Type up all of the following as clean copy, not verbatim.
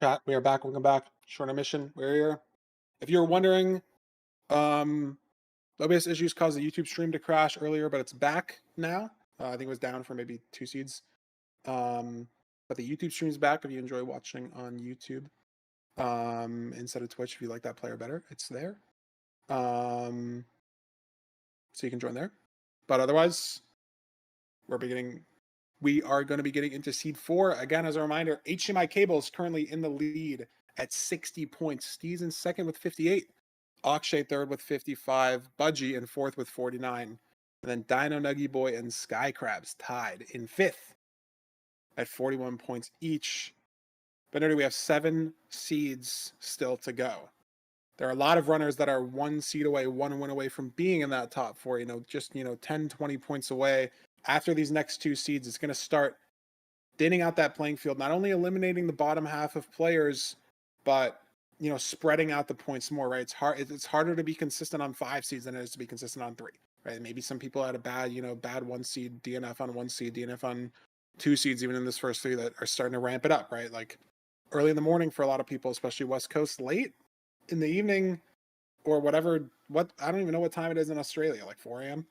Chat, we are back. Welcome back. Short mission. We're here. If you're wondering, um, OBS issues caused the YouTube stream to crash earlier, but it's back now. I think it was down for maybe 2 seeds. But the YouTube stream's back if you enjoy watching on YouTube. Instead of Twitch, if you like that player better, it's there. So you can join there. But otherwise, we are going to be getting into seed 4. Again, as a reminder, HDMI Cable is currently in the lead at 60 points. Steve's in second with 58. Akshay third with 55. Budgie in fourth with 49. And then Dino Nuggy Boy and Sky Crabs tied in fifth at 41 points each. But we have 7 seeds still to go. There are a lot of runners that are 1 seed away, 1 win away from being in that top 4, just 10, 20 points away. After these next 2 seeds, it's going to start thinning out that playing field, not only eliminating the bottom half of players, but spreading out the points more, right? It's harder to be consistent on 5 seeds than it is to be consistent on 3, right? Maybe some people had a bad 1 seed, DNF on 1 seed, DNF on 2 seeds, even in this first 3 that are starting to ramp it up, right? Like early in the morning for a lot of people, especially West Coast, late in the evening or whatever. I don't even know what time it is in Australia, like 4 a.m.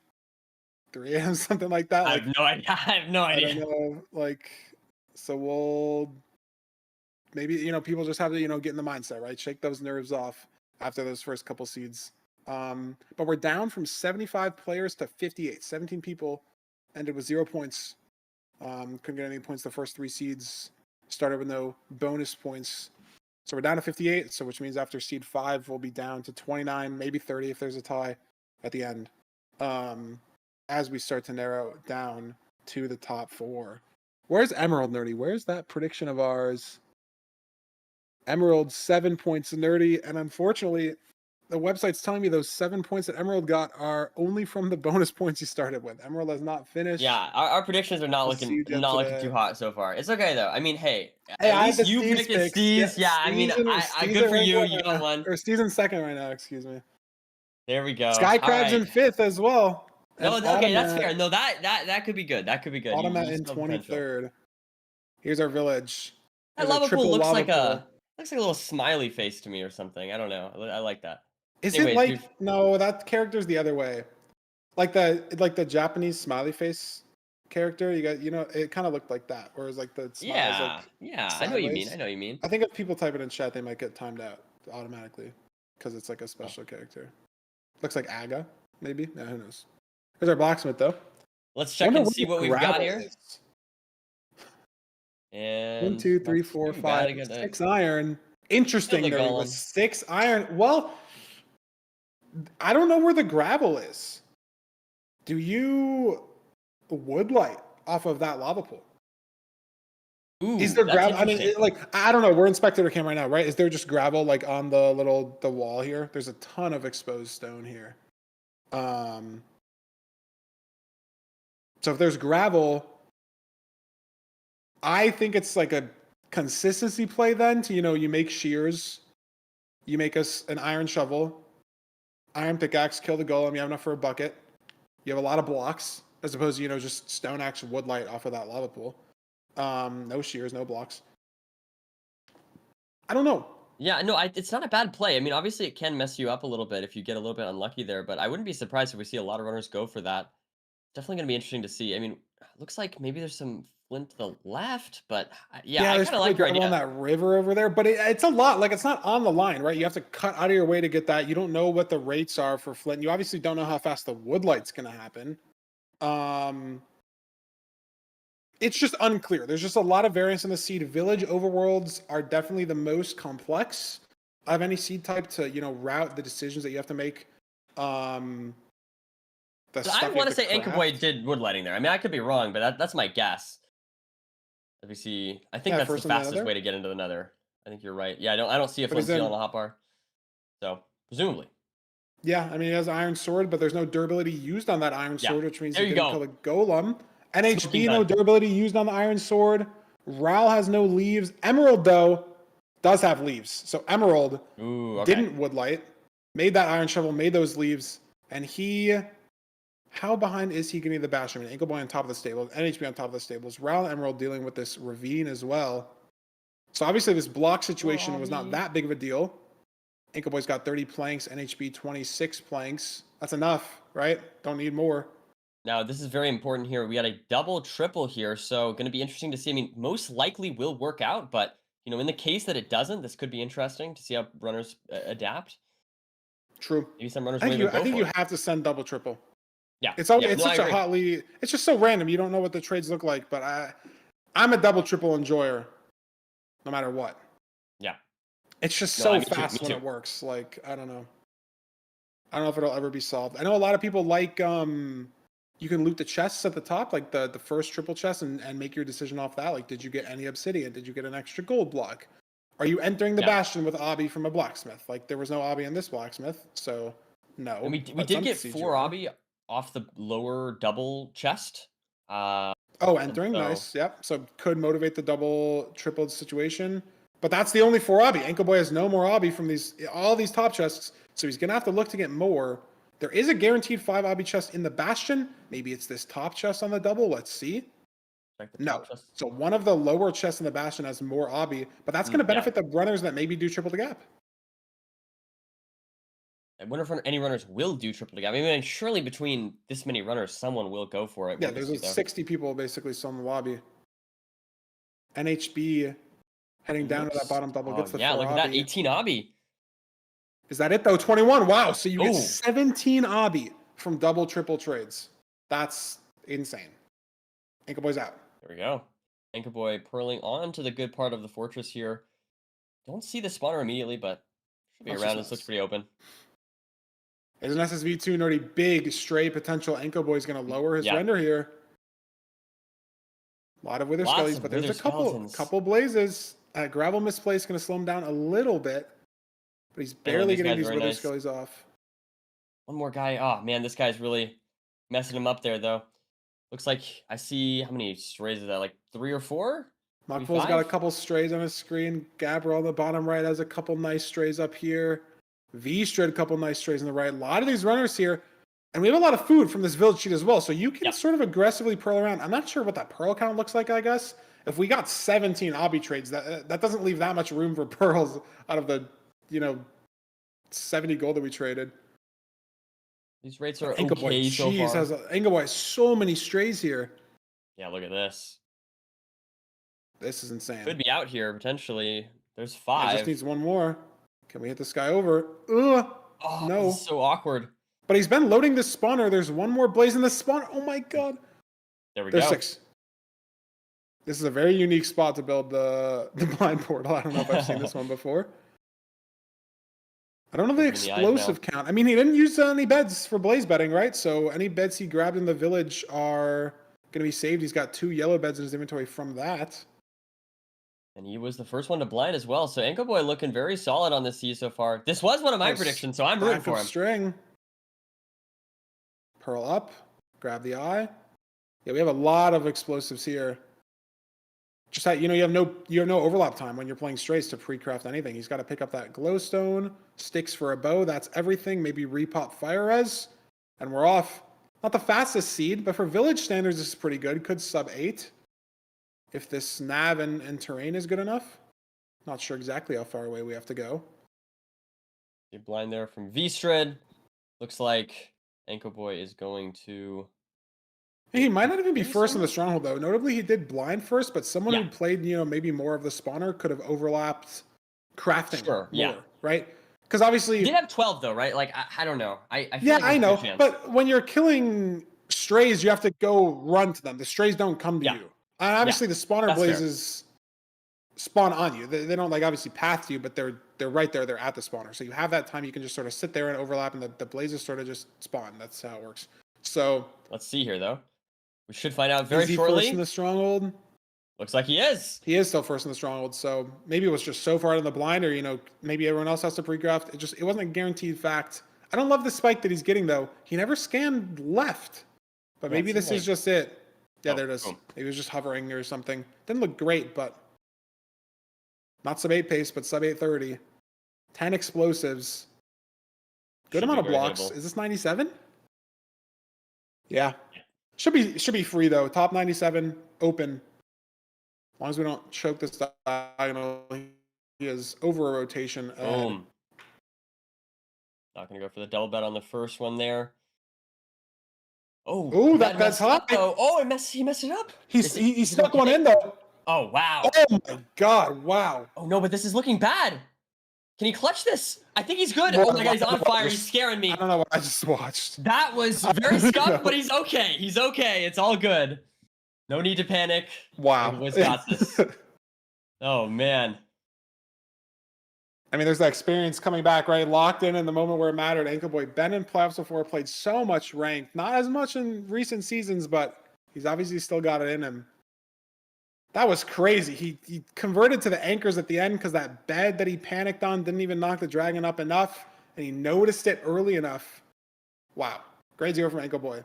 3 a.m. something like that. I have no idea. I have no idea. I don't know. So we'll maybe people just have to get in the mindset, right? Shake those nerves off after those first couple seeds. But we're down from 75 players to 58. 17 people ended with 0 points. Couldn't get any points the first 3 seeds. Started with no bonus points. So we're down to 58. So which means after seed 5, we'll be down to 29, maybe 30 if there's a tie at the end. As we start to narrow down to the top 4. Where's Emerald, Nerdy? Where's that prediction of ours? Emerald, 7 points, Nerdy. And unfortunately, the website's telling me those 7 points that Emerald got are only from the bonus points he started with. Emerald has not finished. Yeah, our predictions are not looking too hot so far. It's okay though. I mean, hey, at least you predicted Steve's. Yeah, I mean, good for you. You got one. Or Steve's in second right now. Excuse me. There we go. Sky Crab's in 5th as well. No, okay, that's fair. No, that could be good. That could be good. Automat in 23rd. Here's our village. That lava pool looks like a little smiley face to me or something. I don't know. I like that. Anyways, it like no? That character's the other way. Like the Japanese smiley face character. You got it kind of looked like that. Whereas like the smile yeah. I know what you mean. I know what you mean. I think if people type it in chat, they might get timed out automatically because it's like a special character. Looks like Aga, maybe. No, who knows? There's our blacksmith, though. Let's check and see what we've got here. And 1, 2, 3, 4, 5, 6 iron. Interesting. There was 6 iron. Well, I don't know where the gravel is. Do you woodlight off of that lava pool? Ooh, is there gravel? I mean, I don't know. We're in spectator cam right now, right? Is there just gravel like on the wall here? There's a ton of exposed stone here. So if there's gravel, I think it's like a consistency play then to, you make shears, you make us an iron shovel, iron pickaxe, kill the golem, you have enough for a bucket. You have a lot of blocks as opposed to, just stone axe wood light off of that lava pool. No shears, no blocks. I don't know. Yeah, no, it's not a bad play. I mean, obviously it can mess you up a little bit if you get a little bit unlucky there, but I wouldn't be surprised if we see a lot of runners go for that. Definitely going to be interesting to see. I mean, looks like maybe there's some flint to the left, but yeah, I kind of like your idea. On that river over there, but it's a lot. Like, it's not on the line, right? You have to cut out of your way to get that. You don't know what the rates are for flint. You obviously don't know how fast the wood light's going to happen. It's just unclear. There's just a lot of variance in the seed. Village overworlds are definitely the most complex of any seed type to, route the decisions that you have to make. I want to say Anchor Boy did wood lighting there. I mean, I could be wrong, but that's my guess. Let me see. I think that's the fastest way to get into the nether. I think you're right. Yeah, I don't see a flint steel on the hotbar. So, presumably. Yeah, I mean, he has an iron sword, but there's no durability used on that iron sword, which means you can kill a golem. NHB, no durability used on the iron sword. Ral has no leaves. Emerald, though, does have leaves. So Emerald didn't woodlight, made that iron shovel, made those leaves, and how behind is he getting the Bastion? I mean, Ankle Boy on top of the stables, NHB on top of the stables, Ral and Emerald dealing with this ravine as well. So obviously this block situation was not Robbie. that big of a deal. Inca Boy's got 30 planks, NHB 26 planks. That's enough, right? Don't need more. Now, this is very important here. We got a double triple here, so going to be interesting to see. I mean, most likely will work out, but in the case that it doesn't, this could be interesting to see how runners adapt. True. Maybe some runners I will think even go you for it. have to send double triple. Yeah, It's all yeah. it's No, I such a agree. hotly it's just so random. You don't know what the trades look like, but I'm a double triple enjoyer no matter what. Yeah. It's just No, so me too. Me fast when too. it works. Like, I don't know. I don't know if it'll ever be solved. I know a lot of people like you can loot the chests at the top, like the first triple chest, and make your decision off that. Like, did you get any obsidian? Did you get an extra gold block? Are you entering the Yeah. bastion with obby from a blacksmith? Like, there was no obby in this blacksmith, so no. And we but did some get siege 4 are. obby off the lower double chest. Oh, And entering, so nice. Yep. So could motivate the double tripled situation. But that's the only 4 obby. Ankle Boy has no more obby from all these top chests, so he's gonna have to look to get more. There is a guaranteed 5 obby chest in the bastion. Maybe it's this top chest on the double. Let's see. check the No. top chest. So one of the lower chests in the bastion has more obby, but that's going to Yeah. benefit the runners that maybe do triple the gap. I wonder if any runners will do triple the gap. I mean, surely between this many runners, someone will go for it. Yeah, What do we there's see there? 60 people basically still in the lobby. NHB heading down to that bottom double gets the yeah, 4 look at that. obby. 18 obby. Is that it though? 21. Wow. So you get Oh. 17 obby from double triple trades. That's insane. Ankle Boy's out. There we go. Anchor Boy purling on to the good part of the fortress here. Don't see the spawner immediately, but should be That's around. just This looks nice. pretty open. There's an SSV2 and already big stray potential. Ankle Boy's going to lower his Yeah. render here. A lot of Wither Lots Skellies, of but there's Wither a Skeletons. couple blazes. Gravel misplaced going to slow him down a little bit, but he's barely these getting guys these very Wither nice. Skellies off. One more guy. Oh, man, this guy's really messing him up there, though. Looks like I see, how many strays is that? Like 3 or 4? Maybe Mockpool's got a 5? couple strays on his screen. Gabra on the bottom right has a couple nice strays up here. V-Strad, a couple nice strays on the right. A lot of these runners here. And we have a lot of food from this village sheet as well. So you can Yep. sort of aggressively pearl around. I'm not sure what that pearl count looks like, I guess. If we got 17 obby trades, that doesn't leave that much room for pearls out of the, 70 gold that we traded. These rates are Ankle Boy, okay so far. Ankle Boy has so many strays here. Yeah, look at this. This is insane. Could be out here, potentially. There's Yeah, 5. just needs one more. Can we hit this guy over? Ugh. Oh, No. this is so awkward. But he's been loading this spawner. There's one more blaze in the spawner. Oh my god. There we There's go. 6. This is a very unique spot to build the blind portal. I don't know if I've seen this one before. I don't know the Looking in the eyes explosive count. I mean, he didn't use any beds for blaze bedding, right? So any beds he grabbed in the village are going to be saved. He's got 2 yellow beds in his inventory from that. And he was the first one to blind as well. So Ankle Boy looking very solid on this siege so far. This was one of my Nice. predictions, so I'm rooting Stack for of him. string. Pearl up. Grab the eye. Yeah, we have a lot of explosives here. Just that, you have no overlap time when you're playing strays to pre-craft anything. He's got to pick up that glowstone, sticks for a bow. That's everything. Maybe repop fire res, and we're off. Not the fastest seed, but for village standards, this is pretty good. Could sub 8 if this nav and terrain is good enough. Not sure exactly how far away we have to go. You're blind there from V-Strad. Looks like Ankle Boy is going to. He might not even be Maybe first in the someone- stronghold though. Notably, he did blind first, but someone Yeah. who played, maybe more of the spawner could have overlapped crafting Sure, yeah. more, right? Because obviously, He did have 12 though, right? Like I don't know. I feel yeah, like I there's a know. good chance. But when you're killing strays, you have to go run to them. The strays don't come to Yeah. you. And obviously, the spawner That's fair. blazes spawn on you. They don't obviously path to you, but they're right there. They're at the spawner. So you have that time. You can just sort of sit there and overlap, and the blazes sort of just spawn. That's how it works. So Let's see here though. We should find out very is he shortly. first in the stronghold? Looks like he is. He is still first in the stronghold, so maybe it was just so far in the blind, or maybe everyone else has to pre-craft. It wasn't a guaranteed fact. I don't love the spike that he's getting though. He never scanned left, but Yeah, maybe it this seemed is just it. Yeah, Oh, there it is. boom. Maybe it was just hovering or something. Didn't look great, but not sub 8 pace, but sub 830. 10 explosives. Good Should amount of be very blocks. hittable. Is this 97? Yeah. Should be free though. Top 97 open. As long as we don't choke this diagonal, he is over a rotation ahead. Boom. Not gonna go for the double bet on the first one there. Oh, Ooh, that that's messed up high. though. Oh, he messed it up. He stuck one in though. Oh wow. Oh my god! Wow. Oh no, but this is looking bad. Can he clutch this? I think he's good. What- Oh my god, he's on what- fire. He's scaring me. I don't know what I just watched. That was very scuffed, but he's okay. He's okay. It's all good. No need to panic. Wow. The boys got this. Oh man. I mean, there's that experience coming back, right? Locked in the moment where it mattered. Ankle Boy been in playoffs before, played so much ranked, not as much in recent seasons, but he's obviously still got it in him. That was crazy. He converted to the anchors at the end because that bed that he panicked on didn't even knock the dragon up enough, and he noticed it early enough. Wow. Grade 0 from Ankle Boy.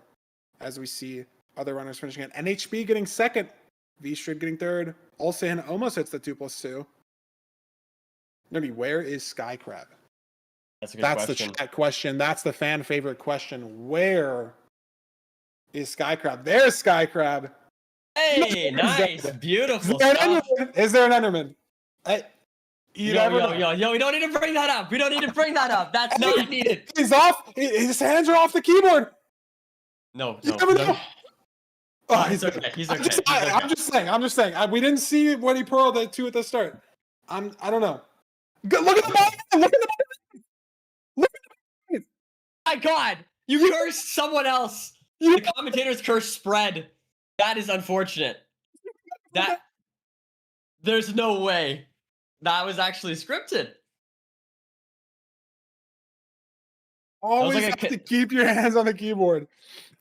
As we see other runners finishing it. NHB getting second. V-Strid getting third. Olsen almost hits the 2+2. Nerdy, where is Sky Crab? That's a good That's question. the chat question. That's the fan favorite question. Where is Sky Crab? There's Sky Crab. Hey, nice. Beautiful Is there an stuff. Enderman? You Yo, never know. we don't need to bring that up. We don't need to bring that up. That's not needed. He's off. His hands are off the keyboard. No. You never know. Oh, He's okay. He's okay. I'm just saying. We didn't see what he pearled at 2 at the start. I don't know. Look at the ball. Look at the ball. Look at the ball. My God, you cursed someone else. The commentators cursed spread. That is unfortunate. There's no way that was actually scripted. Always like have to keep your hands on the keyboard.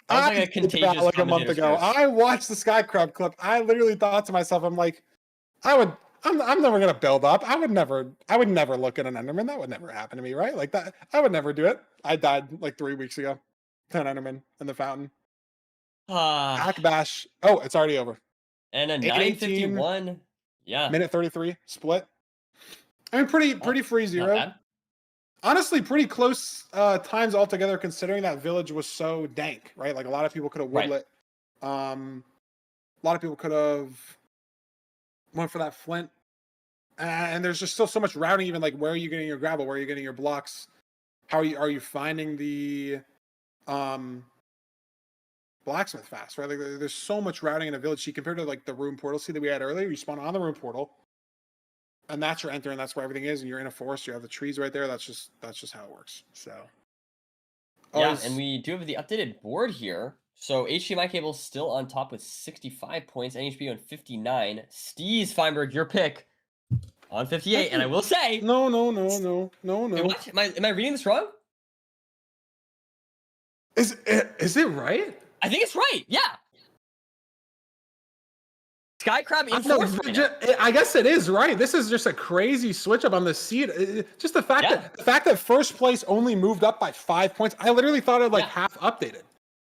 That was like a contagious like a month ago. I watched the Sky Crab clip. I literally thought to myself, I'm like, I'm never gonna build up. I would never look at an Enderman. That would never happen to me, right? Like that, I would never do it. I died like 3 weeks ago. 10 Enderman in the fountain. Hack bash. Oh, it's already over. And a 951. Yeah. Minute 33 split. I mean, pretty free zero. Honestly, pretty close times altogether, considering that village was so dank, right? Like a lot of people could have woodlit. A lot of people could have went for that flint. And there's just still so much routing, even like where are you getting your gravel? Where are you getting your blocks? How are you finding the blacksmith fast, right? Like there's so much routing in a village. See, compared to like the room portal that we had earlier, you spawn on the room portal. And that's your enter, and that's where everything is. And you're in a forest. You have the trees right there. That's just how it works. So, yeah, and we do have the updated board here. So HDMI cable still on top with 65 points. NHB on 59. Steez Feinberg, your pick on 58. And I will say, no. Wait, what? Am I reading this wrong? Is it right? I think it's right. Yeah. Sky Crab in fourth right now. I guess it is right. This is just a crazy switch up on the seed. Just the fact that first place only moved up by 5 points. I literally thought it half updated.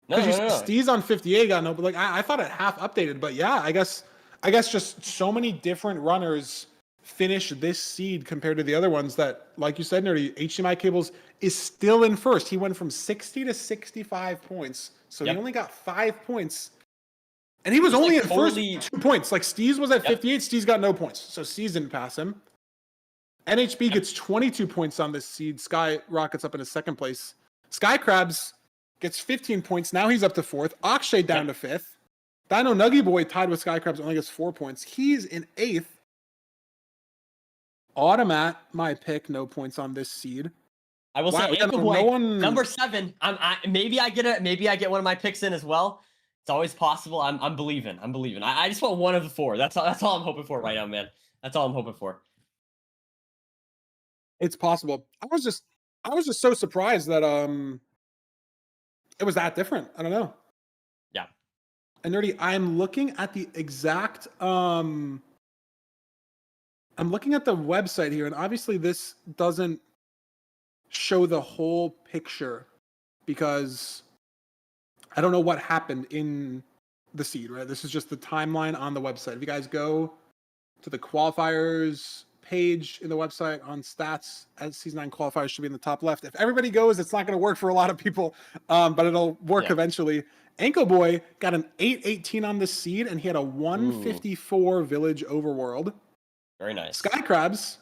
No. Steez on 58 got no, but like I thought it half updated. But yeah, I guess just so many different runners finish this seed compared to the other ones that, like you said, Nerdy, HDMI Cables is still in first. He went from 60 to 65 points. So he only got 5 points. And he was only in first 2 points. Like Steez was at 58. Steez got no points. So Steez didn't pass him. NHB gets 22 points on this seed. Sky rockets up into second place. Sky Crabs gets 15 points. Now he's up to fourth. Akshay down to fifth. Dino Nuggy Boy tied with Sky Crabs only gets 4 points. He's in eighth. Automat, my pick, no points on this seed. I will say, Ankle Boy, number 7. Maybe I get one of my picks in as well. It's always possible. I'm believing. I just want one of the 4. That's all I'm hoping for right now, man. That's all I'm hoping for. It's possible. I was just so surprised that it was that different. I don't know. Yeah. And Nerdy, I'm looking at the exact I'm looking at the website here, and obviously this doesn't show the whole picture because I don't know what happened in the seed, right? This is just the timeline on the website. If you guys go to the qualifiers page in the website on stats as season 9 qualifiers should be in the top left. If everybody goes, it's not going to work for a lot of people, but it'll work eventually. Ankle Boy got an 818 on the seed, and he had a 154 village overworld. Very nice. Sky Crabs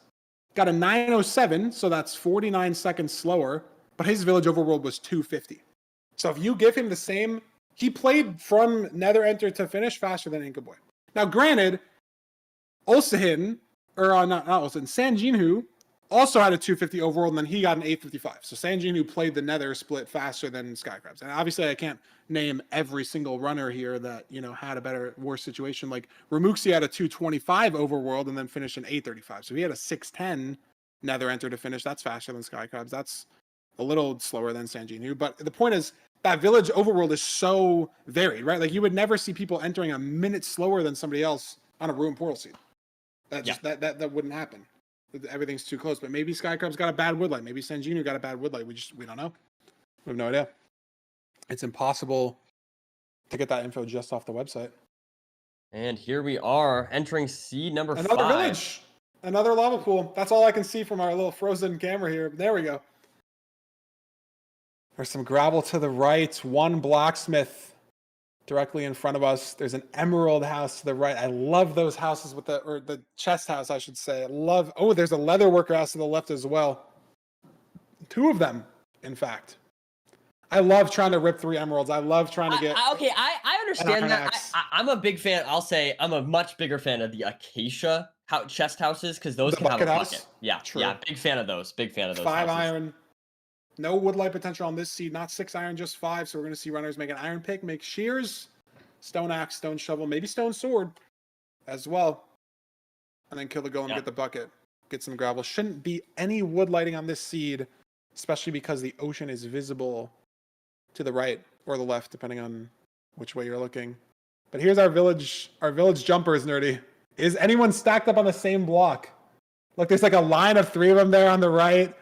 got a 907, so that's 49 seconds slower, but his village overworld was 250. So if you give him the same, he played from Nether Enter to finish faster than Ankle Boy. Now, granted, Olsahin, or not Olsahin, Sanjinhu also had a 250 overworld, and then he got an 855. So Sanjinhu played the Nether split faster than Skycrabs. And obviously, I can't name every single runner here that, you know, had a worse situation. Like Ramuxi had a 225 overworld and then finished an 835. So he had a 610 Nether Enter to finish. That's faster than Skycrabs. That's a little slower than Sanjinhu. But the point is, that village overworld is so varied, right? Like you would never see people entering a minute slower than somebody else on a Ruin Portal seed. That wouldn't happen. Everything's too close. But maybe Skycrab's got a bad woodlight. Maybe Sanjinhu got a bad woodlight. We don't know. We have no idea. It's impossible to get that info just off the website. And here we are entering seed number 5. Another village. Another lava pool. That's all I can see from our little frozen camera here. There we go. There's some gravel to the right. One blacksmith directly in front of us. There's an emerald house to the right. I love those houses with the chest house, I should say. There's a leather worker house to the left as well. 2 of them, in fact. I love trying to rip 3 emeralds. I love trying to get. I understand that. I'm a big fan. I'll say I'm a much bigger fan of the acacia chest houses because those can have a bucket. Yeah, true. Yeah, big fan of those. Big fan of those. 5 iron. No woodlight potential on this seed. Not 6 iron, just 5. So we're going to see runners make an iron pick, make shears, stone axe, stone shovel, maybe stone sword as well. And then kill the golem, get the bucket, get some gravel. Shouldn't be any wood lighting on this seed, especially because the ocean is visible to the right or the left, depending on which way you're looking. But here's our village jumpers, Nerdy. Is anyone stacked up on the same block? Look, there's like a line of 3 of them there on the right.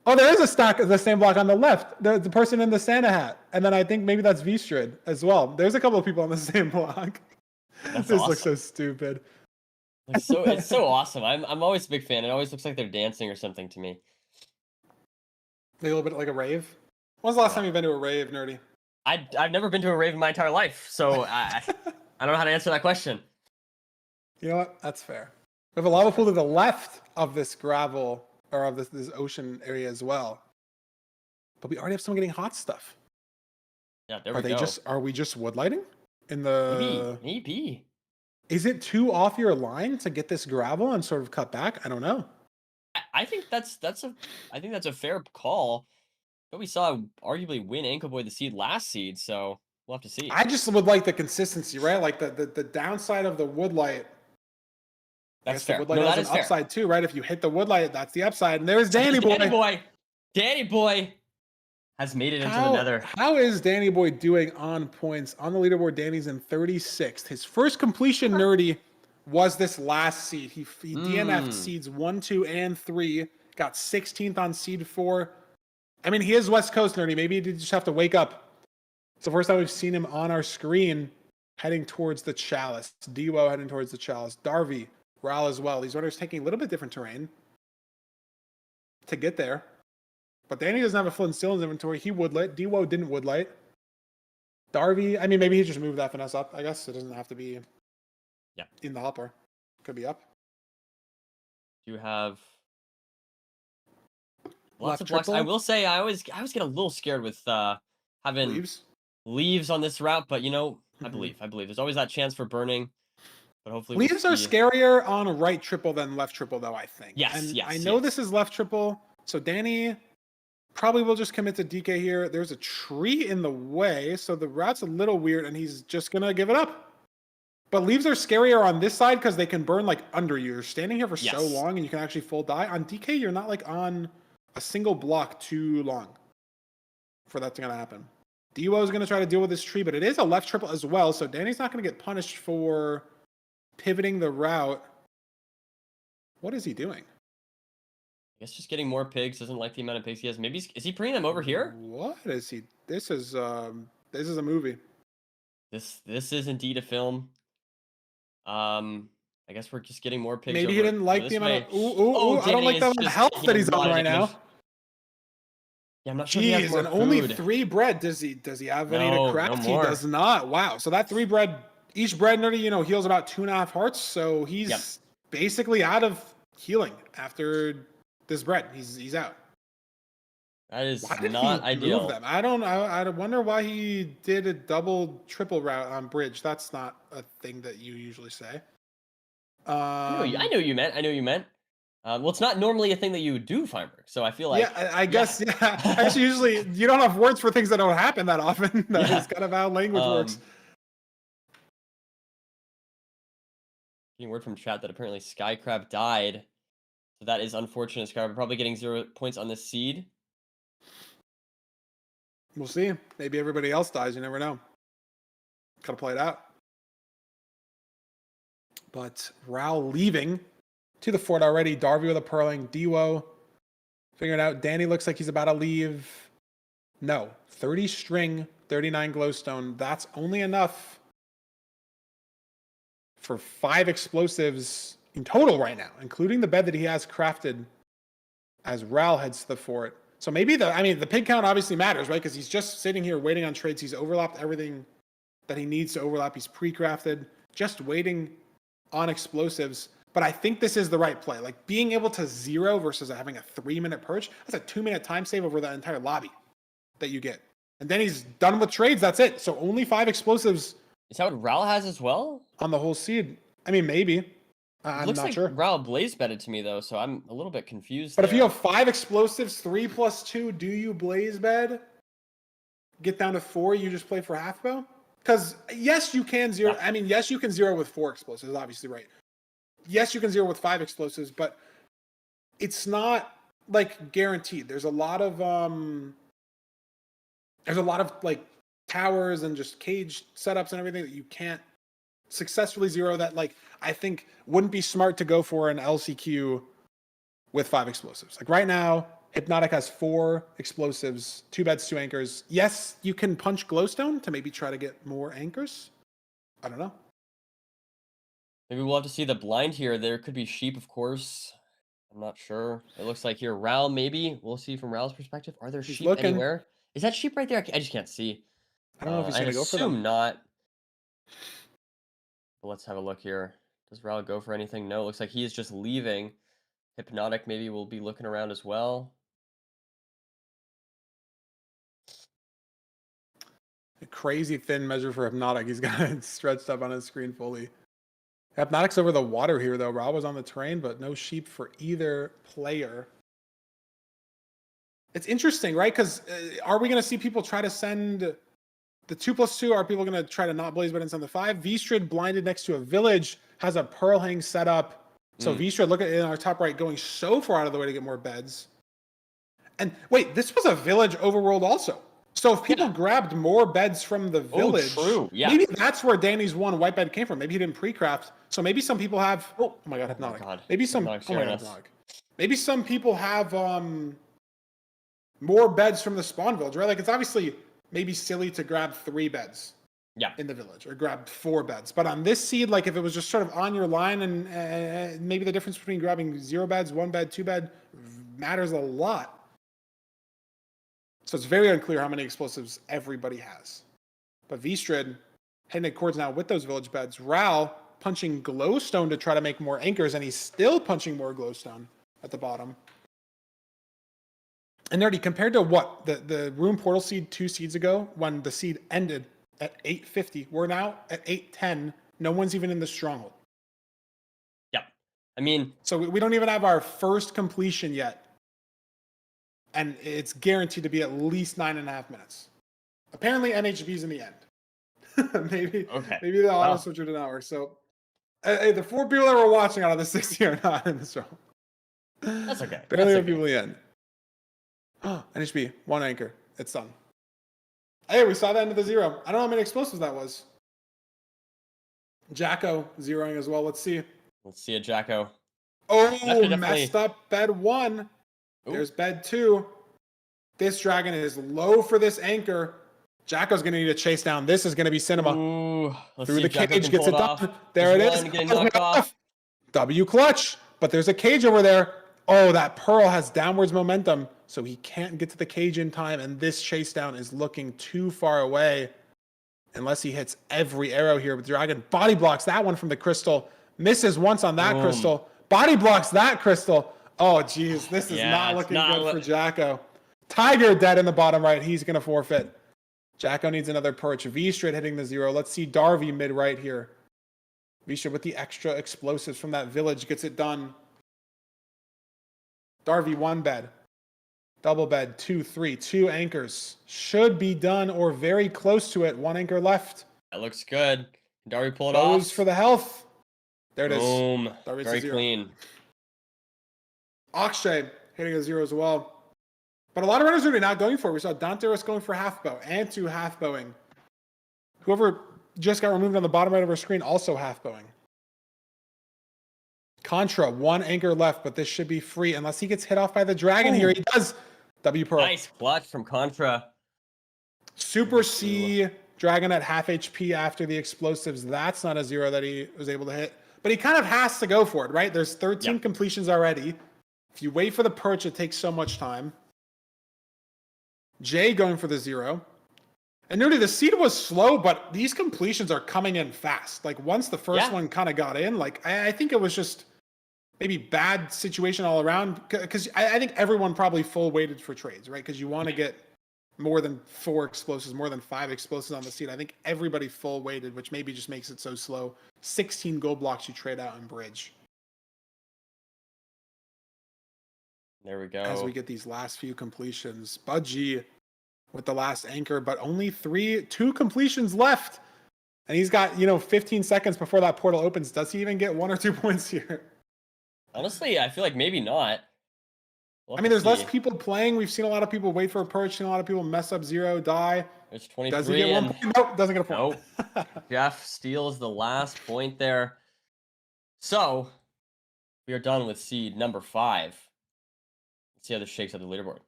Oh, there is a stack of the same block on the left. The person in the Santa hat. And then I think maybe that's Vstrid as well. There's a couple of people on the same block. This looks so stupid. It's so awesome. I'm always a big fan. It always looks like they're dancing or something to me. A little bit like a rave. When's the last time you've been to a rave, Nerdy? I've never been to a rave in my entire life, so I don't know how to answer that question. You know what? That's fair. We have a lava pool to the left of this gravel, or of this ocean area as well. But we already have someone getting hot stuff. Yeah, there we go. Are we just wood lighting? In the maybe. Is it too off your line to get this gravel and sort of cut back? I don't know. I think that's a fair call. But we saw arguably win Ankle Boy the seed last seed, so we'll have to see. I just would like the consistency, right? Like the downside of the wood light. That's fair. The wood light has an upside too, right? If you hit the wood light, that's the upside. And there's Danny Boy. Danny Boy has made it into the Nether. How is Danny Boy doing on points? On the leaderboard, Danny's in 36th. His first completion, Nerdy, was this last seed. He DNF'd seeds 1, 2, and 3. Got 16th on seed 4. I mean, he is West Coast, Nerdy. Maybe he did just have to wake up. It's the first time we've seen him on our screen heading towards the Chalice. Dewo heading towards the Chalice. Darby, Ral as well. These runners taking a little bit different terrain to get there. But Danny doesn't have a flint and steel in his inventory. He woodlit. Dewo didn't woodlight. Darby, I mean, maybe he just moved that finesse up. I guess it doesn't have to be in the hopper. Could be up. You have lots of blocks. I will say I always get a little scared with having leaves on this route, but you know, I believe. There's always that chance for burning. But hopefully leaves are scarier on right triple than left triple, though, I think. Yes. I know this is left triple, so Danny probably will just commit to DK here. There's a tree in the way, so the route's a little weird, and he's just gonna give it up. But leaves are scarier on this side because they can burn like under you. You're standing here for so long, and you can actually full die. On DK, you're not like on a single block too long for that to gonna happen. Dewo is gonna try to deal with this tree, but it is a left triple as well, so Danny's not gonna get punished for pivoting the route. What is he doing? I guess just getting more pigs. Doesn't like the amount of pigs he has. Maybe is he bringing them over here? What is he? This is a movie. This is indeed a film. I guess we're just getting more pigs Maybe he over didn't like this the amount way. of. Ooh, I don't Danny like the is amount of just health taking that a he's on lot of right damage. now. Yeah, I'm not sure if he has Jeez, more and only food. 3 bread. Does he have any to No craft? He more. does not. Wow. So that 3 bread, each bread nerdy, heals about 2.5 hearts. So he's Yep. basically out of healing after this bread. He's out. That is Why did not he ideal. move them? I wonder why he did a double triple route on bridge. That's not a thing that you usually say. I know what you meant. I know what you meant. Well, it's not normally a thing that you would do, Feinberg. So I feel like, Yeah, I guess. Yeah, I guess usually you don't have words for things that don't happen that often. That Yeah. is kind of how language works. Getting word from chat that apparently Skycrab died. So that is unfortunate. Skycrab probably getting 0 points on this seed. We'll see. Maybe everybody else dies. You never know. Gotta play it out. But Rao leaving to the fort already. Darby with a Pearling. Dewo figuring out. Danny looks like he's about to leave. No. 30 string, 39 glowstone. That's only enough for 5 explosives in total right now, including the bed that he has crafted as Ral heads to the fort. So maybe the pig count obviously matters, right? Because he's just sitting here waiting on trades. He's overlapped everything that he needs to overlap. He's pre-crafted, just waiting on explosives. But I think this is the right play. Like being able to 0 versus having a 3-minute perch, that's a 2-minute time save over the entire lobby that you get. And then he's done with trades. That's it. So only 5 explosives. Is that what Ral has as well? On the whole seed. I mean, maybe. I'm Looks not like sure. Ral blaze bedded to me though, so I'm a little bit confused. But if you have 5 explosives, 3 plus 2, do you blaze bed? Get down to 4, you just play for half bow? Because yes, you can 0. I mean, yes, you can 0 with 4 explosives, obviously, right? Yes, you can 0 with 5 explosives, but it's not like guaranteed. There's a lot of like towers and just cage setups and everything that you can't successfully 0 that like I think wouldn't be smart to go for an LCQ with 5 explosives. Like right now, Hypnotic has 4 explosives, 2 beds, 2 anchors. Yes, you can punch glowstone to maybe try to get more anchors. I don't know. Maybe we'll have to see the blind here. There could be sheep, of course. I'm not sure. It looks like here, Ral, maybe. We'll see from Ral's perspective. Are there He's sheep looking. anywhere? Is that sheep right there? I just can't see. I don't know if he's I going to go for them. assume not. But let's have a look here. Does Ral go for anything? No, it looks like he is just leaving. Hypnotic maybe will be looking around as well. A crazy thin measure for Hypnotic. He's got it stretched up on his screen fully. Hypnotic's over the water here, though. Ra was on the terrain, but no sheep for either player. It's interesting, right? Because are we going to see people try to send the 2+2? Are people going to try to not blaze bed and send the 5? Vstrid blinded next to a village, has a Pearl Hang set up. So Vstrid, look at it in our top right, going so far out of the way to get more beds. And wait, this was a village overworld also. So if people grabbed more beds from the village, maybe that's where Danny's 1 white bed came from. Maybe he didn't pre-craft. So maybe some people have. Oh my god, Hypnotic. Maybe some. Hypnotic. Maybe some people have more beds from the spawn village, right? Like it's obviously maybe silly to grab 3 beds. In the village, or grab 4 beds. But on this seed, like if it was just sort of on your line, and maybe the difference between grabbing 0 beds, 1 bed, 2 bed matters a lot. So it's very unclear how many explosives everybody has. But Vstrid heading chords now with those village beds. Ral punching glowstone to try to make more anchors, and he's still punching more glowstone at the bottom. And Nerdy, compared to what? The room portal seed 2 seeds ago, when the seed ended at 850, we're now at 810. No one's even in the stronghold. I mean, so we don't even have our first completion yet. And it's guaranteed to be at least 9.5 minutes. Apparently, NHB's in the end. maybe the auto switcher did not work. So, the 4 people that were watching out of the 60 are not in this room. That's okay. Barely have people in the end. NHB, 1 anchor. It's done. Hey, we saw that into the 0. I don't know how many explosives that was. Jacko zeroing as well. Let's see. Let's see a Jacko. Oh, definitely messed up bed 1. There's bed 2. This dragon is low for this anchor. Jacko's going to need to chase down. This is going to be cinema. Ooh, through the cage, gets it done. There it is. Getting knocked off. W clutch, but there's a cage over there. Oh, that Pearl has downwards momentum, so he can't get to the cage in time, and this chase down is looking too far away unless he hits every arrow here with Dragon. Body blocks that one from the crystal. Misses once on that crystal. Body blocks that crystal. Oh, geez. This is not looking good for Jacko. Tiger dead in the bottom right. He's going to forfeit. Jacko needs another perch. V-Straight hitting the 0. Let's see Darby mid right here. V-Straight with the extra explosives from that village gets it done. Darby 1 bed. Double bed 2, 3. 2 anchors. Should be done or very close to it. 1 anchor left. That looks good. Darby pull it off. Goes for the health. There it is. Boom. Darby's Very clean. Akshay hitting a 0 as well. But a lot of runners are really not going for it. We saw Danteros going for half bow and 2 half bowing. Whoever just got removed on the bottom right of our screen also half bowing. Contra, 1 anchor left, but this should be free unless he gets hit off by the dragon here. He does. W Pearl. Nice clutch from Contra. Super C dragon at half HP after the explosives. That's not a 0 that he was able to hit. But he kind of has to go for it, right? There's 13 completions already. If you wait for the perch, it takes so much time. Jay going for the 0. And Nerdy, the seed was slow, but these completions are coming in fast. Like once the first one kind of got in, like I think it was just maybe bad situation all around. Because I think everyone probably full weighted for trades, right? Because you want to get more than 4 explosives, more than 5 explosives on the seed. I think everybody full weighted, which maybe just makes it so slow. 16 gold blocks you trade out in bridge. There we go. As we get these last few completions. Budgie with the last anchor, but only 2 completions left. And he's got, 15 seconds before that portal opens. Does he even get 1 or 2 points here? Honestly, I feel like maybe not. I mean, there's less people playing. We've seen a lot of people wait for a perch. Seen a lot of people mess up 0, die. There's 23. Does he get 1 point? Nope, doesn't get a point. Nope. Jeff steals the last point there. So, we are done with seed number 5. Let's see how this shakes out the leaderboard.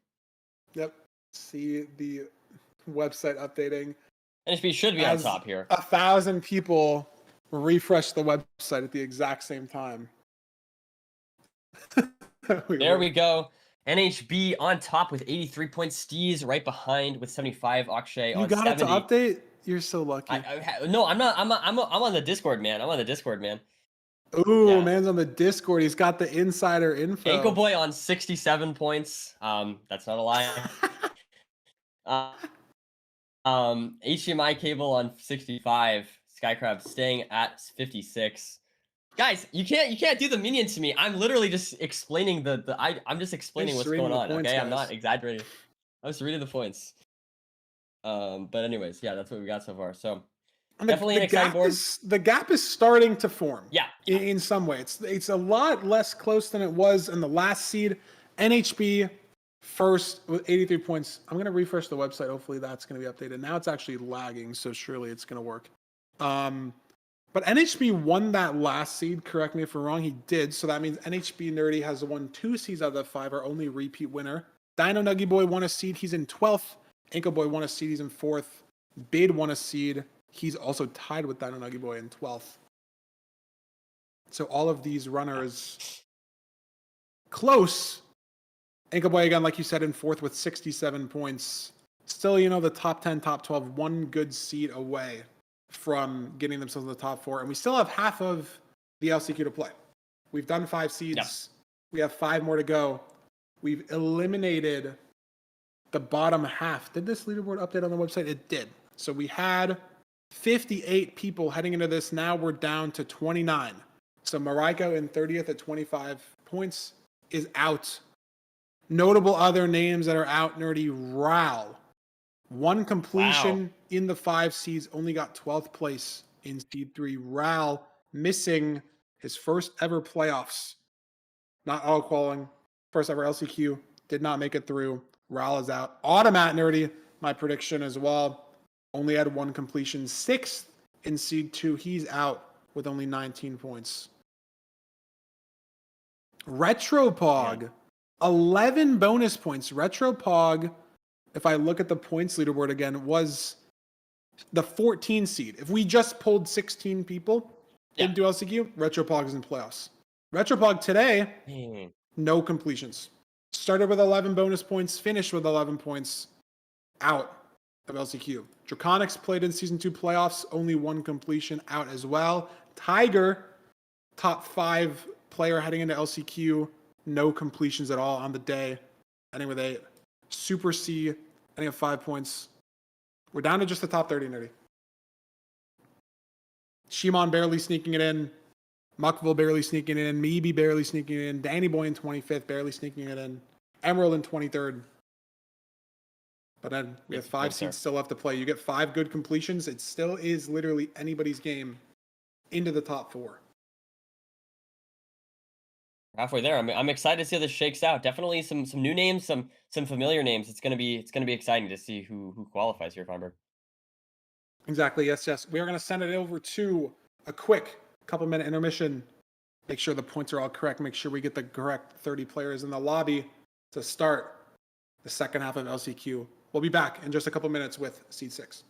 Yep. See the website updating. NHB should be on top here. 1,000 people refresh the website at the exact same time. There we go. NHB on top with 83 points. Steez right behind with 75. Akshay on 70. You got it to update? You're so lucky. No, I'm not. I'm on the Discord, man. I'm on the Discord, man. Ooh, man's on the Discord. He's got the insider info. Ankle Boy on 67 points. That's not a lie. HDMI cable on 65. Skycrab staying at 56. Guys, you can't do the minion to me. I'm literally just explaining I'm just explaining what's going on. Points, okay, guys. I'm not exaggerating. I'm just reading the points. But anyways, yeah, that's what we got so far. So definitely an exciting board. The gap is starting to form. Yeah. In some way, it's a lot less close than it was in the last seed. NHB first with 83 points. I'm gonna refresh the website. Hopefully that's gonna be updated. Now it's actually lagging, so surely it's gonna work. But NHB won that last seed. Correct me if I'm wrong. He did. So that means NHB Nerdy has won 2 seeds out of the 5. Our only repeat winner. Dino Nuggy Boy won a seed. He's in 12th. Ankle Boy won a seed. He's in 4th. Bid won a seed. He's also tied with Dino Nuggy Boy in 12th. So all of these runners close. Ankle Boy, again, like you said, in 4th with 67 points. Still, the top 10, top 12, 1 good seed away from getting themselves in the top 4. And we still have half of the LCQ to play. We've done 5 seeds. Yep. We have 5 more to go. We've eliminated the bottom half. Did this leaderboard update on the website? It did. So we had 58 people heading into this. Now we're down to 29. So Mariko in 30th at 25 points is out. Notable other names that are out, Nerdy. Ral. 1 completion in the 5 seeds, only got 12th place in seed 3. Ral missing his first ever playoffs. Not all qualifying. First ever LCQ. Did not make it through. Ral is out. Automat, Nerdy. My prediction as well. Only had 1 completion. 6th in seed 2. He's out with only 19 points. Retropog. 11 bonus points. Retropog, if I look at the points leaderboard again, was the 14 seed. If we just pulled 16 people into LCQ, Retropog is in playoffs. Retropog today, Man. no completions. Started with 11 bonus points, finished with 11 points, out of LCQ. Draconics played in Season 2 playoffs, only 1 completion, out as well. Tiger, top 5 player heading into LCQ, no completions at all on the day, ending with 8. Super C, ending at 5 points. We're down to just the top 30, Nerdy. Shimon barely sneaking it in. Muckville barely sneaking it in. Meebe barely sneaking it in. Danny Boy in 25th, barely sneaking it in. Emerald in 23rd. But then we have 5 seeds still left to play. You get 5 good completions. It still is literally anybody's game into the top 4. Halfway there. I'm excited to see how this shakes out. Definitely some new names, some familiar names. It's gonna be exciting to see who qualifies here, Feinberg. Exactly. Yes, yes. We are going to send it over to a quick couple-minute intermission. Make sure the points are all correct. Make sure we get the correct 30 players in the lobby to start the second half of LCQ. We'll be back in just a couple minutes with Seed 6.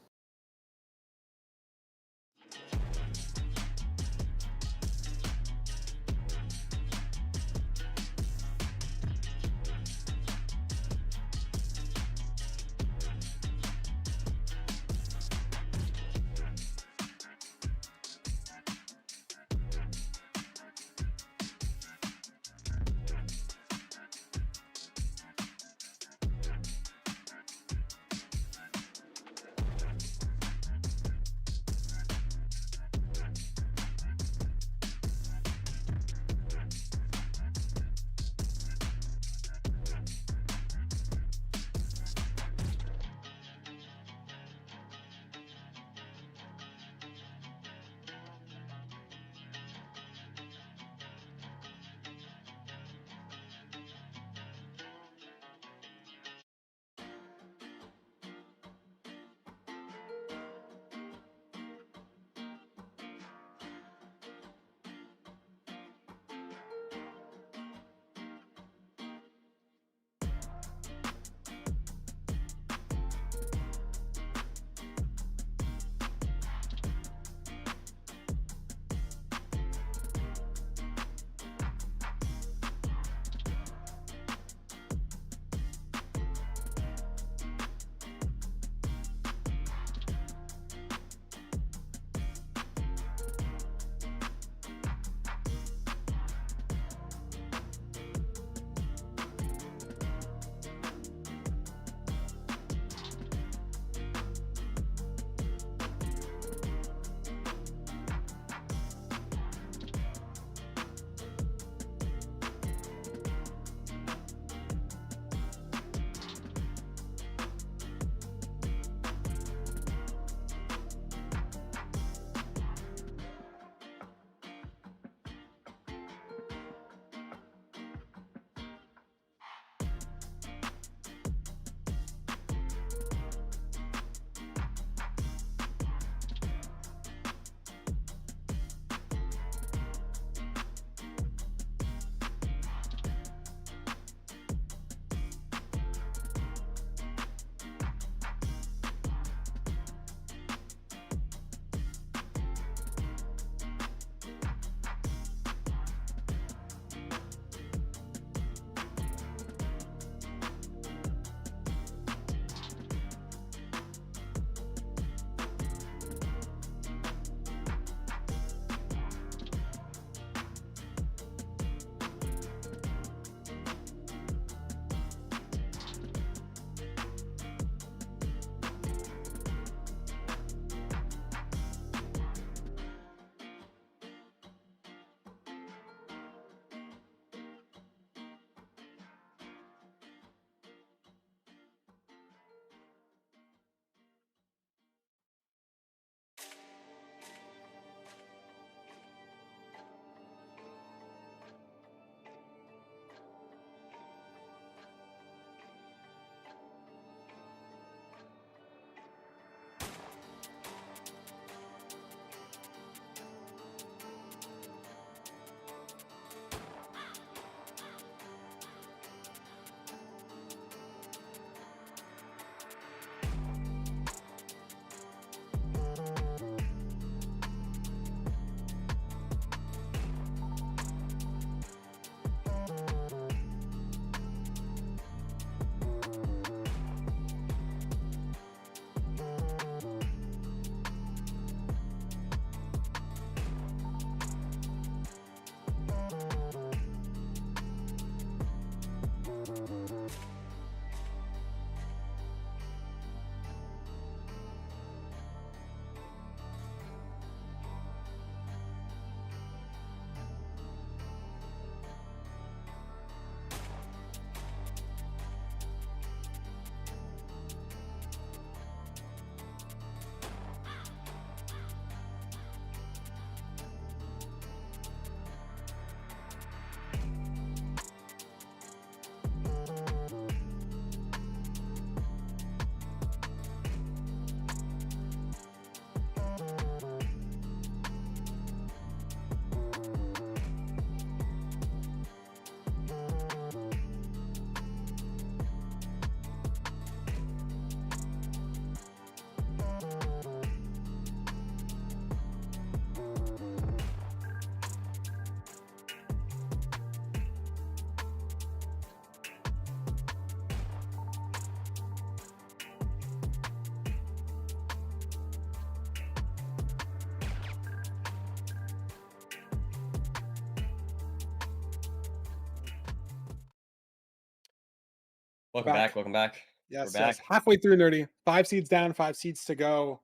Welcome Back. back. Welcome back. We're Yes, yes. back. Halfway through, Nerdy. 5 seeds down, 5 seeds to go.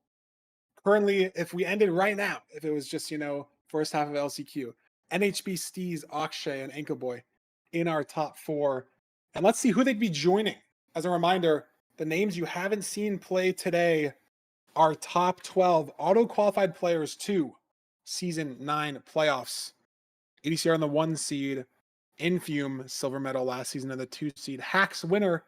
Currently, if we ended right now, if it was just, first half of LCQ, NHB, Steez, Akshay, and Anchor Boy in our top 4. And let's see who they'd be joining. As a reminder, the names you haven't seen play today are top 12 auto-qualified players to Season 9 playoffs. ADCR in the 1 seed, Infume, silver medal last season in the 2 seed, Hacks winner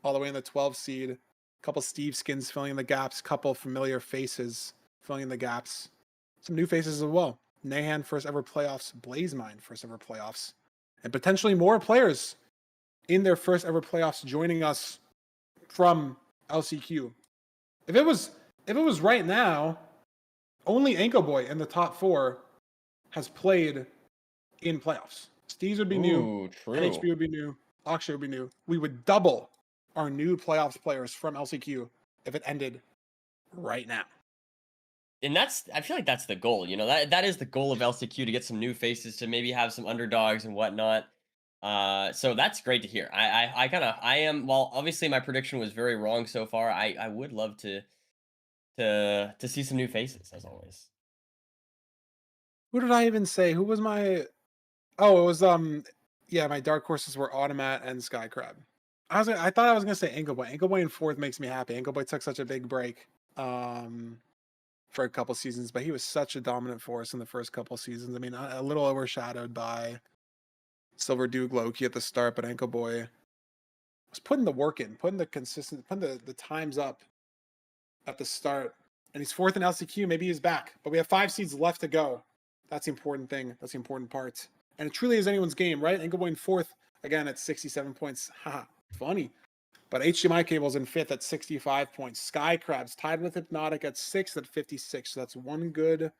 all the way in the 12 seed. Couple Steve skins filling in the gaps, couple familiar faces filling in the gaps. Some new faces as well. Nahan first ever playoffs, Blazemine first ever playoffs, and potentially more players in their first ever playoffs joining us from LCQ. If it was right now, only Anko Boy in the top 4 has played in playoffs. Steez would be new, Ooh, true. NHB would be new, Akshay would be new. We would double our new playoffs players from LCQ if it ended right now. And I feel like that's the goal, that is the goal of LCQ, to get some new faces, to maybe have some underdogs and whatnot. So that's great to hear. I am, well, obviously my prediction was very wrong so far. I would love to see some new faces as always. Who did I even say? Who was my? Oh, it was my dark horses were Automat and Sky Crab. I thought I was gonna say Angleboy. Angleboy in 4th makes me happy. Angleboy took such a big break for a couple seasons, but he was such a dominant force in the first couple seasons. I mean, a little overshadowed by Silver Duke Loki at the start, but Angleboy was putting the work in, putting the times up at the start. And he's 4th in LCQ. Maybe he's back, but we have 5 seeds left to go. That's the important thing. That's the important part. And it truly is anyone's game, right? Angleboy in 4th, again, at 67 points. Haha, funny. But HDMI Cable's in 5th at 65 points. Sky Crab's tied with Hypnotic at 6th at 56. So that's one good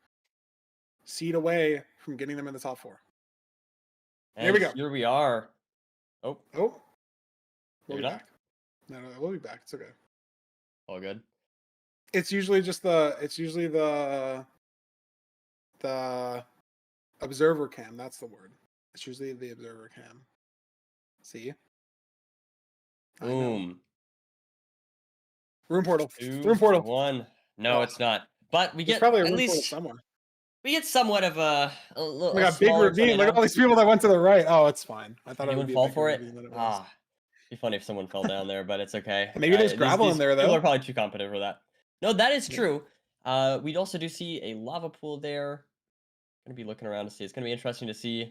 seed away from getting them in the top 4. And Here we go. Here we are. Oh, we'll maybe be not. back. No, we'll be back. It's okay. All good. It's usually the observer cam. That's the word. It's usually the observer cam. See? Boom. Room portal. 2, Room portal. 1. No, it's not. But we There's get probably a at room portal least somewhere. we get somewhat of a Oh my god, big smaller ravine. Look tornado. at all these people that went to the right. Oh, it's fine. I thought it Anyone would be a fall bigger for it? ravine than it was. Be funny if someone fell down there, but it's okay. Maybe there's gravel these in there, people though. are probably too competent for that. No, that is Yeah. true. We also do see a lava pool there. Gonna be looking around to see. It's gonna be interesting to see if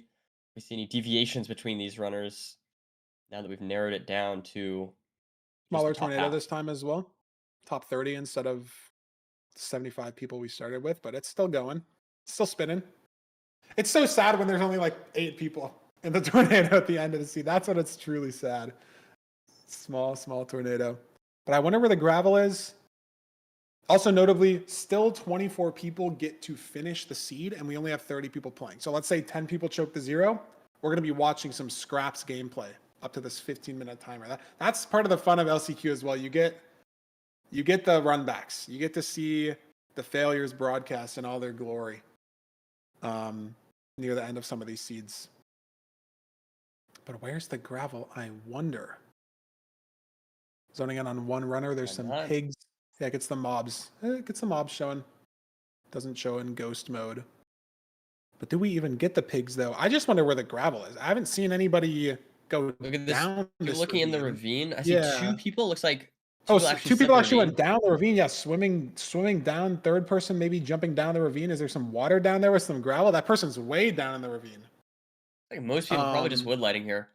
we see any deviations between these runners now that we've narrowed it down to just Smaller the top tornado half. this time as well. Top 30 instead of 75 people we started with, but it's still going. It's still spinning. It's so sad when there's only like 8 people in the tornado at the end of the sea. That's when it's truly sad. Small tornado. But I wonder where the gravel is. Also notably, still 24 people get to finish the seed, and we only have 30 people playing. So let's say 10 people choke the 0. We're going to be watching some scraps gameplay up to this 15-minute timer. That's part of the fun of LCQ as well. You get the runbacks. You get to see the failures broadcast in all their glory near the end of some of these seeds. But where's the gravel, I wonder? Zoning in on one runner. There's some pigs. Yeah, it gets the mobs. It gets the mobs showing. Doesn't show in ghost mode. But do we even get the pigs, though? I just wonder where the gravel is. I haven't seen anybody go Look at this. down You're this looking ravine. in the ravine. I see 2 people. Looks like two people actually went down the ravine. Yeah, swimming down. Third person maybe jumping down the ravine. Is there some water down there with some gravel? That person's way down in the ravine. Like most people probably just wood lighting here.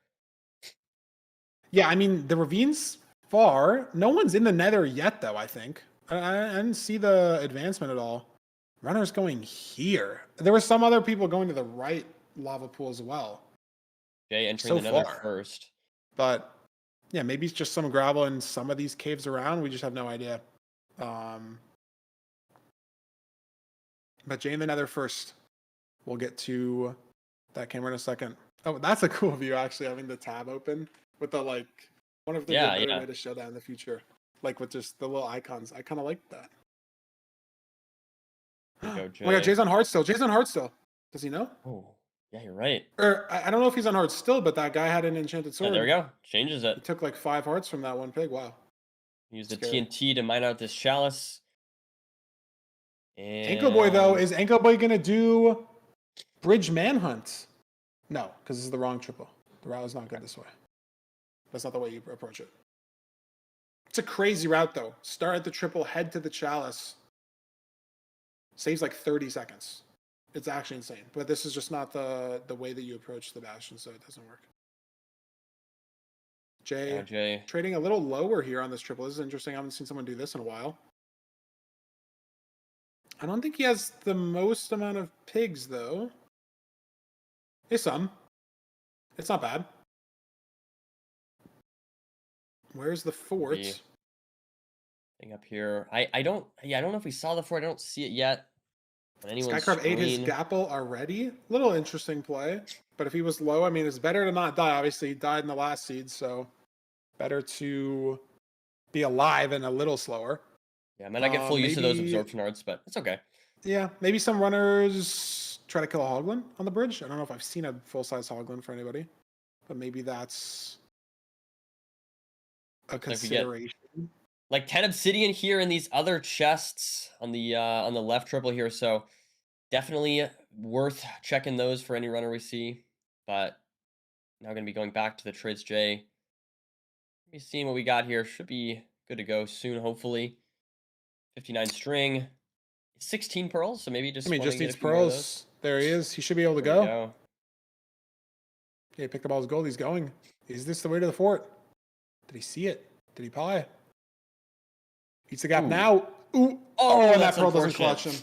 Yeah, I mean the ravine's far. No one's in the nether yet, though. I think I didn't see the advancement at all. Runner's going here. There were some other people going to the right lava pool as well. Jay entering the nether first. But yeah, maybe it's just some gravel in some of these caves around. We just have no idea. But Jay in the nether first. We'll get to that camera in a second. Oh, that's a cool view, actually, having the tab open with the one of the better way to show that in the future. Like with just the little icons. I kind of like that. Go, Jay. Oh my god, Jay's on hard still. Does he know? Oh, Yeah, you're right. Or I don't know if he's on hearts still, but that guy had an enchanted Yeah, there we sword. go. Changes it. He took like 5 hearts from that one pig. Wow. Use the Scary. TNT to mine out this chalice. Anko Boy, though, And is Anko Boy going to do Bridge Manhunt? No, because this is the wrong triple. The route is not good this way. That's not the way you approach it. It's a crazy route, though. Start at the triple, head to the chalice. Saves like 30 seconds. It's actually insane. But this is just not the way that you approach the Bastion, so it doesn't work. Jay, trading a little lower here on this triple. This is interesting. I haven't seen someone do this in a while. I don't think he has the most amount of pigs, though. There's some. It's not bad. Where's the fort? Thing up here. I don't know if we saw the fort. I don't see it yet. On anyone's Skycrab ate his screen. Gapple already. Little interesting play. But if he was low, I mean, it's better to not die. Obviously, he died in the last seed, so better to be alive and a little slower. Yeah, I might not get full use of those absorption arts, but it's okay. Yeah, maybe some runners try to kill a Hoglin on the bridge. I don't know if I've seen a full-size Hoglin for anybody, but maybe that's a consideration. Like 10 obsidian here in these other chests on the left triple here, so definitely worth checking those for any runner we see. But now going to be going back to the Trids J. Be seeing what we got here. Should be good to go soon, hopefully. 59 string, 16 pearls, so maybe just Just get needs a few more of pearls. those. There he is. He should be able to There we go. Okay, picked up all his gold. He's going. Is this the way to the fort? Did he see it? Did he pie? Eats the gap now. Ooh. Oh, and that pearl doesn't clutch him.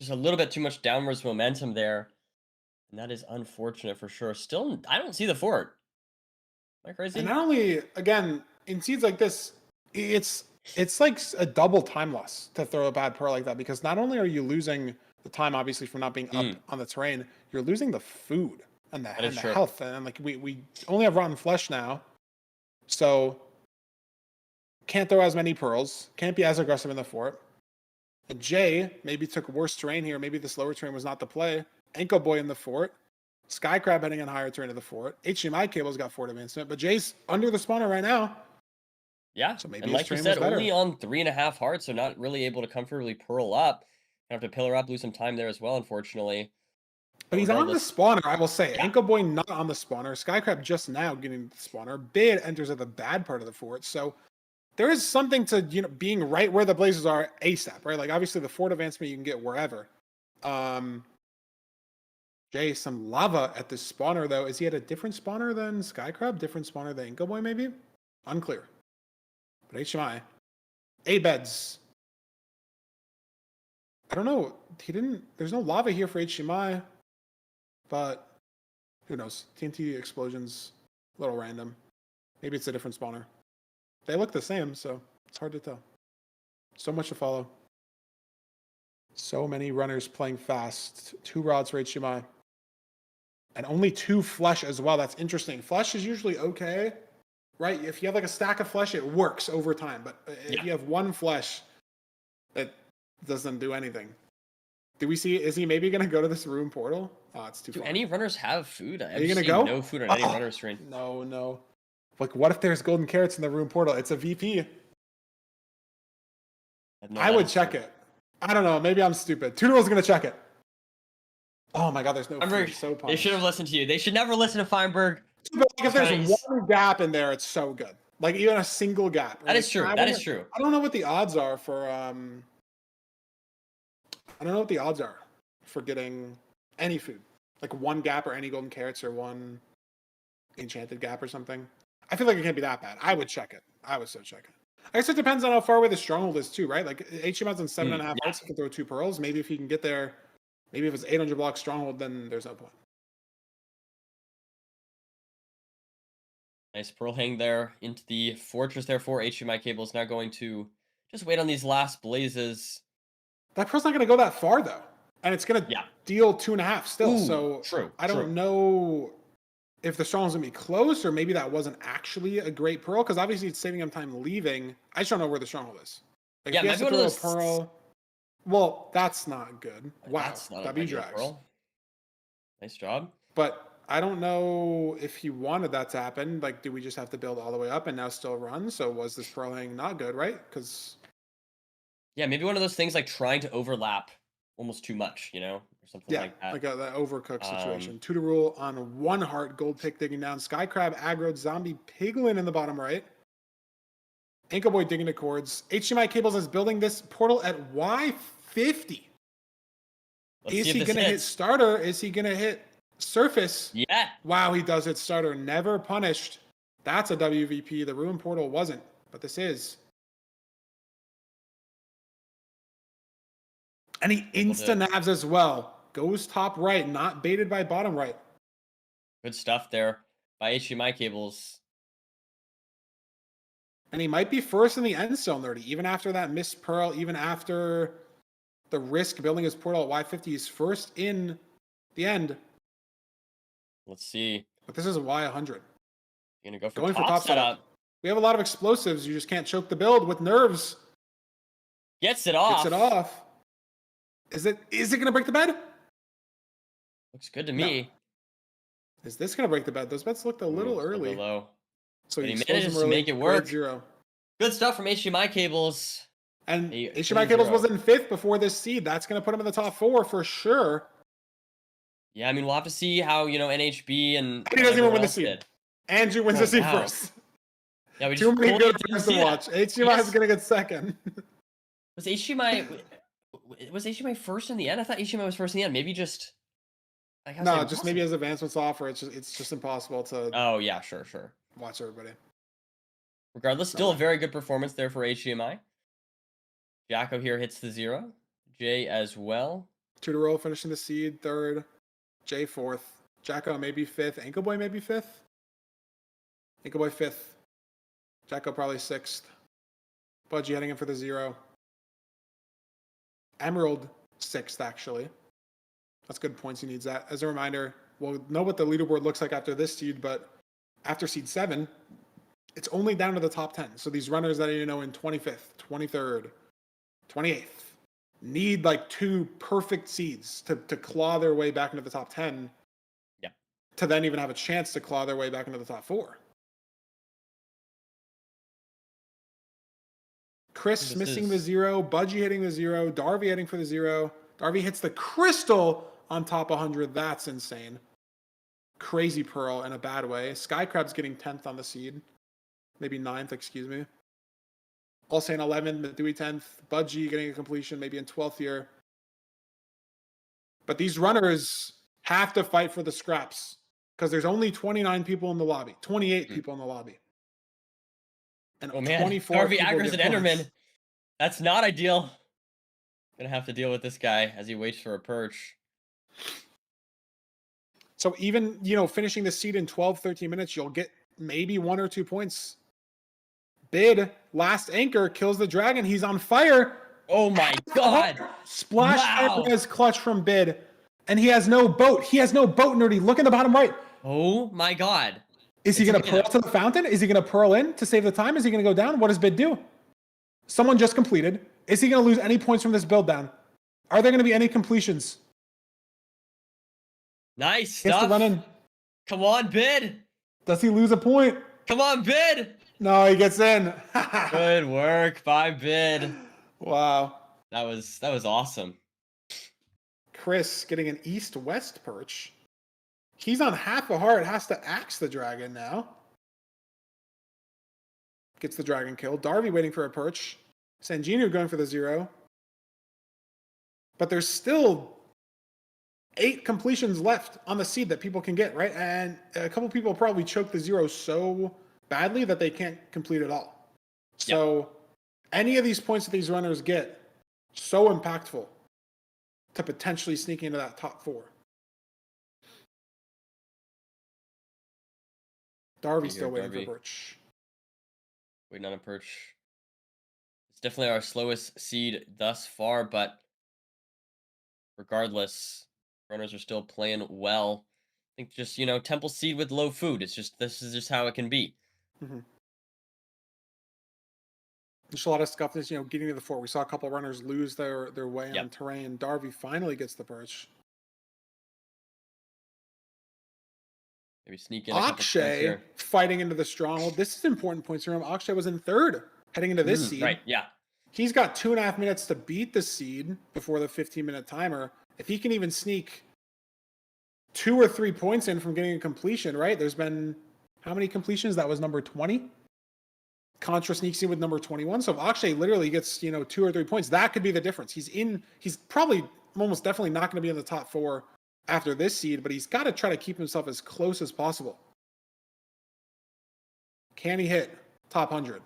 Just a little bit too much downwards momentum there. And that is unfortunate for sure. Still, I don't see the fort. Am I crazy? And not only, again, in seeds like this, it's like a double time loss to throw a bad pearl like that, because not only are you losing the time, obviously, from not being up on the terrain, you're losing the food and the health. And like we only have rotten flesh now, so can't throw as many pearls, can't be as aggressive in the fort. And Jay maybe took worse terrain here. Maybe this lower terrain was not the play. Anko Boy in the fort. Skycrab heading on higher terrain to the fort. HDMI cable's got fort advancement, but Jay's under the spawner right now. Yeah, so maybe and like you said, only on 3.5 hearts, so not really able to comfortably pearl up. Gonna have to pillar up, lose some time there as well, unfortunately. But he's on the spawner, I will say. Yeah. Anko Boy not on the spawner. Skycrab just now getting the spawner. Bid enters at the bad part of the fort. So there is something to being right where the blazes are ASAP, right? Like obviously the fort advancement you can get wherever. Jay, some lava at the spawner though. Is he at a different spawner than Skycrab? Different spawner than Anko Boy maybe? Unclear. But HMI. 8 beds. I don't know. There's no lava here for HMI. But who knows? TNT explosions, a little random. Maybe it's a different spawner. They look the same, so it's hard to tell. So much to follow. So many runners playing fast. 2 rods for HMI. And only 2 flesh as well. That's interesting. Flesh is usually okay, right? If you have like a stack of flesh, it works over time. But if you have 1 flesh, it doesn't do anything. Do we see? Is he maybe going to go to this room portal? Oh, it's too far. Do any runners have food? Are you going to go? No food on any runner screen. No. Like, what if there's golden carrots in the room portal? It's a VP. I would check it. I don't know. Maybe I'm stupid. Tutoral's going to check it. Oh my god, there's no food. So pumped. They should have listened to you. They should never listen to Feinberg. But like, if there's 1 gap in there, it's so good. Like even a single gap. Right? That is true. That is true. I don't know what the odds are for getting any food. Like 1 gap or any golden carrots or 1 enchanted gap or something. I feel like it can't be that bad. I would check it. I would so check it. I guess it depends on how far away the stronghold is too, right? Like HMI's on 7.5 hearts, he can throw 2 pearls. Maybe if he can get there, maybe if it's 800 block stronghold, then there's no point. Nice pearl hang there into the fortress there for HMI cables. Now going to just wait on these last blazes. That pearl's not going to go that far though. And it's going to deal 2.5 still. So I don't know if the stronghold's going to be close, or maybe that wasn't actually a great pearl, because obviously it's saving him time leaving. I just don't know where the stronghold is. Like, if he has to throw a pearl. Well, that's not good. Wow, that'd be drags. Nice job. But I don't know if he wanted that to happen. Like, do we just have to build all the way up and now still run? So was this pearl hang not good, right? Because Yeah, maybe one of those things like trying to overlap almost too much, or something yeah, like that. like that overcooked Um, situation. Two to rule on one heart. Gold pick digging down. Sky crab aggroed zombie piglin in the bottom right. Ankle boy digging to cords. HDMI cables is building this portal at Y50. let's see Is if he this gonna hit hits. starter? Is he gonna hit surface? Yeah, Wow, he does hit starter. Never punished. That's a WVP. The ruin portal wasn't, but this is. And he able insta to. nabs as well. Goes top right, not baited by bottom right. Good stuff there by HDMI cables. And he might be first in the end still, Nerdy. Even after that missed pearl, even after the risk building his portal at Y50, he's first in the end. Let's see. But this is a Y100. You're gonna go for Going for top top setup. setup. We have a lot of explosives. You just can't choke the build with nerves. Gets it off. Gets it off. Is it gonna break the bed? Looks good to No. me. Is this gonna break the bed? Those bets looked a little early. Low. So But he he exposed manages them to early. make it Grade work. 0. Good stuff from HDMI cables. And A HDMI clean cables 0. was in 5th before this seed. That's gonna put him in the top 4 for sure. Yeah, I mean, we'll have to see how, NHB and He doesn't even everyone win the else seed. did. Andrew wins Oh, the seed wow. first. Yeah, we Too just many totally good didn't players to see watch. that. HDMI is gonna get second. Was HDMI first in the end? I thought HDMI was first in the end. Maybe just like how's No, that just maybe impossible? as advancements offer, it's just impossible to Oh yeah, sure. watch everybody. Regardless, No still a way. very good performance there for HDMI. Jacko here hits the 0. Jay as well. 2 to roll, finishing the seed, 3rd. Jay 4th. Jacko maybe 5th. Ankle boy maybe 5th. Ankle boy 5th. Jacko probably 6th. Budgie heading in for the 0. Emerald 6th actually. That's good points. He needs that. As a reminder, we'll know what the leaderboard looks like after this seed, but after seed 7, it's only down to the top 10. So these runners that in 25th, 23rd, 28th need like 2 perfect seeds to claw their way back into the top 10. Yeah. To then even have a chance to claw their way back into the top 4. Chris missing the 0, Budgie hitting the 0, Darby hitting for the 0. Darby hits the crystal on top 100. That's insane. Crazy pearl in a bad way. Skycrab's getting 10th on the seed. Maybe 9th, excuse me. All saying 11th, Madui 10th. Budgie getting a completion, maybe in 12th here. But these runners have to fight for the scraps because there's only 29 people in the lobby, 28 people in the lobby. And Oh man, 24 Darby people Aggers get and Enderman. points. That's not ideal. Gonna have to deal with this guy as he waits for a perch. So even, finishing the seed in 12, 13 minutes, you'll get maybe 1 or 2 points. Bid, last anchor, kills the dragon. He's on fire. Oh my god. Splash Wow. Res clutch from Bid. And he has no boat. He has no boat, Nerdy. Look in the bottom right. Oh my god. Is he going to pearl to the fountain? Is he going to pearl in to save the time? Is he going to go down? What does Bid do? Someone just completed. Is he going to lose any points from this build down? Are there going to be any completions? Nice He has to stuff. run in. Come on, Bid. Does he lose a point? Come on, Bid. No, he gets in. Good work by Bid. Wow. That was awesome. Chris getting an east-west perch. He's on half a heart, has to axe the dragon now. Gets the dragon kill. Darby waiting for a perch. Sanjinu going for the 0. But there's still 8 completions left on the seed that people can get, right? And a couple people probably choke the 0 so badly that they can't complete it all. So any of these points that these runners get, so impactful to potentially sneaking into that top 4. Darby's still waiting for perch. Waiting on a perch. It's definitely our slowest seed thus far, but regardless, runners are still playing well. I think just, temple seed with low food. This is just how it can be. Mm-hmm. There's a lot of stuff that's, getting to the 4. We saw a couple runners lose their way on terrain. Darby finally gets the perch. Maybe sneak in a couple points Akshay here. fighting into the stronghold. This is important points for him. Akshay was in third heading into this seed. Right, yeah. He's got 2.5 minutes to beat the seed before the 15-minute timer. If he can even sneak 2 or 3 points in from getting a completion, right? There's been how many completions? That was number 20. Contra sneaks in with number 21. So if Akshay literally gets, 2 or 3 points, that could be the difference. He's probably almost definitely not going to be in the top 4 after this seed, but he's got to try to keep himself as close as possible. Can he hit top 100?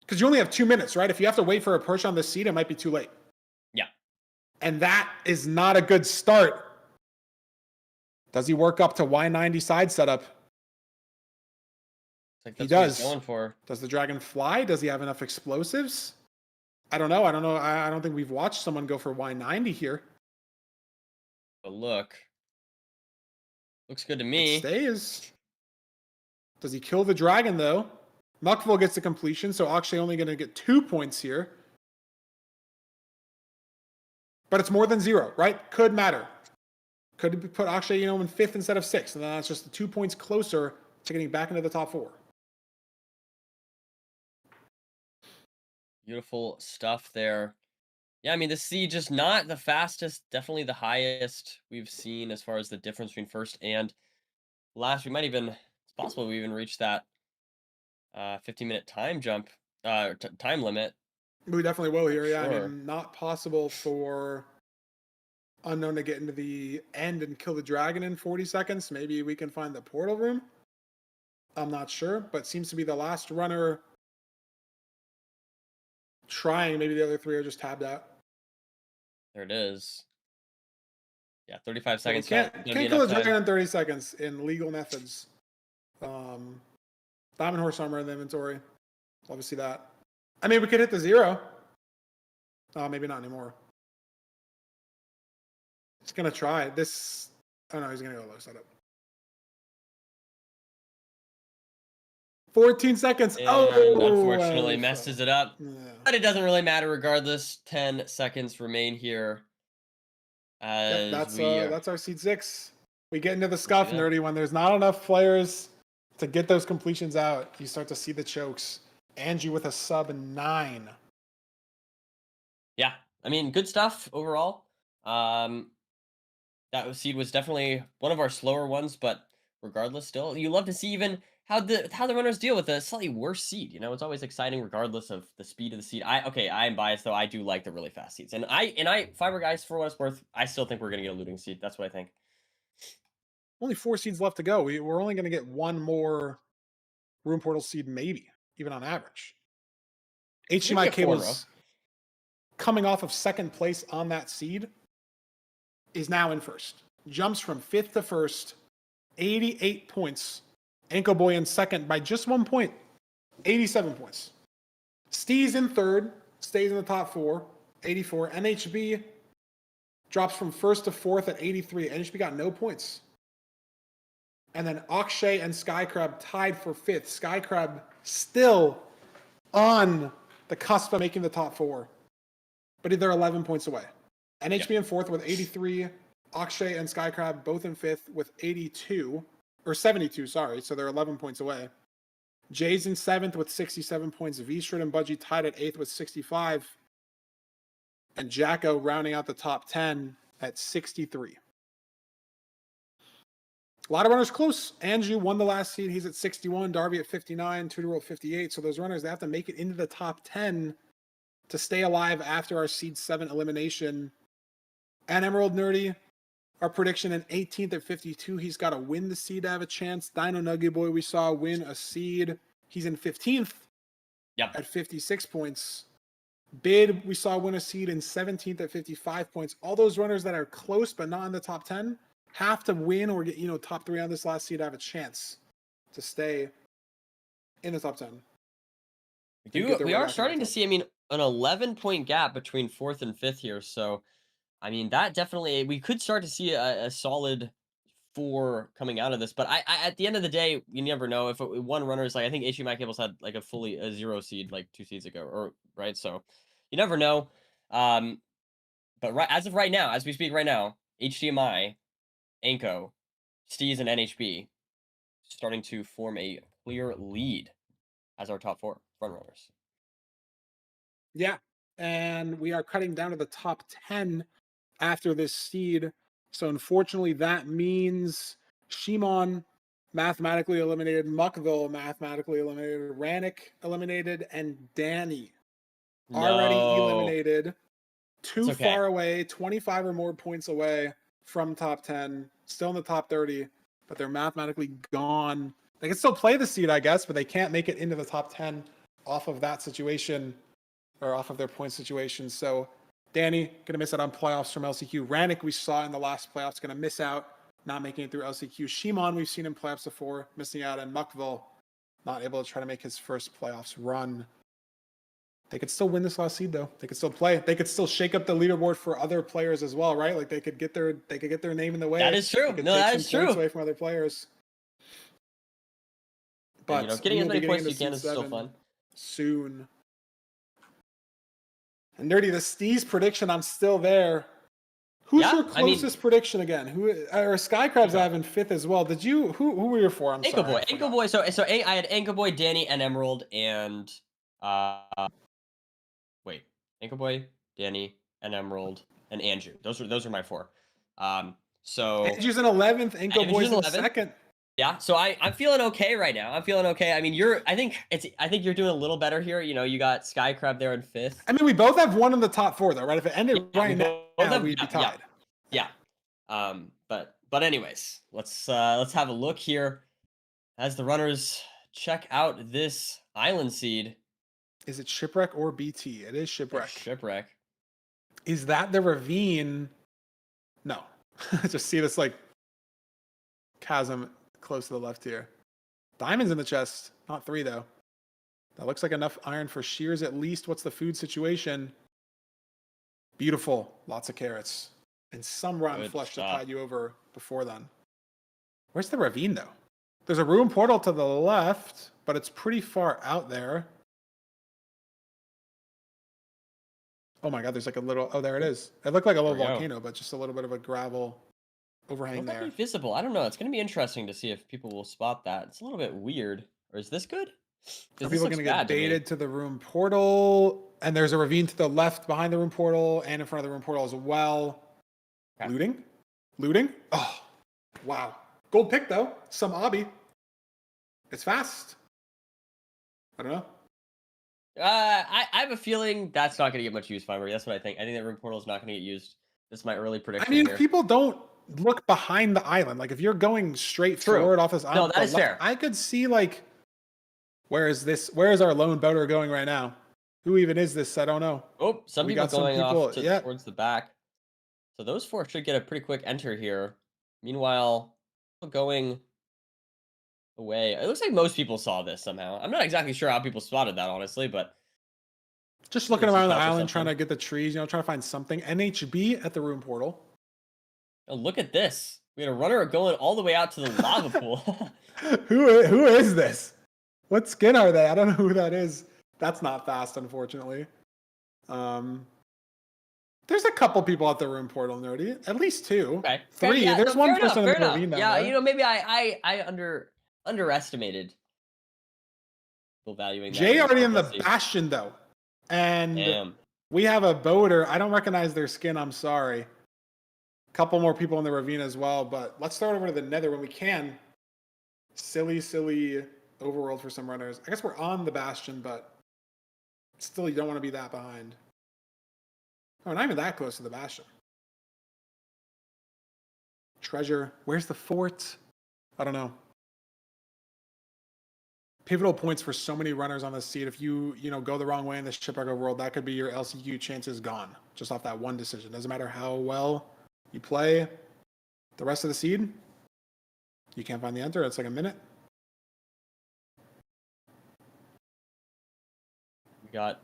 Because you only have 2 minutes, right? If you have to wait for a push on this seed, it might be too late. Yeah. And that is not a good start. Does he work up to Y90 side setup? Like He that's what does. he's going for. Does the dragon fly? Does he have enough explosives? I don't know. I don't think we've watched someone go for Y90 here. But look. Looks good to It me. stays. Does he kill the dragon, though? Muckville gets the completion, so Akshay only going to get 2 points here. But it's more than 0, right? Could matter. Could put Akshay, in 5th instead of 6th, and then that's just 2 points closer to getting back into the top 4. Beautiful stuff there. Yeah, I mean, the seed just not the fastest, definitely the highest we've seen as far as the difference between first and last. We might even, it's possible we even reach that 15-minute time jump, time limit. We definitely will here. Yeah, I Sure. mean, not possible for Unknown to get into the end and kill the dragon in 40 seconds. Maybe we can find the portal room. I'm not sure, but seems to be the last runner trying. Maybe the other 3 are just tabbed out. There it is. Yeah, 35 So we seconds. can't kill the dragon in 30 seconds in legal methods. Diamond Horse armor in the inventory. Love to see that. I mean, we could hit the 0. Maybe not anymore. He's going to try. This. Oh, no, he's going to go low setup. 14 seconds. And oh, unfortunately messes it up. Yeah. But it doesn't really matter regardless. 10 seconds remain here. Yep, As that's our seed 6. We get into the scuff, that. Nerdy, when there's not enough players to get those completions out. You start to see the chokes. Angie with a sub 9. Yeah, I mean, good stuff overall. That seed was definitely one of our slower ones, but regardless, still, you love to see even how the runners deal with a slightly worse seed. It's always exciting regardless of the speed of the seed. I am biased though. I do like the really fast seeds, and Fiber guys, for what it's worth, I still think we're gonna get a looting seed. That's what I think. Only 4 seeds left to go. We're only going to get one more room portal seed, maybe, even on average. HDMI get 4 in a row. cables coming off of 2nd place on that seed is now in 1st. Jumps from 5th to 1st, 88 points. Anko Boy in 2nd by just 1 point, 87 points. Steez in 3rd, stays in the top 4, 84. NHB drops from 1st to 4th at 83. NHB got no points. And then Akshay and Skycrab tied for 5th. Skycrab still on the cusp of making the top 4. But they're 11 points away. NHB in 4th with 83. Akshay and Skycrab both in 5th with 82. Or 72, sorry. So they're 11 points away. Jay's in 7th with 67 points. V-Shred and Budgie tied at 8th with 65. And Jacko rounding out the top 10 at 63. A lot of runners close. Anju won the last seed. He's at 61. Darby at 59. Tudor at 58. So those runners, they have to make it into the top 10 to stay alive after our seed 7 elimination. And Emerald Nerdy, our prediction in 18th at 52. He's got to win the seed to have a chance. Dino Nugget Boy, we saw win a seed. He's in 15th at 56 points. Bid, we saw win a seed in 17th at 55 points. All those runners that are close but not in the top 10 have to win or get, top 3 on this last seed to have a chance to stay in the top 10. We are starting to see, I mean, an 11-point gap between 4th and 5th here. So, I mean, that definitely, we could start to see a solid 4 coming out of this. But I at the end of the day, you never know. If one runner is like, I think HDMI Cables had like a 0 seed like 2 seeds ago, or right. So you never know. But as of right now, as we speak right now, HDMI, Anko, Steez, and NHB starting to form a clear lead as our top 4 front runners. Yeah. And we are cutting down to the top 10 after this seed. So unfortunately, that means Shimon mathematically eliminated, Muckville mathematically eliminated, Rannick eliminated, and Danny already No, eliminated. it's Too okay. far away, 25 or more points away from top 10, still in the top 30, but they're mathematically gone. They can still play the seed, I guess, but they can't make it into the top 10 off of that situation or off of their point situation. So Danny gonna miss out on playoffs from LCQ. Rannick, we saw in the last playoffs, gonna miss out, not making it through LCQ. Shimon, we've seen in playoffs before, missing out, and Muckville not able to try to make his first playoffs run. They could still win this last seed though. They could still play. They could still shake up the leaderboard for other players as well, right? Like they could get their name in the way. That is true. They could No, take that some is points true. away from other players. And, But getting we as will be many getting points into as you can seed is still 7 fun. soon. And Nerdy, the Steez prediction, I'm still there. Who's Yeah, your closest prediction again? Who or Skycrabs I have in 5th as well. Did you who were you for? I'm sorry. Ankle Boy. So I had Ankle Boy, Danny, and Emerald, and wait, Ankle Boy, Danny, and Emerald, and Andrew. Those are my 4. So Andrew's in 11th, Ankle Boy's in 11th. 2nd. Yeah, so I'm feeling okay right now. I'm feeling okay. I mean, I think you're doing a little better here. You got Skycrab there in 5th. I mean, we both have one in the top 4 though, right? If it ended right now, we'd be tied. Yeah. But anyways, let's have a look here as the runners check out this island seed. Is it Shipwreck or BT? It is Shipwreck. Shipwreck. Is that the ravine? No. Just see this like chasm close to the left here. Diamonds in the chest. Not 3 though. That looks like enough iron for shears at least. What's the food situation? Beautiful. Lots of carrots. And some rotten Good flesh to stuff. tide you over before then. Where's the ravine though? There's a ruin portal to the left, but it's pretty far out there. Oh my god, there's like a little, oh, there it is. It looked like a little volcano, but just a little bit of a gravel overhang there. Be visible. I don't know. It's going to be interesting to see if people will spot that. It's a little bit weird. Or is this good? Are people going to get baited to the room portal? And there's a ravine to the left behind the room portal and in front of the room portal as well. Okay. Looting? Oh, wow. Gold pick though. Some obby. It's fast. I don't know. I have a feeling that's not going to get much use, Fiber. That's what I think. I think that room portal is not going to get used. This is my early prediction. I mean, if people don't look behind the island, like if you're going straight forward off this island, no, that is fair. I could see like, where is our lone boater going right now? Who even is this? I don't know. Oh, some people going off towards the back. So those 4 should get a pretty quick enter here. Meanwhile, going away. It looks like most people saw this somehow. I'm not exactly sure how people spotted that, honestly, but just looking around the island, trying to get the trees, trying to find something. NHB at the room portal. Oh, look at this. We had a runner going all the way out to the lava pool. Who is this? What skin are they? I don't know who that is. That's not fast, unfortunately. There's a couple people at the room portal, Nerdy. At least 2. Okay. 3. Yeah, there's one person in the ravine down there. Yeah, maybe I underestimated people valuing that. Jay already in the bastion though. And we have a boater. I don't recognize their skin, I'm sorry. Couple more people in the ravine as well, but let's throw it over to the nether when we can. Silly overworld for some runners. I guess we're on the bastion, but still you don't want to be that behind. Oh, not even that close to the bastion. Treasure. Where's the fort? I don't know. Pivotal points for so many runners on this seed. If you go the wrong way in the Shipwreck world, that could be your LCQ chances gone just off that one decision. Doesn't matter how well you play the rest of the seed. You can't find the enter. It's like a minute. We got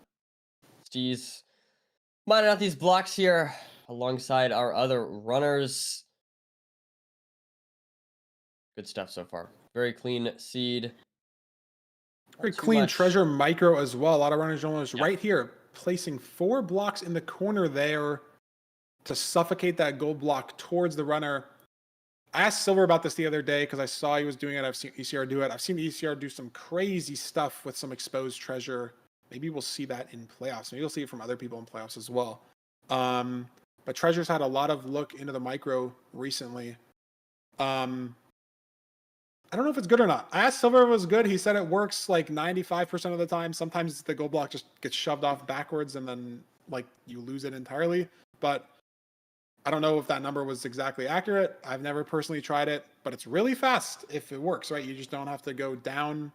Steez mining out these blocks here alongside our other runners. Good stuff so far. Very clean seed. Very clean treasure micro as well. A lot of runners right here, placing 4 blocks in the corner there to suffocate that gold block towards the runner. I asked Silver about this the other day because I saw he was doing it. I've seen ECR do it. I've seen ECR do some crazy stuff with some exposed treasure. Maybe we'll see that in playoffs. Maybe you'll see it from other people in playoffs as well. But Treasure's had a lot of look into the micro recently. I don't know if it's good or not. I asked Silver if it was good. He said it works like 95% of the time. Sometimes the gold block just gets shoved off backwards and then like you lose it entirely. But I don't know if that number was exactly accurate. I've never personally tried it, but it's really fast if it works, right? You just don't have to go down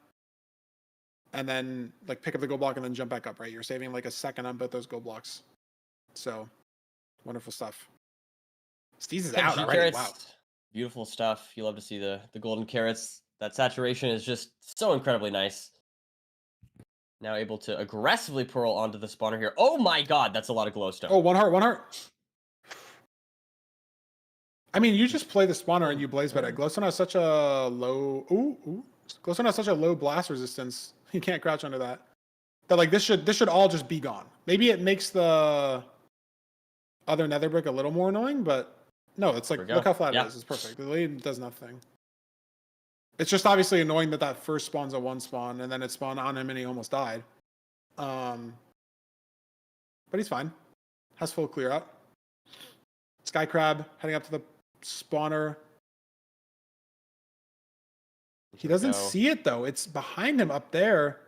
and then like pick up the gold block and then jump back up, right? You're saving like a second on both those gold blocks. So wonderful stuff. Steez is out already. Carrots, wow. Beautiful stuff. You love to see the golden carrots. That saturation is just so incredibly nice. Now able to aggressively pearl onto the spawner here. Oh my god, that's a lot of glowstone. Oh, one heart. I mean, you just play the spawner and you blaze better. Glowstone has such a low. Glowstone has such a low blast resistance. You can't crouch under that. That like this should all just be gone. Maybe it makes the other nether brick a little more annoying, but no, it's like look how flat it is. It's perfect. The lead does nothing. It's just obviously annoying that first spawn's a one spawn and then it spawned on him and he almost died. But he's fine. Has full clear out. Sky Crab heading up to the spawner. He doesn't see it though. It's behind him up there.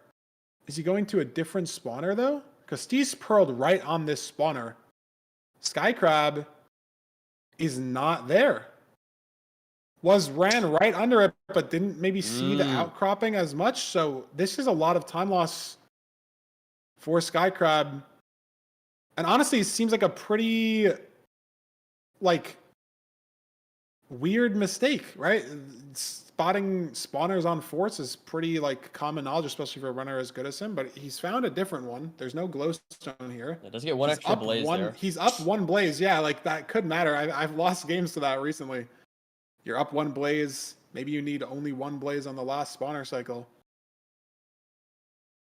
Is he going to a different spawner though? Because Steve's pearled right on this spawner. Sky Crab is not there. Ran right under it, but didn't maybe see the outcropping as much. So this is a lot of time loss for Sky Crab. And honestly, it seems like a pretty like weird mistake, right? Spotting spawners on forts is pretty like common knowledge, especially for a runner as good as him, but he's found a different one. There's no glowstone here. It does get one extra blaze there. He's up one blaze. Yeah, like that could matter. I've lost games to that recently. You're up one blaze. Maybe you need only one blaze on the last spawner cycle.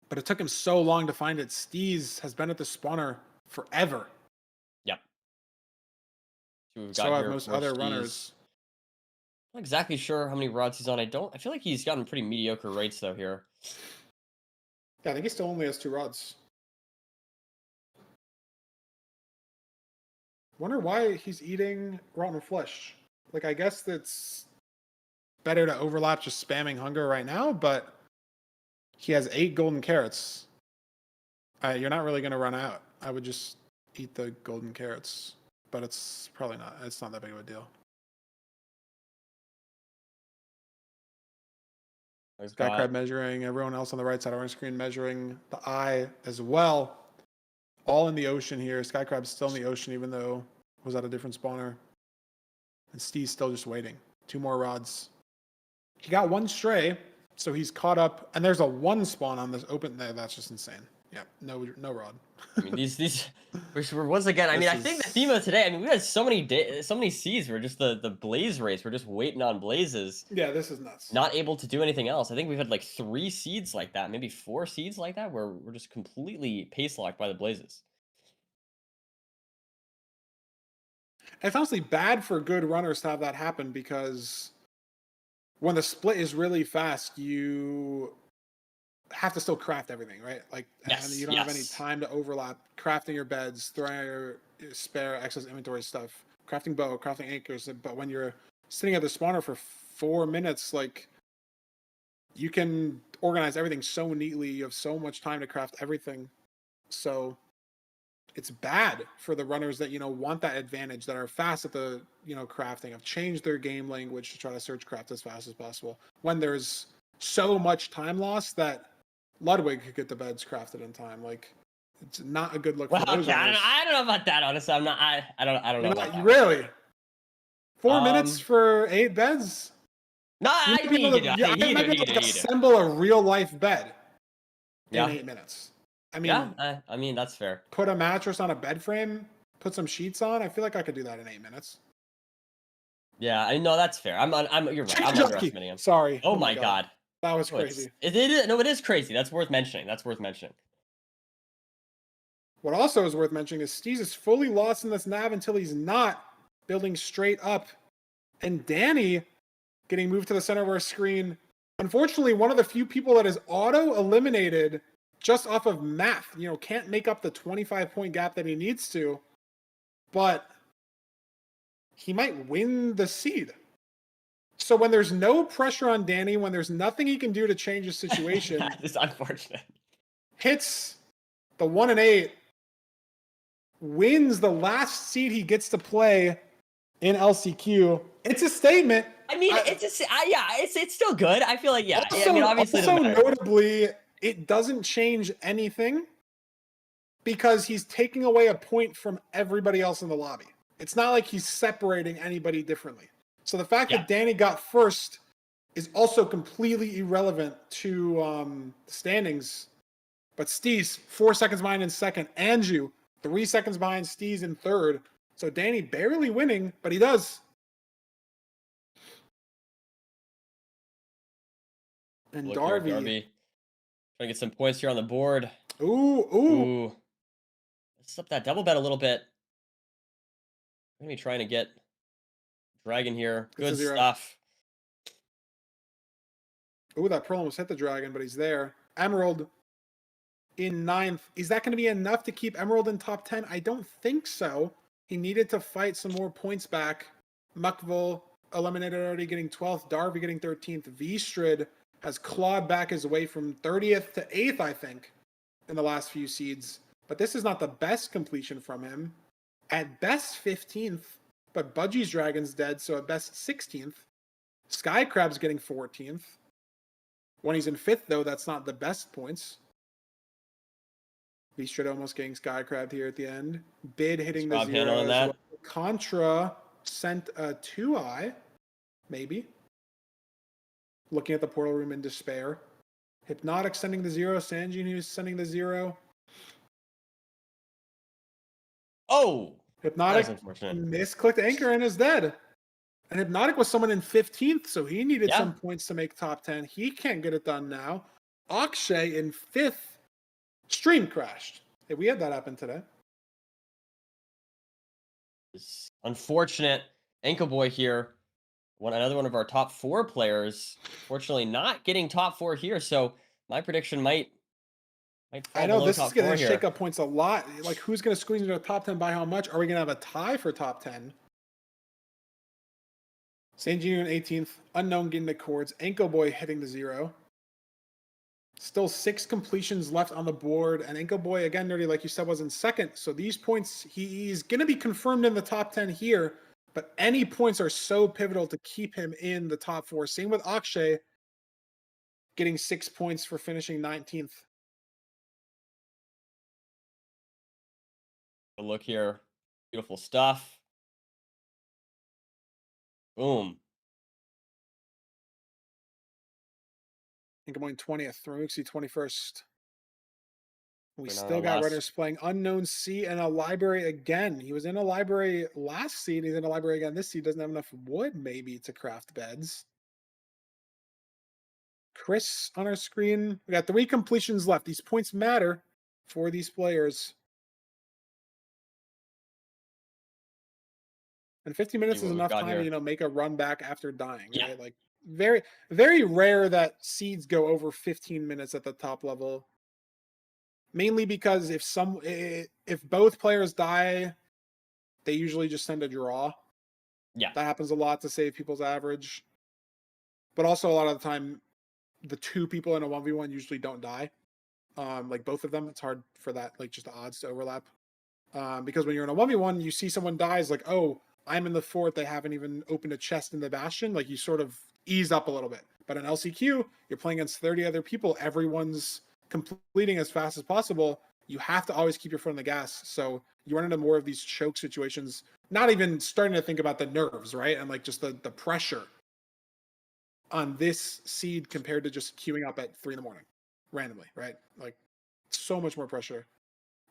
But it took him so long to find it. Steez has been at the spawner forever. Yep. So have most other runners. I'm not exactly sure how many rods he's on. I feel like he's gotten pretty mediocre rates though here. Yeah, I think he still only has 2 rods. Wonder why he's eating rotten flesh. Like, I guess it's better to overlap just spamming hunger right now, but he has 8 golden carrots. You're not really going to run out. I would just eat the golden carrots, but it's probably not. It's not that big of a deal. Sky Crab measuring. Everyone else on the right side of our screen measuring the eye as well. All in the ocean here. Sky Crab's still in the ocean, even though it was at a different spawner. And Steve's still just waiting. 2 more rods. He got 1 stray, so he's caught up. And there's a 1 spawn on this open there. That's just insane. Yeah, no rod. I mean, these we're once again. I mean, I think the theme of today. I mean, we had so many seeds where just the blaze race. We're just waiting on blazes. Yeah, this is nuts. Not able to do anything else. I think we've had like 3 seeds like that, maybe 4 seeds like that, where we're just completely pace locked by the blazes. It's honestly bad for good runners to have that happen because when the split is really fast, you have to still craft everything, right? Like, and you don't have any time to overlap crafting your beds, throwing your spare excess inventory stuff, crafting bow, crafting anchors. But when you're sitting at the spawner for 4 minutes, like, you can organize everything so neatly. You have so much time to craft everything. So it's bad for the runners that, want that advantage, that are fast at the, crafting, have changed their game language to try to search craft as fast as possible. When there's so much time lost that Ludwig could get the beds crafted in time. Like, it's not a good look for those runners. I don't know about that, honestly. I'm not. I don't know about that. Really? 4 minutes for 8 beds? No, I might be able to assemble a real life bed in 8 minutes. I mean, that's fair. Put a mattress on a bed frame, put some sheets on. I feel like I could do that in 8 minutes. Yeah, I know that's fair. You're right. I'm underestimating him. Sorry. Oh my god. That was crazy. It is crazy. That's worth mentioning. What also is worth mentioning is Steez is fully lost in this nav until he's not building straight up And Danny getting moved to the center of our screen. Unfortunately, one of the few people that is auto-eliminated just off of math. Can't make up the 25-point gap that he needs to. But he might win the seed. So when there's no pressure on Danny, when there's nothing he can do to change the situation, That is unfortunate. hits the 1 and 8, wins the last seed he gets to play in LCQ. It's a statement. I mean, it's still good. I feel like, yeah. Also, I mean, obviously, also notably, it doesn't change anything because he's taking away a point from everybody else in the lobby. It's not like he's separating anybody differently. So the fact that Danny got first is also completely irrelevant to the standings. But Steez, 4 seconds behind in second. Anju, 3 seconds behind Steez in third. So Danny barely winning, but he does. And Darby. Trying to get some points here on the board. Ooh. Let's slip that double bet a little bit. I'm going to be trying to get Dragon here. Good stuff. Ooh, that Pearl almost hit the Dragon, but he's there. Emerald in 9th. Is that going to be enough to keep Emerald in top 10? I don't think so. He needed to fight some more points back. Muckville eliminated already, getting 12th. Darby getting 13th. Vstrid has clawed back his way from 30th to 8th, I think, in the last few seeds. But this is not the best completion from him. At best 15th, but Budgie's Dragon's dead, so at best 16th. Skycrab's getting 14th. When he's in 5th, though, that's not the best points. Vstrid almost getting Skycrabbed here at the end. Bid hitting the 0 as well. Contra sent a 2-eye, maybe. Looking at the portal room in despair. Hypnotic sending the 0. Sanjin who's sending the 0. Oh! Hypnotic misclicked anchor and is dead. And Hypnotic was someone in 15th, so he needed some points to make top 10. He can't get it done now. Akshay in 5th. Stream crashed. Hey, we had that happen today. It's unfortunate. Ankle Boy here. Another one of our top 4 players. Fortunately, not getting top 4 here, so my prediction might fall I know this is going to shake up points a lot. Like, who's going to squeeze into the top 10 by how much? Are we going to have a tie for top 10? Sanjin in 18th. Unknown getting the chords. Ankle Boy hitting the 0. Still 6 completions left on the board. And Ankle Boy, again, Nerdy, like you said, was in second. So these points, he's going to be confirmed in the top 10 here. But any points are so pivotal to keep him in the top 4. Same with Akshay, getting 6 points for finishing 19th. Look here. Beautiful stuff. Boom. I think I'm going 20th. Ramuxi 21st. We still got runners playing Unknown C and a library again. He was in a library last seed. He's in a library again this seed. Doesn't have enough wood, maybe, to craft beds. Chris on our screen. We got 3 completions left. These points matter for these players. And 50 minutes is enough time to, make a run back after dying. Right? Like, very, very rare that seeds go over 15 minutes at the top level. Mainly because if both players die, they usually just send a draw. Yeah. That happens a lot to save people's average. But also a lot of the time, the 2 people in a 1v1 usually don't die. Like both of them, it's hard for that, like just the odds to overlap. Because when you're in a 1v1, you see someone dies, like, oh, I'm in the fort, they haven't even opened a chest in the bastion. Like, you sort of ease up a little bit. But in LCQ, you're playing against 30 other people. Everyone's completing as fast as possible. You have to always keep your foot on the gas. So you run into more of these choke situations, not even starting to think about the nerves, right? And like just the pressure on this seed compared to just queuing up at 3 a.m. randomly, right? Like, so much more pressure.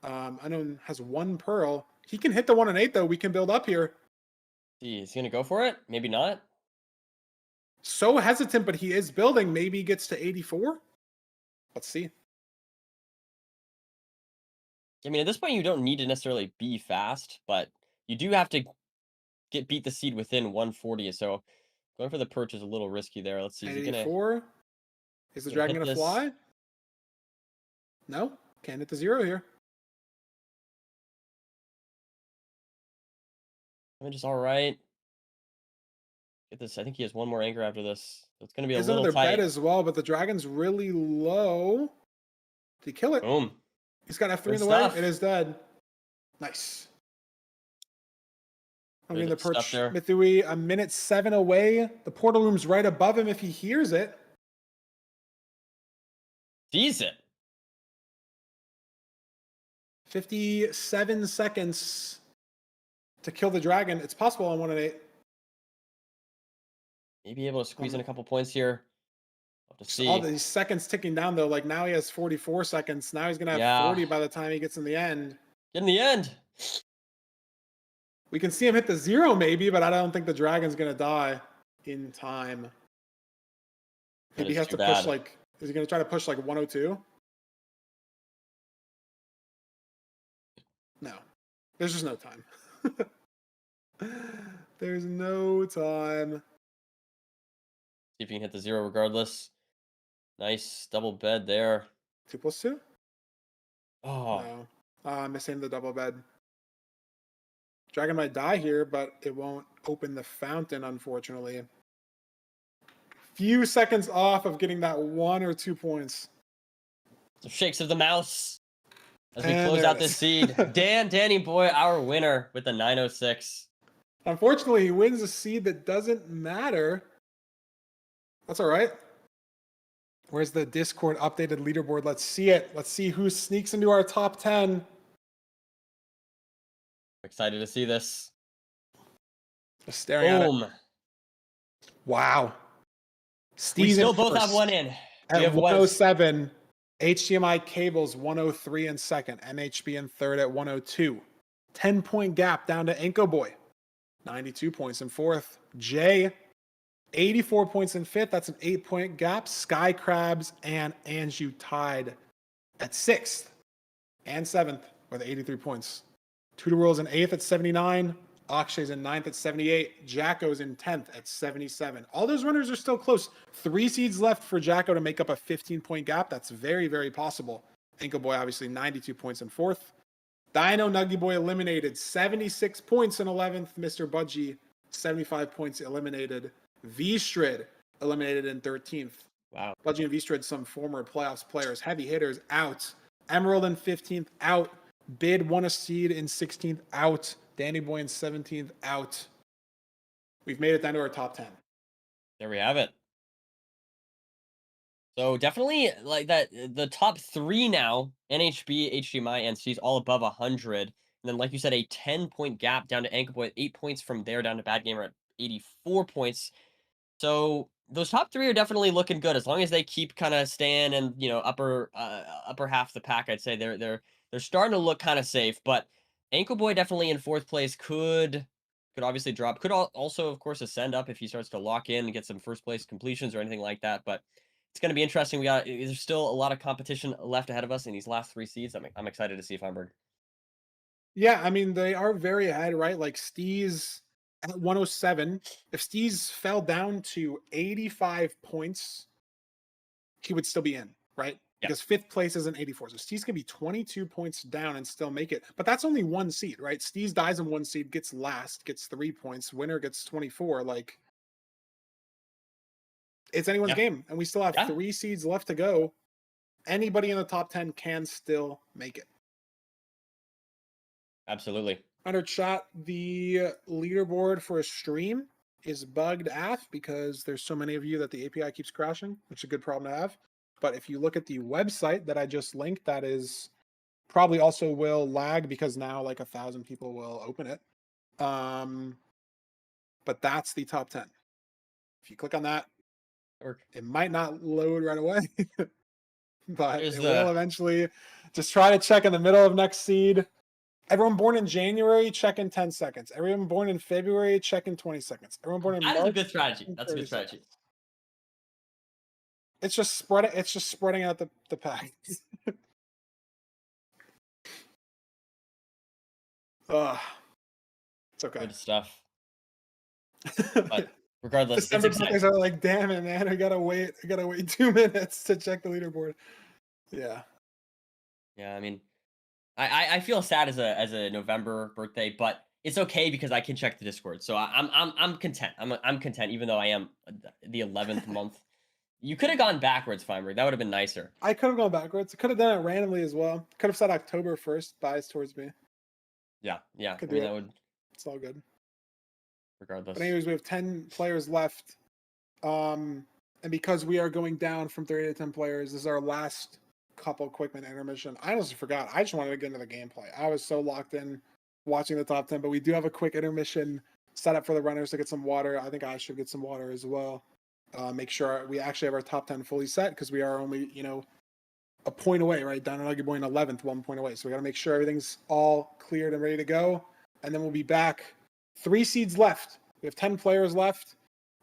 Unknown has 1 pearl. He can hit the 1 and 8 though. We can build up here. Is he gonna go for it? Maybe not. So hesitant, but he is building. Maybe he gets to 84. Let's see. I mean, at this point, you don't need to necessarily be fast, but you do have to beat the seed within 140. So going for the perch is a little risky there. Let's see. Is he gonna 84. Is the dragon hit gonna this? fly? No, can't hit the 0 here. Damage is all right. Get this. I think he has one more anchor after this. So it's gonna be He a has little another bed tight. as well, but the dragon's really low. Did he kill it? Boom. He's got F3 Good in the way. stuff. It is dead. Nice. I'm getting the Good stuff perch there. Mithui a minute 7 away. The portal room's right above him if he hears it. Sees it. 57 seconds to kill the dragon. It's possible on 1 and 8. Maybe able to squeeze in a couple points here. Have to Just all see. these seconds ticking down though. Like now he has 44 seconds. Now he's gonna have Yeah. 40 by the time he gets in the end. Get in the end. We can see him hit the 0 maybe, but I don't think the dragon's gonna die in time. That Maybe he is has too to push bad. like, is he gonna try to push like 102? No. There's just no time. There's no time. See if you can hit the 0 regardless. Nice double bed there. 2+2? Oh, No. Missing the double bed. Dragon might die here, but it won't open the fountain, unfortunately. Few seconds off of getting that 1 or 2 points. some shakes of the mouse as we And close there out it this is. seed. Danny boy, our winner with the 906. Unfortunately, he wins a seed that doesn't matter. That's all right. Where's the Discord updated leaderboard? Let's see it. Let's see who sneaks into our top 10. Excited to see this. Just staring at it. Boom. Wow. We Steve's still in both have first one in. We at have one. 107. HDMI cables 103 in second. MHB in third at 102. 10-point gap down to Enko Boy. 92 points in fourth. Jay, 84 points in fifth. That's an 8-point gap. Sky Crabs and Anju tied at sixth and seventh with 83 points. Tudor World's in eighth at 79. Akshay's in ninth at 78. Jacko's in 10th at 77. All those runners are still close. 3 seeds left for Jacko to make up a 15-point gap. That's very, very possible. Enko Boy, obviously, 92 points in fourth. Dino Nuggy Boy eliminated. 76 points in 11th. Mr. Budgie, 75 points eliminated. V-Strid eliminated in 13th. Wow. Budgie and V-Strid, some former playoffs players. Heavy hitters, out. Emerald in 15th, out. Bid won a seed in 16th, out. Danny Boy in 17th, out. We've made it down to our top 10. There we have it. So definitely like that, the top 3 now, NHB, HDMI, and C's all above 100. And then, like you said, a 10-point gap down to Anchor Boy at 8 points from there down to Bad Gamer at 84 points. So those top 3 are definitely looking good as long as they keep kind of staying in, upper half of the pack. I'd say they're starting to look kind of safe. But Ankle Boy definitely in 4th place could obviously drop. Could also, of course, ascend up if he starts to lock in and get some first place completions or anything like that. But it's going to be interesting. There's still a lot of competition left ahead of us in these last 3 seeds. I'm excited to see Feinberg. Yeah, I mean, they are very ahead, right? Like Steez at 107. If Steez fell down to 85 points, he would still be in, right? Yeah. Because 5th place is an 84. So Steez can be 22 points down and still make it. But that's only 1 seed, right? Steez dies in 1 seed, gets last, gets 3 points. Winner gets 24. Like, it's anyone's game. And we still have 3 seeds left to go. Anybody in the top 10 can still make it. Absolutely. Under chat, the leaderboard for a stream is bugged af because there's so many of you that the API keeps crashing, which is a good problem to have. But if you look at the website that I just linked, that is probably also will lag because now like 1,000 people will open it. But that's the top 10. If you click on that, it might not load right away, but it will eventually. Just try to check in the middle of next seed. Everyone born in January, check in 10 seconds. Everyone born in February, check in 20 seconds. Everyone born in March. That is a good strategy. That's a good strategy. Seconds. It's just spreading out the pack. It's okay. Good stuff. But regardless, it's December exciting. birthdays are like, damn it, man. I gotta wait 2 minutes to check the leaderboard. Yeah. Yeah, I mean, I feel sad as a November birthday, but it's okay because I can check the Discord. So I'm content. I'm content, even though I am the 11th month. You could have gone backwards, Feinberg. That would have been nicer. I could have gone backwards. I could have done it randomly as well. Could have said October 1st, bias towards me. Yeah, yeah. Could I do mean, that it. would It's all good. But regardless. anyways, we have 10 players left. And because we are going down from 30 to 10 players, this is our last couple quick minute intermission. I honestly forgot. I just wanted to get into the gameplay. I was so locked in watching the top 10, but we do have a quick intermission set up for the runners to get some water. I think I should get some water as well. Make sure we actually have our top 10 fully set because we are only, a point away, right? Down and Boy in 11th, 1 point away. So we got to make sure everything's all cleared and ready to go. And then we'll be back. 3 seeds left. We have 10 players left.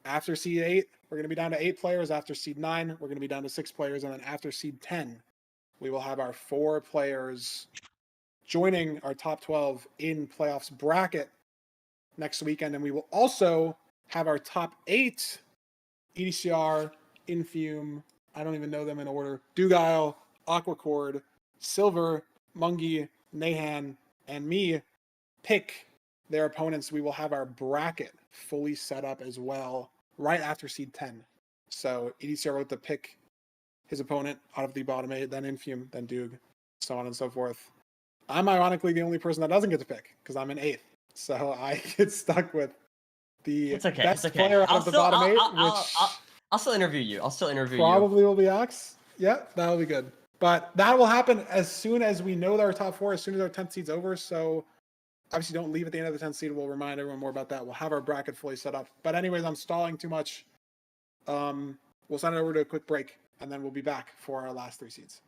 After seed 8, we're going to be down to 8 players. After seed 9, we're going to be down to 6 players. And then after seed 10, we will have our 4 players joining our top 12 in playoffs bracket next weekend. And we will also have our top 8 EDCR, Infume, I don't even know them in order, Dugile, Aquacord, Silver, Mungie, Nahan, and me pick their opponents. We will have our bracket fully set up as well right after seed 10. So EDCR wrote to pick his opponent out of the bottom 8, then Infume, then Dug, so on and so forth. I'm ironically the only person that doesn't get to pick because I'm in 8th. So I get stuck with the It's okay. best It's okay. player out of the bottom 8, which I'll still interview you. I'll still interview you. probably will be Ox. Yeah, that'll be good. But that will happen as soon as we know our top 4, as soon as our 10th seed's over. So obviously don't leave at the end of the 10th seed. We'll remind everyone more about that. We'll have our bracket fully set up. But anyways, I'm stalling too much. We'll send it over to a quick break, and then we'll be back for our last 3 seeds.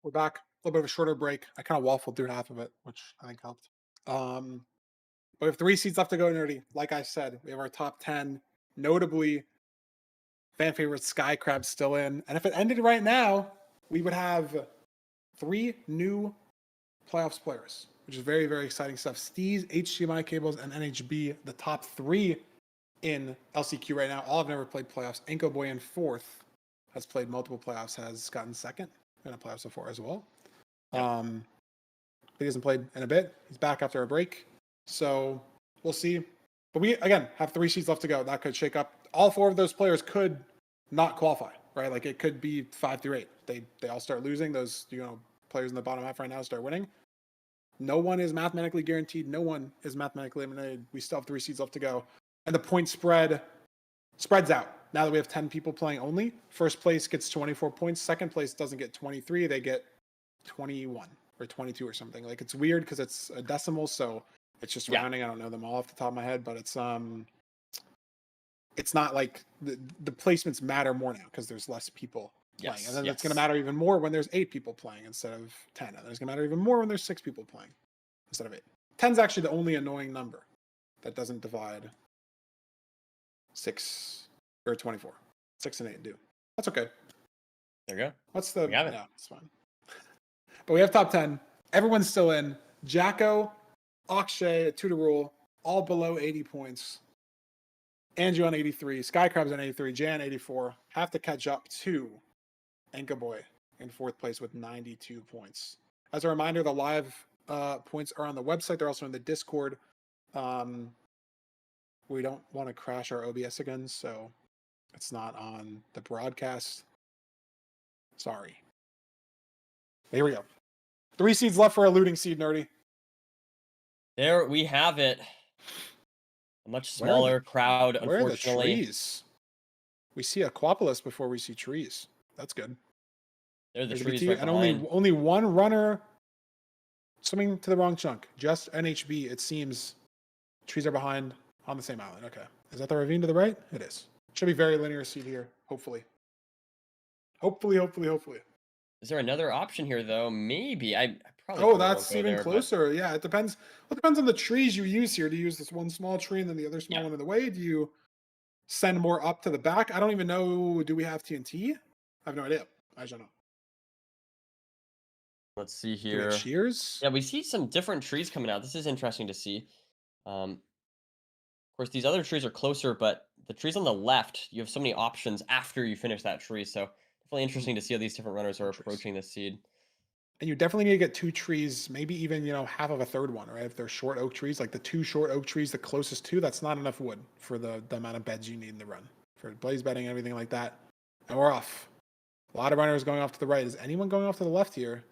We're back. A little bit of a shorter break. I kind of waffled through half of it, which I think helped. But we have 3 seeds left to go, Nerdy. Like I said, we have our top 10. Notably, fan favorite Sky Crab still in. And if it ended right now, we would have 3 new playoffs players, which is very, very exciting stuff. Steez, HDMI cables, and NHB, the top 3 in LCQ right now. All have never played playoffs. Anko Boy in 4th has played multiple playoffs, has gotten 2nd in a playoffs before as well. Yep. He hasn't played in a bit. He's back after a break. So we'll see. But we, again, have 3 seeds left to go. That could shake up. All 4 of those players could not qualify, right? Like it could be 5 through 8. They all start losing. Those, players in the bottom half right now start winning. No one is mathematically guaranteed. No one is mathematically eliminated. We still have 3 seeds left to go. And the point spreads out. Now that we have 10 people playing only, first place gets 24 points. Second place doesn't get 23. They get 21 or 22 or something. Like it's weird because it's a decimal, so it's just rounding. I don't know them all off the top of my head, but it's not like the placements matter more now because there's less people playing. And then it's going to matter even more when there's 8 people playing instead of 10. And it's going to matter even more when there's 6 people playing instead of 8. 10 is actually the only annoying number that doesn't divide 6 or 24. 6 and 8 do. That's okay. There you go. What's the? We have it. No, it's fine. But we have top 10. Everyone's still in. Jacko, Akshay, Tutor Rule, all below 80 points. Andrew on 83. Skycrabs on 83. Jan 84. Have to catch up to Anka Boy in 4th place with 92 points. As a reminder, the live points are on the website. They're also in the Discord. We don't want to crash our OBS again, so it's not on the broadcast. Sorry. Here we go. 3 seeds left for a looting seed, Nerdy. There we have it. A much smaller crowd, unfortunately. Where are the trees? We see Aquapolis before we see trees. That's good. There's the trees right and behind. only one runner swimming to the wrong chunk. Just NHB, it seems. Trees are behind on the same island. Okay. Is that the ravine to the right? It is. Should be very linear seed here, hopefully. Hopefully. Is there another option here, though? Maybe. I probably. Oh, that's even closer. Yeah, it depends. Well, it depends on the trees you use here. Do you use this one small tree and then the other small one in the way? Do you send more up to the back? I don't even know. Do we have TNT? I have no idea. I don't know. Let's see here. Shears? Yeah, we see some different trees coming out. This is interesting to see. Of course, these other trees are closer, but the trees on the left, you have so many options after you finish that tree. So definitely interesting to see how these different runners are approaching this seed. And you definitely need to get 2 trees, maybe even, half of a third one, right? If they're short oak trees, like the 2 short oak trees, the closest 2, that's not enough wood for the amount of beds you need in the run. For blaze bedding and everything like that. And we're off. A lot of runners going off to the right. Is anyone going off to the left here?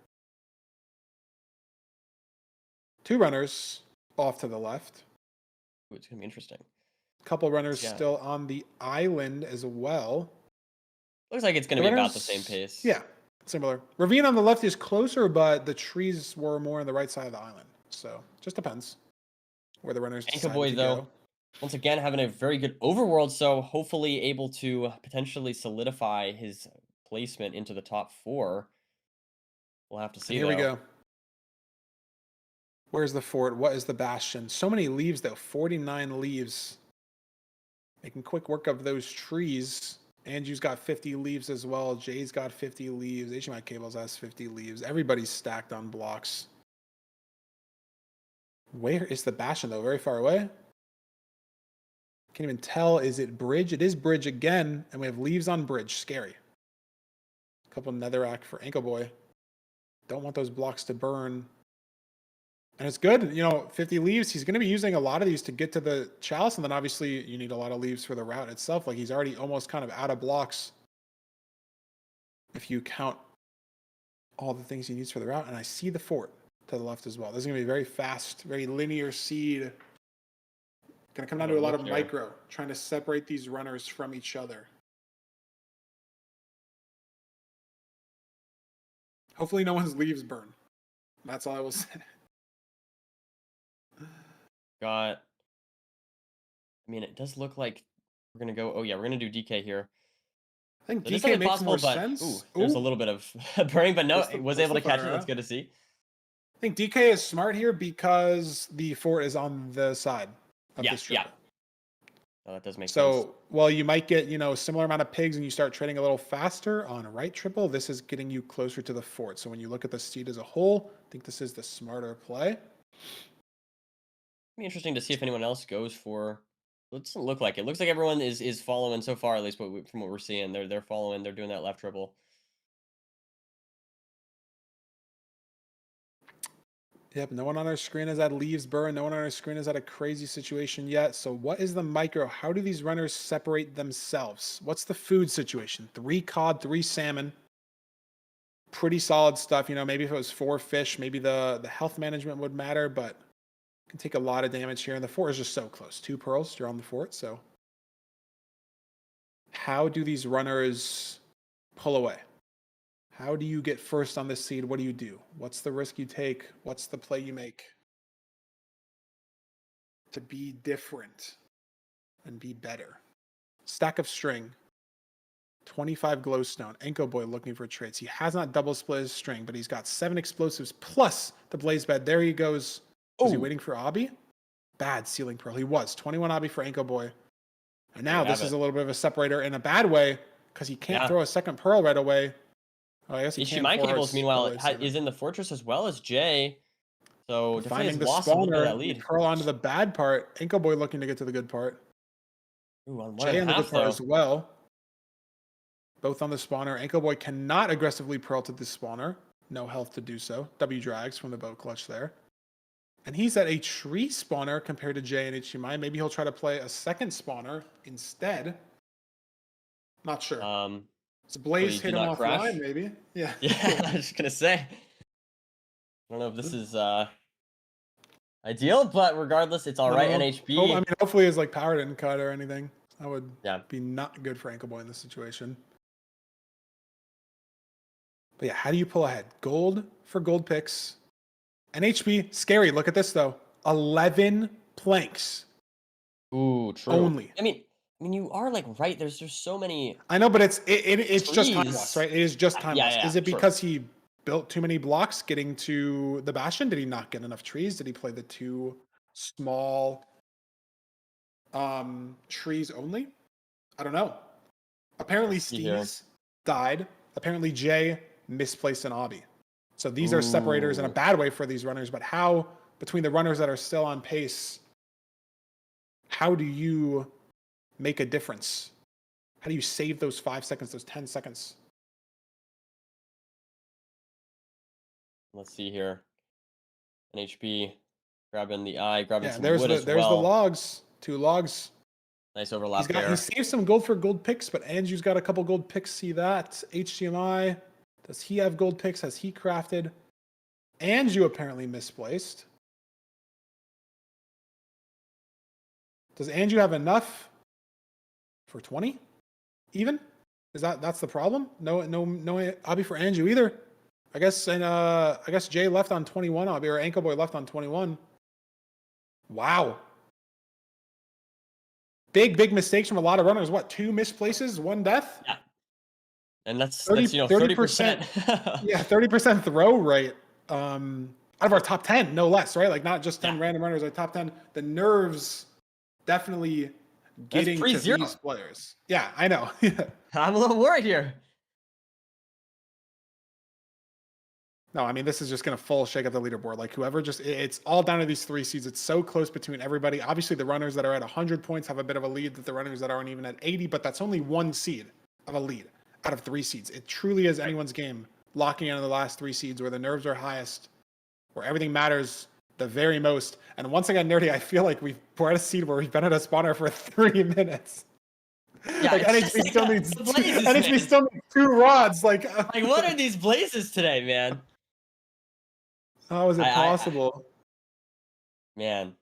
2 runners off to the left. Ooh, it's going to be interesting. A couple runners still on the island as well. Looks like it's going to be about the same pace. Yeah. Similar. Ravine on the left is closer, but the trees were more on the right side of the island. So just depends where the runners decide Anka Boy, to though, go. Once again, having a very good overworld, so hopefully able to potentially solidify his placement into the top 4. We'll have to see. Here we go. Where's the fort? What is the bastion? So many leaves, though. 49 leaves. Making quick work of those trees. Andrew's got 50 leaves as well. Jay's got 50 leaves. HDMI Cables has 50 leaves. Everybody's stacked on blocks. Where is the bastion, though? Very far away? Can't even tell. Is it bridge? It is bridge again. And we have leaves on bridge. Scary. A couple netherrack for Ankle Boy. Don't want those blocks to burn. And it's good. 50 leaves. He's going to be using a lot of these to get to the chalice. And then obviously you need a lot of leaves for the route itself. Like he's already almost kind of out of blocks. If you count all the things he needs for the route. And I see the fort to the left as well. This is going to be very fast, very linear seed. Going to come down to a lot of micro, trying to separate these runners from each other. Hopefully no one's leaves burn. That's all I will say. It does look like we're going to go. Oh, yeah, we're going to do DK here. I think So it is DK something makes possible, more but ooh, sense. there's a Ooh, little bit of burning, but no, post it the, was post able the to catch it. fire. That's good to see. I think DK is smart here because the fort is on the side of Yeah, this yeah. triple. Oh, that does make sense. So while you might get, a similar amount of pigs and you start trading a little faster on a right triple, this is getting you closer to the fort. So when you look at the seed as a whole, I think this is the smarter play. Be interesting to see if anyone else goes for. It doesn't look like it. Looks like everyone is following so far, at least from what we're seeing. They're following. They're doing that left triple. Yep, no one on our screen has had leaves burn. No one on our screen has had a crazy situation yet. So what is the micro? How do these runners separate themselves? What's the food situation? 3 cod, 3 salmon. Pretty solid stuff. Maybe if it was 4 fish, maybe the health management would matter, but it can take a lot of damage here. And the fort is just so close. 2 pearls, you're on the fort. So how do these runners pull away? How do you get first on this seed? What do you do? What's the risk you take? What's the play you make to be different and be better? Stack of string, 25 glowstone. Enko Boy looking for traits. He has not double split his string, but he's got 7 explosives plus the blaze bed. There he goes. Was he waiting for Obby? Bad ceiling pearl. He was 21 Obby for Enko Boy. And now this is a little bit of a separator in a bad way because he can't throw a second pearl right away. Oh, I guess he My can. cables, meanwhile, is in the fortress as well as Jay. So definitely Finding has the lost a little bit of that spawner, lead. pearl onto the bad part. Enko Boy looking to get to the good part. Ooh, on Jay on the good 1.5 part though. as well. Both on the spawner. Enko Boy cannot aggressively pearl to the spawner. No health to do so. W drags from the boat clutch there. And he's at a tree spawner compared to Jay and HMI. Maybe he'll try to play a second spawner instead. Not sure. It's a blaze hit him offline, maybe. Yeah. Yeah, I was just gonna say. I don't know if this is ideal, but regardless, it's all right. NHB. Hopefully his power didn't cut or anything. That would Yeah. be not good for Enko Boy in this situation. But yeah, how do you pull ahead? Gold for gold picks. NHB, scary. Look at this though. 11 planks. Ooh, true. Only. I mean, you are right. There's so many. I know, but it's just time loss, right? It is just time loss. Yeah, is it because he built too many blocks getting to the bastion? Did he not get enough trees? Did he play the 2 small trees only? I don't know. Apparently Steez died. Apparently Jay misplaced an obby. So these are separators in a bad way for these runners, but how, between the runners that are still on pace, how do you make a difference? How do you save those 5 seconds, those 10 seconds? Let's see here. NHB grabbing the eye, grabbing some wood as well. There's the logs. 2 logs. Nice overlap there. He saved some gold for gold picks, but Andrew's got a couple gold picks. See that? HDMI. Does he have gold picks? Has he crafted? Andrew apparently misplaced. Does Andrew have enough for 20? Even? That's the problem? No obby for Andrew either. I guess Jay left on 21 obby, or Enko Boy left on 21. Wow. Big mistakes from a lot of runners. What, 2 misplaces, 1 death? Yeah. And that's 30%. Yeah, 30% throw rate. Out of our top 10, no less, right? Not just 10 random runners, top 10. The nerves definitely getting to these players. Yeah, I know. I'm a little worried here. No, this is just going to full shake up the leaderboard. Whoever it's all down to these 3 seeds. It's so close between everybody. Obviously, the runners that are at 100 points have a bit of a lead that the runners that aren't even at 80, but that's only 1 seed of a lead out of 3 seeds. It truly is anyone's game, locking in on the last 3 seeds where the nerves are highest, where everything matters the very most. And once again, Nerdy, I feel like we're at a seed where we've been at a spawner for 3 minutes. Yeah, NHB still needs 2 rods. What are these blazes today, man? How is it possible? Man.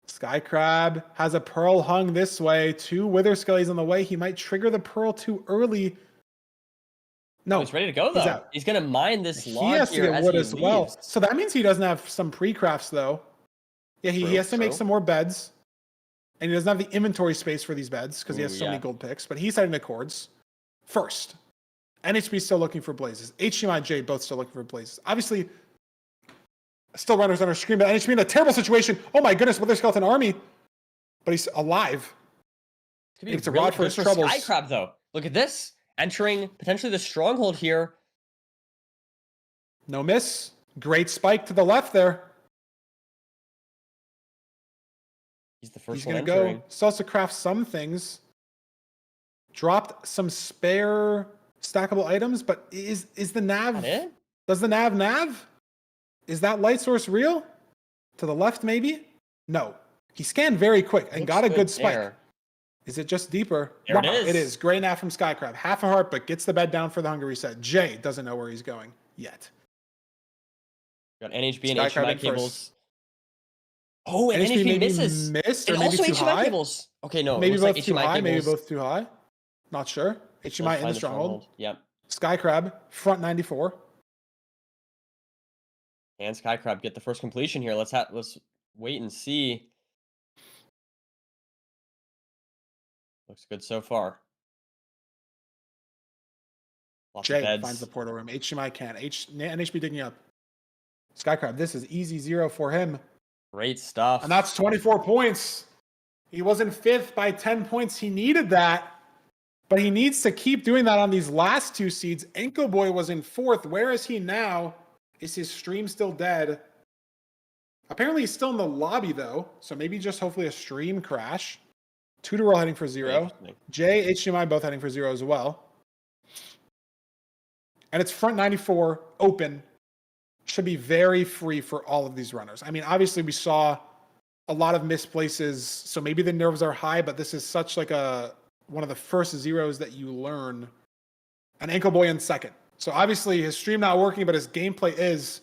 Sky Crab has a pearl hung this way. 2 Wither Skellies on the way. He might trigger the pearl too early. No. He's ready to go, though. He's going to mine this log here. He has to get wood as well. So that means he doesn't have some pre-crafts, though. Yeah, he has to make some more beds. And he doesn't have the inventory space for these beds because he has so many gold picks. But he's setting the cords. first. NHB still looking for blazes. HGMI J both still looking for blazes. Obviously, still runners on our screen, but NHB in a terrible situation. Oh my goodness, Wither Skeleton Army. But he's alive. It's a rod for his troubles. Skycrab, though. Look at this. Entering potentially the stronghold here. No miss. Great spike to the left there. He's the first He's one going to entering. go. Still has to craft some things. Dropped some spare stackable items, but is the nav... Does the nav? Is that light source real? To the left, maybe? No. He scanned very quick and got a good spike. There. Is it just deeper? There it is. It is. Great nav from Skycrab. Half a heart, but gets the bed down for the hunger reset. Jay doesn't know where he's going yet. Got NHB and HMI cables. First. Oh, and NHB misses. Missed, or and maybe also too HMI high. Cables. Okay, no. Maybe both like too high. Cables. Maybe both too high. Not sure. HMI in the stronghold. Yep. Skycrab, front 94. And Skycrab get the first completion here. Let's wait and see. Looks good so far. Lots of Jay beds. finds the portal room. HMI can't. NHB digging up. Skycrab, this is easy 0 for him. Great stuff. And that's 24 points. He was in 5th by 10 points. He needed that. But he needs to keep doing that on these last 2 seeds. Enko Boy was in 4th. Where is he now? Is his stream still dead? Apparently he's still in the lobby, though. So maybe just hopefully a stream crash. Tutorol heading for 0. Jay, HDMI both heading for 0 as well. And it's front 94, open. Should be very free for all of these runners. I mean, obviously we saw a lot of misplaces, so maybe the nerves are high, but this is such like one of the first zeros that you learn. And Ankle Boy in 2nd. So obviously his stream not working, but his gameplay is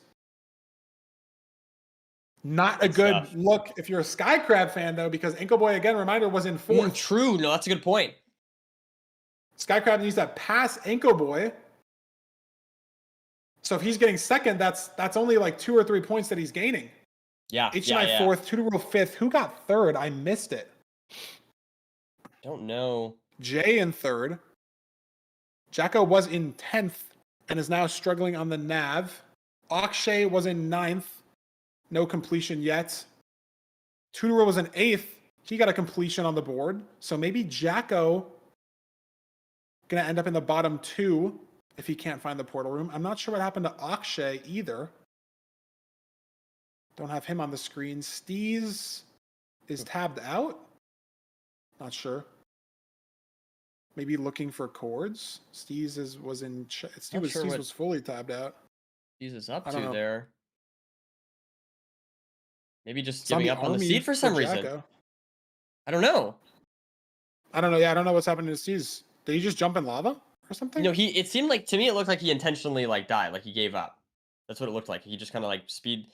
not a good look if you're a Skycrab fan, though, because Ankle Boy, again, reminder, was in 4th. True. No, that's a good point. Skycrab needs to pass Ankle Boy. So if he's getting 2nd, that's only like 2 or 3 points that he's gaining. Yeah. HMI 4th, Tutorol 5th. Who got 3rd? I missed it. Don't know. Jay in 3rd. Jacko was in 10th and is now struggling on the nav. Akshay was in 9th. No completion yet. Tutorol was in 8th. He got a completion on the board. So maybe Jacko gonna end up in the bottom 2 if he can't find the portal room. I'm not sure what happened to Akshay either. Don't have him on the screen. Steez is tabbed out. Not sure. Maybe looking for chords. Steez was fully tabbed out. Steez is up to there. Maybe just It's giving up on the seed for some reason. I don't know. Yeah, I don't know what's happening to Steez. Did he just jump in lava or something? You know, it seemed like, to me, it looked like he intentionally like died, like he gave up. That's what it looked like. He just kind of like he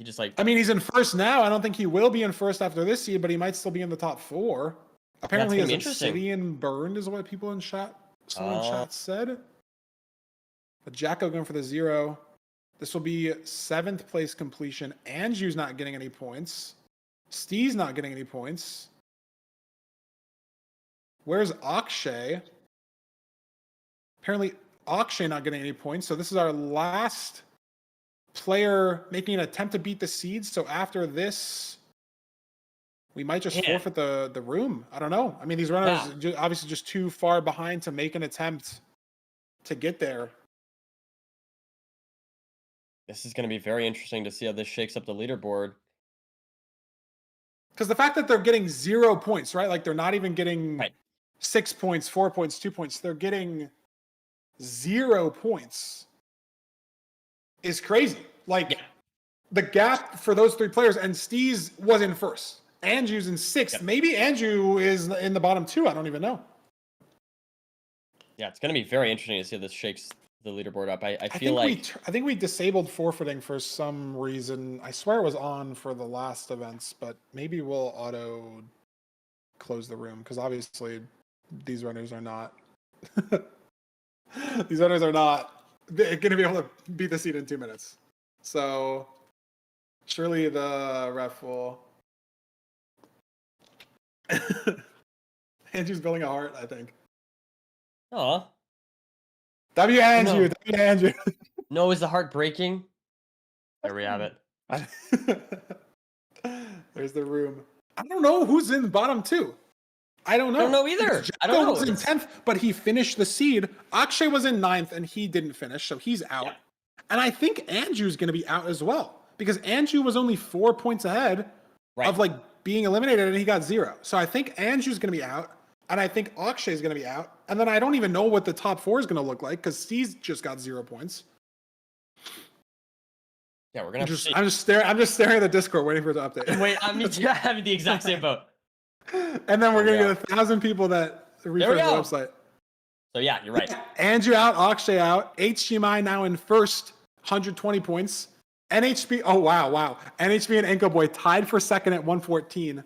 just like. I mean, he's in 1st now. I don't think he will be in 1st after this seed, but he might still be in the top 4. Apparently, his obsidian burned is what people in chat, said. But Jacko going for the 0. This will be 7th place completion. Anju's not getting any points. Steve's not getting any points. Where's Akshay? Apparently, Akshay not getting any points. So this is our last player making an attempt to beat the seeds. So after this, we might just forfeit the room. I don't know. I mean, these runners obviously just too far behind to make an attempt to get there. This is going to be very interesting to see how this shakes up the leaderboard. Because the fact that they're getting 0 points, right? Like they're not even getting 6 points, 4 points, 2 points. They're getting 0 points is crazy. Like the gap for those 3 players, and Steez was in 1st. Anju's in 6th. Yep. Maybe Anju is in the bottom 2. I don't even know. Yeah, it's going to be very interesting to see how this shakes the leaderboard up. I think we disabled forfeiting for some reason. I swear it was on for the last events, but maybe we'll auto close the room because obviously these runners are not going to be able to beat the seed in 2 minutes. So surely the ref will. Andrew's building a heart, I think. Aw. W Oh, Andrew, no. W Andrew. No, is the heart breaking? There we have it. There's the room. I don't know who's in the bottom two. I don't I don't know. know Because either. I don't Jacko know. was in 10th, but he finished the seed. Akshay was in 9th, and he didn't finish, so he's out. Yeah. And I think Andrew's going to be out as well, because Andrew was only 4 points ahead Right. of like being eliminated, and he got 0. So I think Andrew's going to be out, and I think Akshay's going to be out. And then I don't even know what the top 4 is going to look like, because Steve's just got 0 points. Yeah, we're gonna. I'm just staring at the Discord, waiting for it to update. Wait, I'm having the exact same boat. And then we're gonna get 1,000 people that refresh the website. So yeah, you're right. Andrew out, Akshay out. HGMI now in first, 120 points. NHB, oh wow. NHB and Enko Boy tied for second at 114.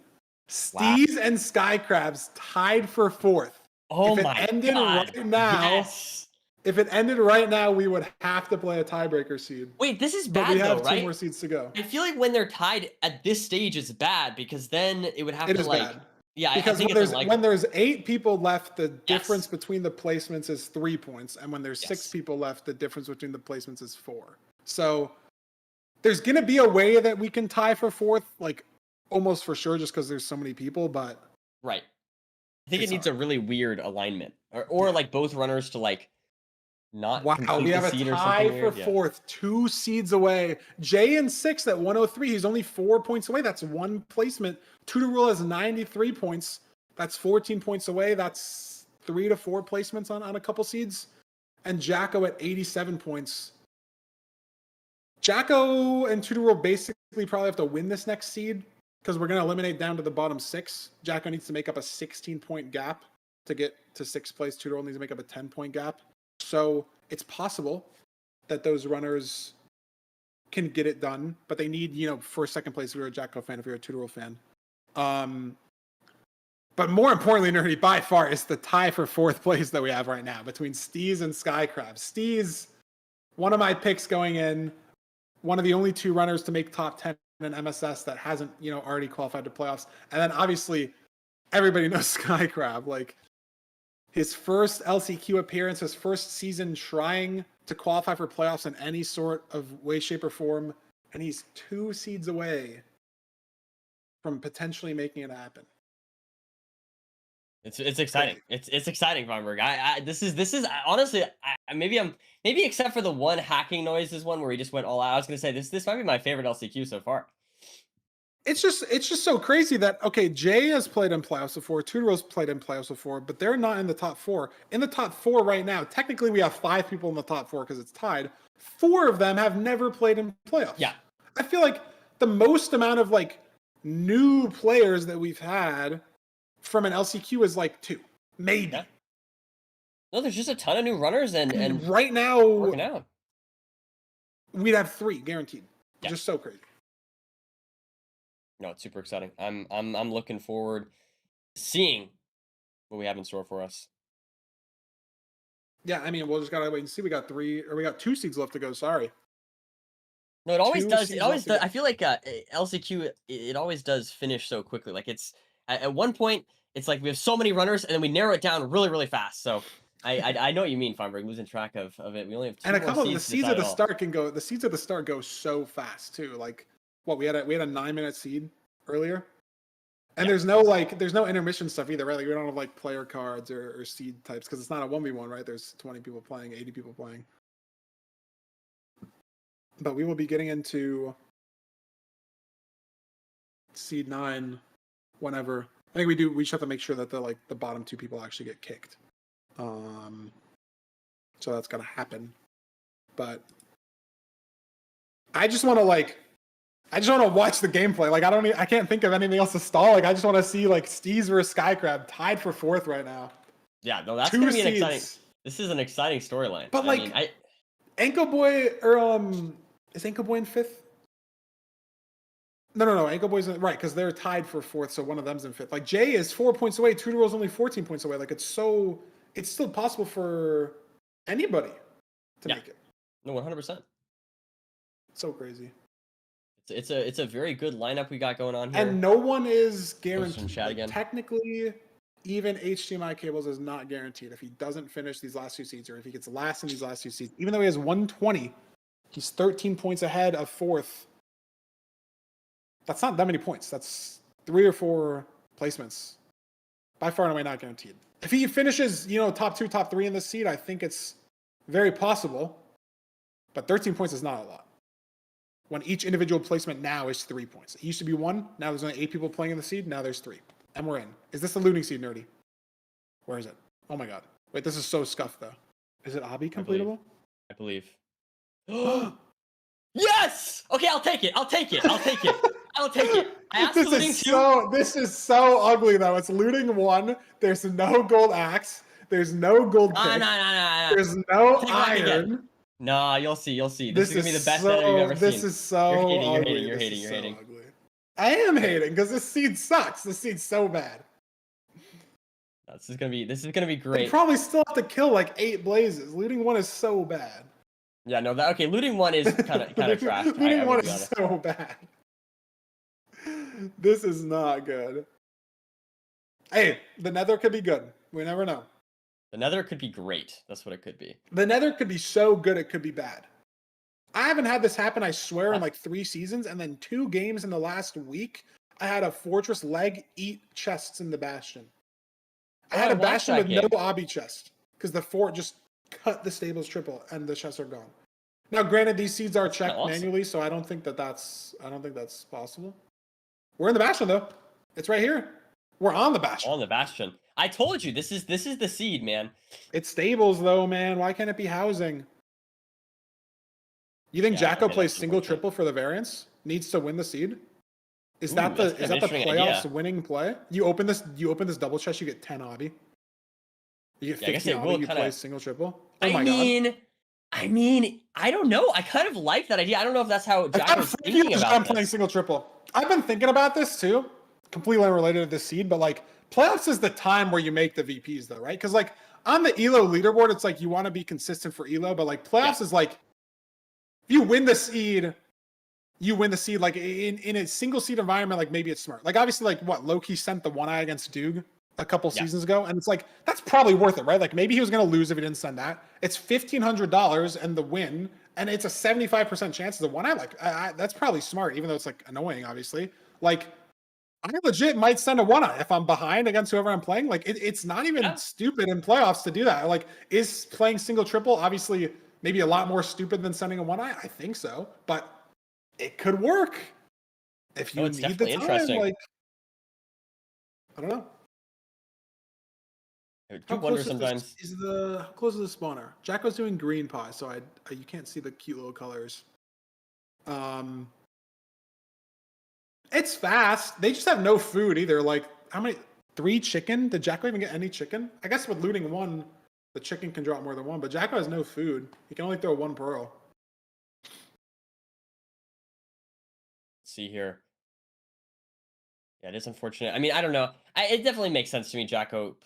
Steez and Skycrabs tied for fourth. Oh if my it ended God. right now, Yes. If it ended right now, we would have to play a tiebreaker seed. Wait, this is But bad we have though, right? 2 more seeds to go. I feel like when they're tied at this stage, it's bad because then it would have It to is like. bad. Yeah, Because I think when there's 8 people left, the difference Yes. between the placements is 3 points, and when there's 6 people left, the difference between the placements is 4. So there's gonna be a way that we can tie for fourth, like almost for sure, just because there's so many people. But right, I think it needs a really weird alignment, or like both runners to like not. Wow, we have a tie for fourth, 2 seeds away. Jay in 6th at 103. He's only 4 points away. That's 1 placement. Tutor Rule has 93 points. That's 14 points away. That's 3 to 4 placements on a couple seeds. And Jacko at 87 points. Jacko and Tutor Rule basically probably have to win this next seed because we're going to eliminate down to the bottom 6. Jacko needs to make up a 16-point gap to get to 6th place. Tutor Rule needs to make up a 10-point gap. So it's possible that those runners can get it done, but they need, first, second place if you're a Jacko fan, if you're a Tutor Rule fan. But more importantly, Nerdy, by far, is the tie for 4th place that we have right now between Steez and Skycrab. Steez, one of my picks going in, one of the only 2 runners to make top 10 in MSS that hasn't, already qualified to playoffs. And then obviously everybody knows Skycrab, like his first LCQ appearance, his first season trying to qualify for playoffs in any sort of way, shape, or form. And he's 2 seeds away from potentially making it happen. It's exciting. It's exciting, Farnberg. This is honestly, maybe except for the one hacking noises one where he just went all out. I was gonna say this might be my favorite LCQ so far. It's just so crazy that, okay, Jay has played in playoffs before, Tutor's played in playoffs before, but they're not in the top 4. In the top 4 right now, technically we have 5 people in the top 4 because it's tied. 4 of them have never played in playoffs. Yeah. I feel like the most amount of like new players that we've had from an LCQ is like 2, maybe. Yeah. No, there's just a ton of new runners and right now working out. We'd have 3 guaranteed. Yeah. Just so crazy. No, it's super exciting. I'm looking forward to seeing what we have in store for us. Yeah, I mean, we'll just gotta wait and see. We got 2 seeds left to go. Sorry. No, it always does. It always does. I feel like LCQ, it always does finish so quickly. Like it's at one point, it's like we have so many runners, and then we narrow it down really, really fast. So I know what you mean, Farnberg, losing track of it. We only have 2 and a couple more of the seeds at the start can go. The seeds at the start go so fast too. Like what we had a 9-minute seed earlier, and there's no intermission stuff either, right? Like we don't have like player cards or seed types because it's not a 1v1, right? There's 20 people playing, 80 people playing. But we will be getting into seed 9 whenever. I think we do. We just have to make sure that the bottom 2 people actually get kicked. So that's gonna happen. But I just want to watch the gameplay. Like I can't think of anything else to stall. Like I just want to see like Steez versus Skycrab tied for 4th right now. Yeah, no, that's gonna be an exciting. This is an exciting storyline. But Enko Boy is Enko Boy in 5th? No. Enko Boy's right because they're tied for 4th, so one of them's in 5th. Like Jay is 4 points away. Tutor's only 14 points away. Like it's still possible for anybody to make it. No, 100%. So crazy. It's a very good lineup we got going on here. And no one is guaranteed. Chat again. Technically, even HDMI cables is not guaranteed. If he doesn't finish these last 2 seeds, or if he gets last in these last 2 seeds, even though he has 120, he's 13 points ahead of 4th. That's not that many points. That's 3 or 4 placements. By far and away not guaranteed. If he finishes, top 2, top 3 in this seed, I think it's very possible. But 13 points is not a lot. When each individual placement now is 3 points. It used to be 1. Now there's only 8 people playing in the seed. Now there's 3. And we're in. Is this the looting seed, Nerdy? Where is it? Oh my god. Wait, this is so scuffed, though. Is it obby completable? I believe. Yes! Okay, I'll take it. I'll take it. I'll take it. I asked for looting 2. This is so ugly, though. It's looting 1. There's no gold axe. There's no gold pick. No. There's no iron. Nah, you'll see. This is gonna be the best edit you've ever seen. This is so ugly. You're hating. I am hating because this seed sucks. This seed's so bad. This is gonna be great. They probably still have to kill like 8 blazes. Looting 1 is so bad. Yeah, no, okay. Looting 1 is kind of trash. Looting 1 is so bad. This is not good. Hey, the Nether could be good. We never know. The Nether could be great. That's what it could be. The Nether could be so good it could be bad. I haven't had this happen, I swear, in like 3 seasons, and then 2 games in the last week, I had a fortress leg eat chests in the Bastion. I had a Bastion with no obby chest because the fort just cut the stables triple and the chests are gone. Now, granted, these seeds are checked manually, so I don't think that's possible. We're in the Bastion though. It's right here. We're on the Bastion. On the Bastion. I told you this is the seed, man. It's stables though, man. Why can't it be housing? You think Jacko plays single triple for the variance? Needs to win the seed? Is that the playoffs winning play? You open this double chest, you get 10 obby. You get 15 obby, you play single triple. Oh my god. I mean, I don't know. I kind of like that idea. I don't know if that's how Jacko's thinking about I'm playing single triple. I've been thinking about this too. Completely unrelated to this seed, but like playoffs is the time where you make the VPs though, right? Because like on the ELO leaderboard, it's like you want to be consistent for ELO, but like playoffs is like if you win the seed, you win the seed. Like in a single seed environment, like maybe it's smart. Like obviously, like what Loki sent the 1-eye against Doog a couple seasons ago, and it's like that's probably worth it, right? Like maybe he was gonna lose if he didn't send that. It's $1,500 and the win, and it's a 75% chance of the 1-eye. Like that's probably smart, even though it's like annoying, obviously. Like I legit might send a 1-eye if I'm behind against whoever I'm playing. Like it's not even stupid in playoffs to do that. Like is playing single triple obviously maybe a lot more stupid than sending a 1-eye? I think so, but it could work if you need the time. Like I don't know. I do wonder sometimes. How close is the spawner? Jacko's doing green pie, so you can't see the cute little colors. It's fast. They just have no food either. Like how many? 3 chicken? Did Jacko even get any chicken? I guess with looting 1, the chicken can drop more than 1, but Jacko has no food. He can only throw 1 pearl. Let's see here. Yeah, it is unfortunate. I mean, I don't know. It definitely makes sense to me, Jacko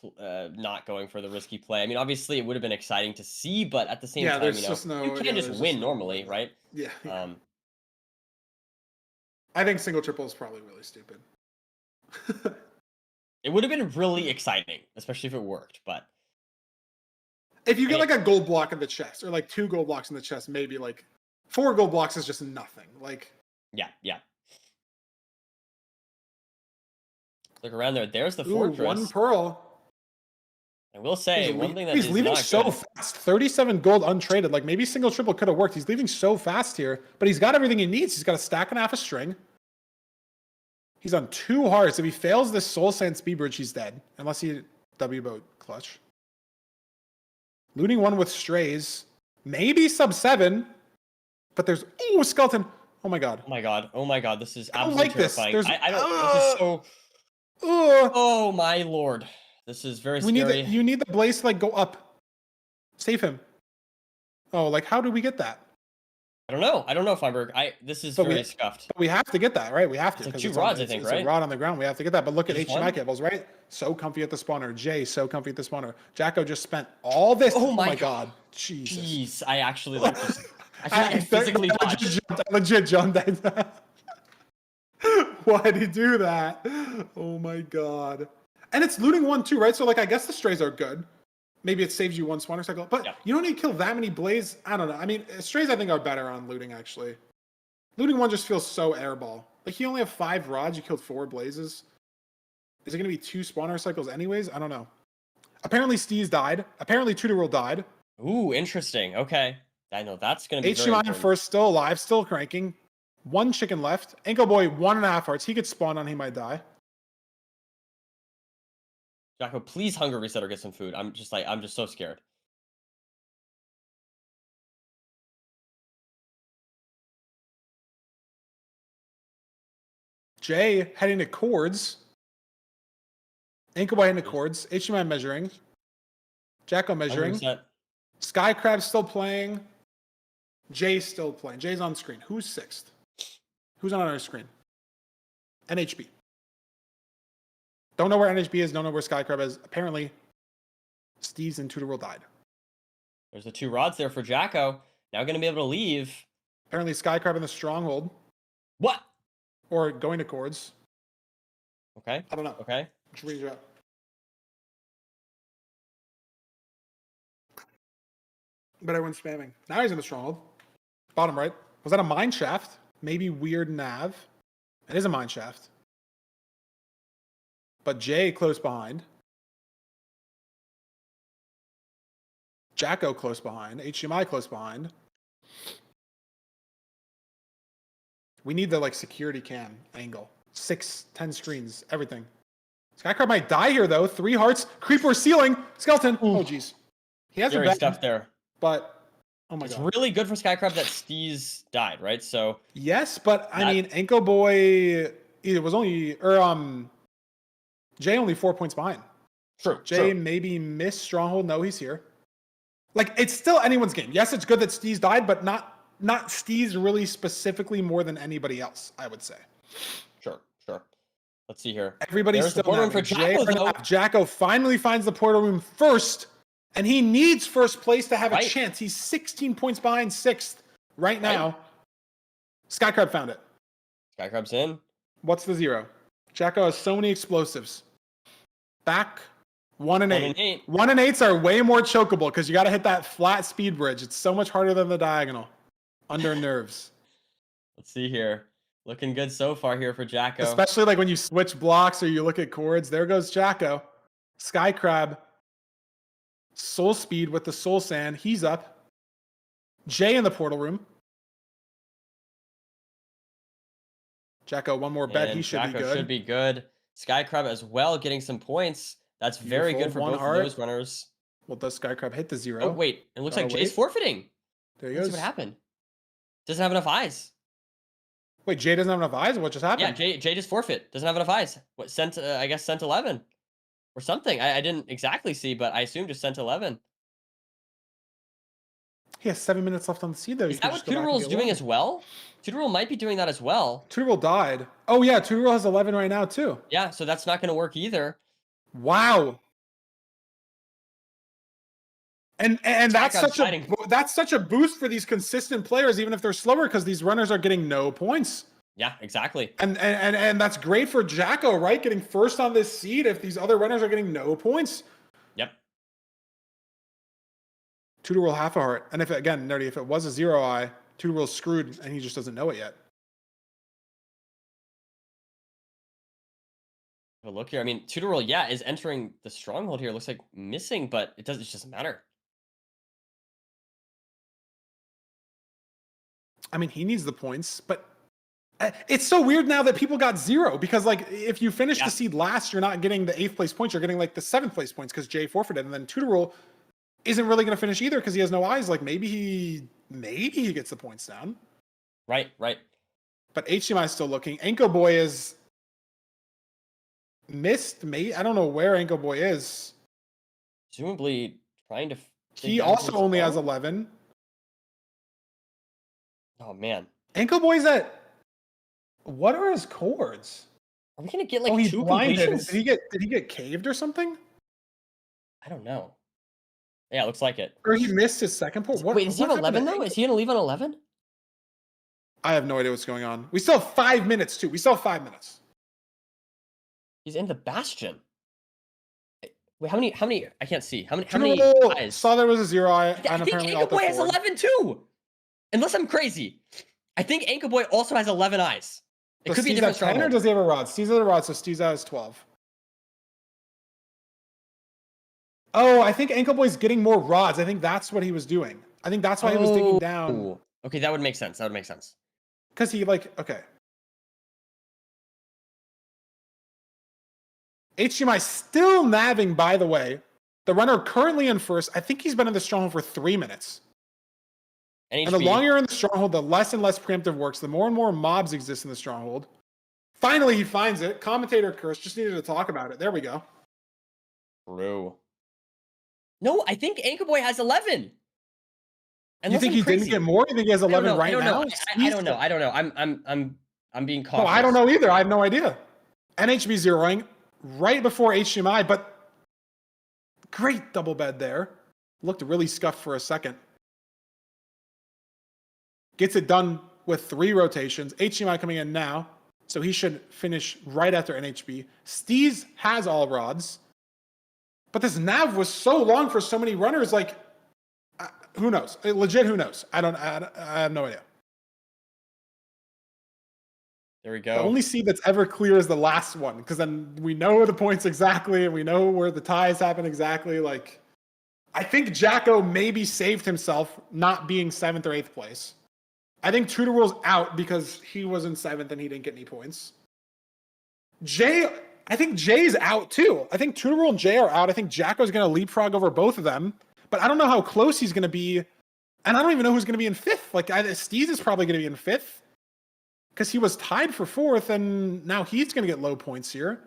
not going for the risky play. I mean, obviously, it would have been exciting to see, but at the same time, you can't just win normally, right? Yeah. I think single triple is probably really stupid. It would have been really exciting, especially if it worked, but... If you get like a gold block in the chest, or like 2 gold blocks in the chest, maybe like 4 gold blocks is just nothing. Like... Yeah. Look around there. There's the fortress. 1 pearl. I will say one thing that he's leaving so fast. 37 gold untraded. Like maybe single triple could have worked. He's leaving so fast here, but he's got everything he needs. He's got a stack and a half a string. He's on 2 hearts. If he fails this soul sand speed bridge, he's dead. Unless he W boat clutch. Looting 1 with strays. Maybe sub 7. But there's a skeleton. Oh my god. Oh my god. This is absolutely terrifying. I don't. This is so. Oh my lord. This is very scary. You need the blaze to like go up. Save him. Oh, like how do we get that? I don't know, Feinberg. This is very scuffed. But we have to get that, right? We have to. It's like 2 rods, I think, right? It's a rod on the ground. We have to get that. But look at HDMI cables, right? So comfy at the spawner. Jay, so comfy at the spawner. Jacko just spent all this. Oh my god. Jesus. Jeez, I actually like this. I physically dodged. I legit jumped. Why did he do that? Oh my god. And it's looting 1 too, right? So like I guess the strays are good. Maybe it saves you 1 spawner cycle, but Yeah. you don't need to kill that many blaze. I don't know. I mean, strays I think are better on looting actually. Looting 1 just feels so airball. Like he only have 5 rods. You killed 4 blazes. Is it going to be 2 spawner cycles anyways? I don't know. Apparently Steez died. Apparently Tutor died. Ooh, interesting. Okay. I know that's going to be very HMI important. first, still alive, still cranking. 1 chicken left. Ankle Boy, 1.5 hearts. He gets spawned on, he might die. Jacko, please hunger reset or get some food. I'm just so scared. Jay heading to chords. Ankle Boy heading to chords. HMI measuring. Jacko Hunger measuring. reset. Sky Crab's still playing. Jay's still playing. Jay's on screen. Who's 6th? Who's on our screen? NHB. Don't know where NHB is. Don't know where Sky Crab is. Apparently, Steve's and Tutor died. There's the 2 rods there for Jacko. Now going to be able to leave. Apparently, Sky Crab in the stronghold. What? Or going to chords. Okay. I don't know. Okay. Just read it up. But everyone's spamming. Now he's in the stronghold. Bottom right. Was that a mine shaft? Maybe weird nav. It is a mine shaft. But Jay close behind. Jacko close behind. HMI close behind. We need the like security cam angle. 6, 10 screens, everything. Skycrab might die here though. 3 hearts. Creeper ceiling. Skeleton. Ooh. Oh jeez. He has a Scary bad stuff there. but oh my It's god. really good for Skycrab that Steez died, right? So Yes, but I mean Anko Boy it was only Jay only 4 points behind. true. Jay True. maybe missed stronghold. No, he's here. Like it's still anyone's game. Yes, it's good that Steez died, but not Steez really specifically more than anybody else, I would say. Sure. Let's see here. Everybody's There's the still portal room for Jacko, though. Jacko finally finds the portal room first, and he needs first place to have a Right. chance. He's 16 points behind 6th right now. Skycrab found it. Skycrab's in. What's the 0? Jacko has so many explosives. Back 1 and 8. 1 and 8s are way more chokeable because you got to hit that flat speed bridge. It's so much harder than the diagonal. Under nerves. Let's see here. Looking good so far here for Jacko. Especially like when you switch blocks or you look at chords. There goes Jacko. Skycrab. Soul speed with the soul sand. He's up. Jay in the portal room. Jacko, one more bet. He should be good. Should be good. Skycrab as well, getting some points. That's very good for both of those runners. Well, does Skycrab hit the 0? Oh, wait. It looks like Jay's forfeiting. There he Let's goes. see what happened. Doesn't have enough eyes. Wait, Jay doesn't have enough eyes? What just happened? Yeah, Jay just forfeit. Doesn't have enough eyes. What, sent, I guess, sent 11. Or something. I didn't exactly see, but I assume just sent 11. He has 7 minutes left on the seed, though. Is that what Tutorroll is doing as well? Tutorroll might be doing that as well. Tutorroll died. Oh, yeah. Tutorroll has 11 right now, too. Yeah, so that's not going to work either. Wow. And that's such a boost for these consistent players, even if they're slower, because these runners are getting no points. Yeah, exactly. And that's great for Jacko, right? Getting first on this seed if these other runners are getting no points. Yep. Tutorroll half a heart. And if Nerdy, if it was a 0 eye, Tutorroll's screwed and he just doesn't know it yet. But look here. I mean, Tutorroll, yeah, is entering the stronghold here. Looks like missing, but it doesn't matter. I mean, he needs the points, but it's so weird now that people got 0 because, like, if you finish the seed last, you're not getting the 8th place points. You're getting like the 7th place points because Jay forfeited, and then Tutorroll isn't really going to finish either because he has no eyes. Like maybe he gets the points down. Right. But HDMI is still looking. Anko Boy is missed. I don't know where Anko Boy is. Presumably trying to. He also only has 11. Oh man. Anko Boy's at. What are his chords? Are we gonna get like he's 2 blinded. completions? Did he get caved or something? I don't know. Yeah, it looks like it. Or he missed his second port. Wait, is he on 11 though? Is he gonna leave on 11? I have no idea what's going on. We still have 5 minutes too. We still have 5 minutes. He's in the Bastion. Wait, how many? I can't see. How Tutor many Roll eyes? saw there was a 0 eye, I and think apparently Anchor Alta Boy has forward. 11 too. Unless I'm crazy. I think Anchor Boy also has 11 eyes. It could be a different Steez have 10, or stronghold. does he have a rod? Steez has a rod, so Steez has 12. Oh, I think Ankle Boy's getting more rods. I think that's what he was doing. I think that's why he was digging down. Oh, okay, that would make sense. That would make sense. Because he, like, okay. HDMI still nabbing, by the way. The runner currently in first. I think he's been in the stronghold for 3 minutes. NHB. And the longer you're in the stronghold, the less and less preemptive works. The more and more mobs exist in the stronghold. Finally, he finds it. Commentator curse. Just needed to talk about it. There we go. True. No, I think Anchor Boy has 11. You think he didn't get more? You think he has 11 right now? I don't know. I don't know. I'm being cautious. No, I don't know either. I have no idea. NHB zeroing right before HDMI, but great double bed there. Looked really scuffed for a second. Gets it done with 3 rotations. HDMI coming in now, so he should finish right after NHB. Steez has all rods, but this nav was so long for so many runners. Like, who knows? Legit, who knows? I have no idea. There we go. The only seed that's ever clear is the last one, because then we know the points exactly, and we know where the ties happen exactly. Like, I think Jacko maybe saved himself not being 7th or 8th place. I think Tutor Rule's out because he was in 7th and he didn't get any points. I think Jay's out too. I think Tutor Rule and Jay are out. I think Jacko's going to leapfrog over both of them, but I don't know how close he's going to be, and I don't even know who's going to be in 5th. Like, Steez is probably going to be in 5th. Because he was tied for 4th, and now he's going to get low points here.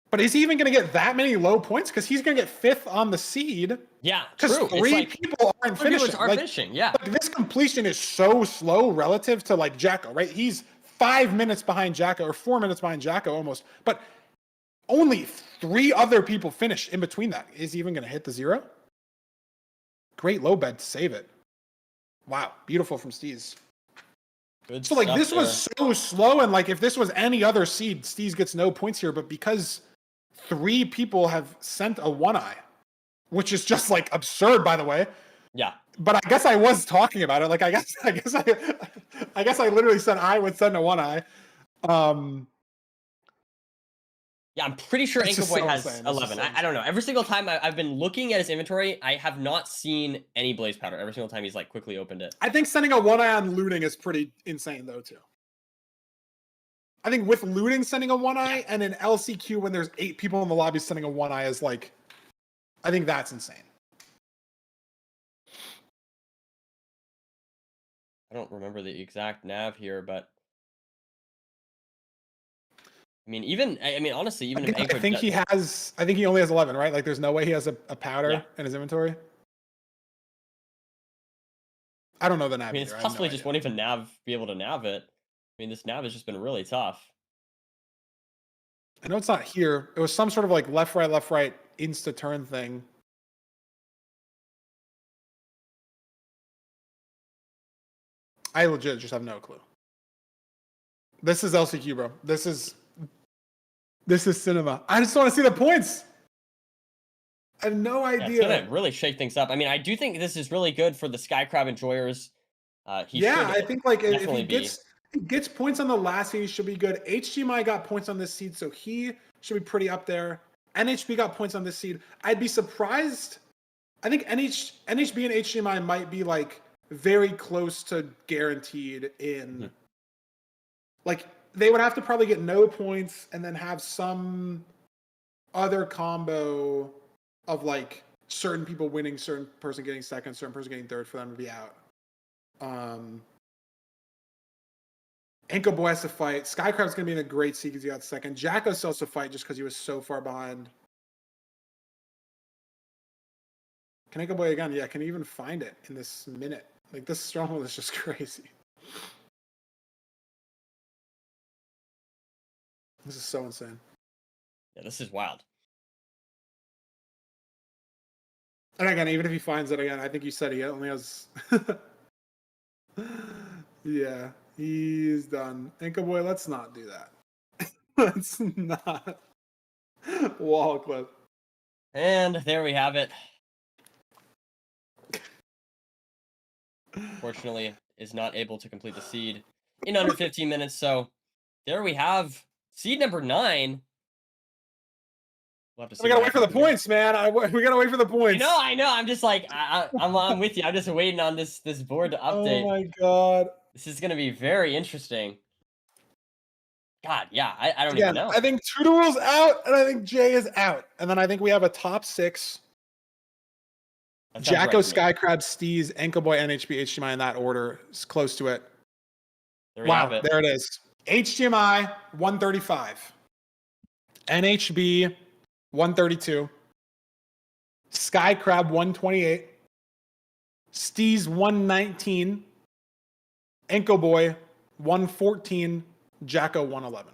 But is he even going to get that many low points? Because he's going to get 5th on the seed. Yeah, because true. 3 people aren't finishing. Finishing, yeah. Like, this completion is so slow relative to, like, Jacko, right? He's 5 minutes behind Jacko, or 4 minutes behind Jacko almost. But only 3 other people finish in between that. Is he even going to hit the 0? Great low bed to save it. Wow, beautiful from Steez. Good so, like, this there. was so slow, and, like, if this was any other seed, Steez gets no points here, but because 3 people have sent a 1-eye, which is just, like, absurd, by the way. Yeah. But I guess I was talking about it. Like, I guess I literally said I would send a 1-eye. Yeah, I'm pretty sure Anchor Boy has insane. 11. I don't know. Every single time I've been looking at his inventory, I have not seen any blaze powder. Every single time he's, like, quickly opened it. I think sending a 1-eye on looting is pretty insane, though, too. I think with looting, sending a 1-eye, and in LCQ, when there's 8 people in the lobby, sending a 1-eye is, like, I think that's insane. I don't remember the exact nav here, but I mean, honestly, even if Anchor I think he only has 11, right? Like, there's no way he has a powder in his inventory. I don't know the nav. I mean, it's possibly just won't even be able to nav it. I mean, this nav has just been really tough. I know it's not here. It was some sort of, like, left, right, insta turn thing. I legit just have no clue. This is LCQ, bro. This is cinema. I just want to see the points. I have no idea. It's gonna really shake things up. I mean, I do think this is really good for the Sky Crab enjoyers. I think, like, if he gets points on the last seed, he should be good. HGMI got points on this seed, so he should be pretty up there. NHB got points on this seed. I'd be surprised. I think NHB and HGMI might be, like, very close to guaranteed in. Like, they would have to probably get no points and then have some other combo of, like, certain people winning, certain person getting second, certain person getting third for them to be out. Anko Boy has to fight. Skycrab's going to be in a great seed because he got second. Jacko still has to fight just because he was so far behind. Can Anko Boy again? Yeah, can he even find it in this minute? Like, this stronghold is just crazy. This is so insane. Yeah, this is wild. And again, even if he finds it again, I think you said he only has... Yeah, he's done. Anko Boy, let's not do that. Let's not. Wall clip. And there we have it. Fortunately, is not able to complete the seed in under 15 minutes. So there we have seed number 9. We'll have to see We what gotta wait for happens the from here. points, man. We gotta wait for the points. I know. I'm just like I'm with you. I'm just waiting on this board to update. Oh my god. This is gonna be very interesting. God, yeah, I don't even Again, know. I think Tutoral's out, and I think Jay is out. And then I think we have a top 6. That sounds Jacko, right to me. Skycrab, Steez, Ankle Boy, NHB, HDMI in that order. It's close to it. There we have Wow, it. there it is. HDMI 135. NHB 132. Skycrab 128. Steez 119. Ankle Boy 114. Jacko 111.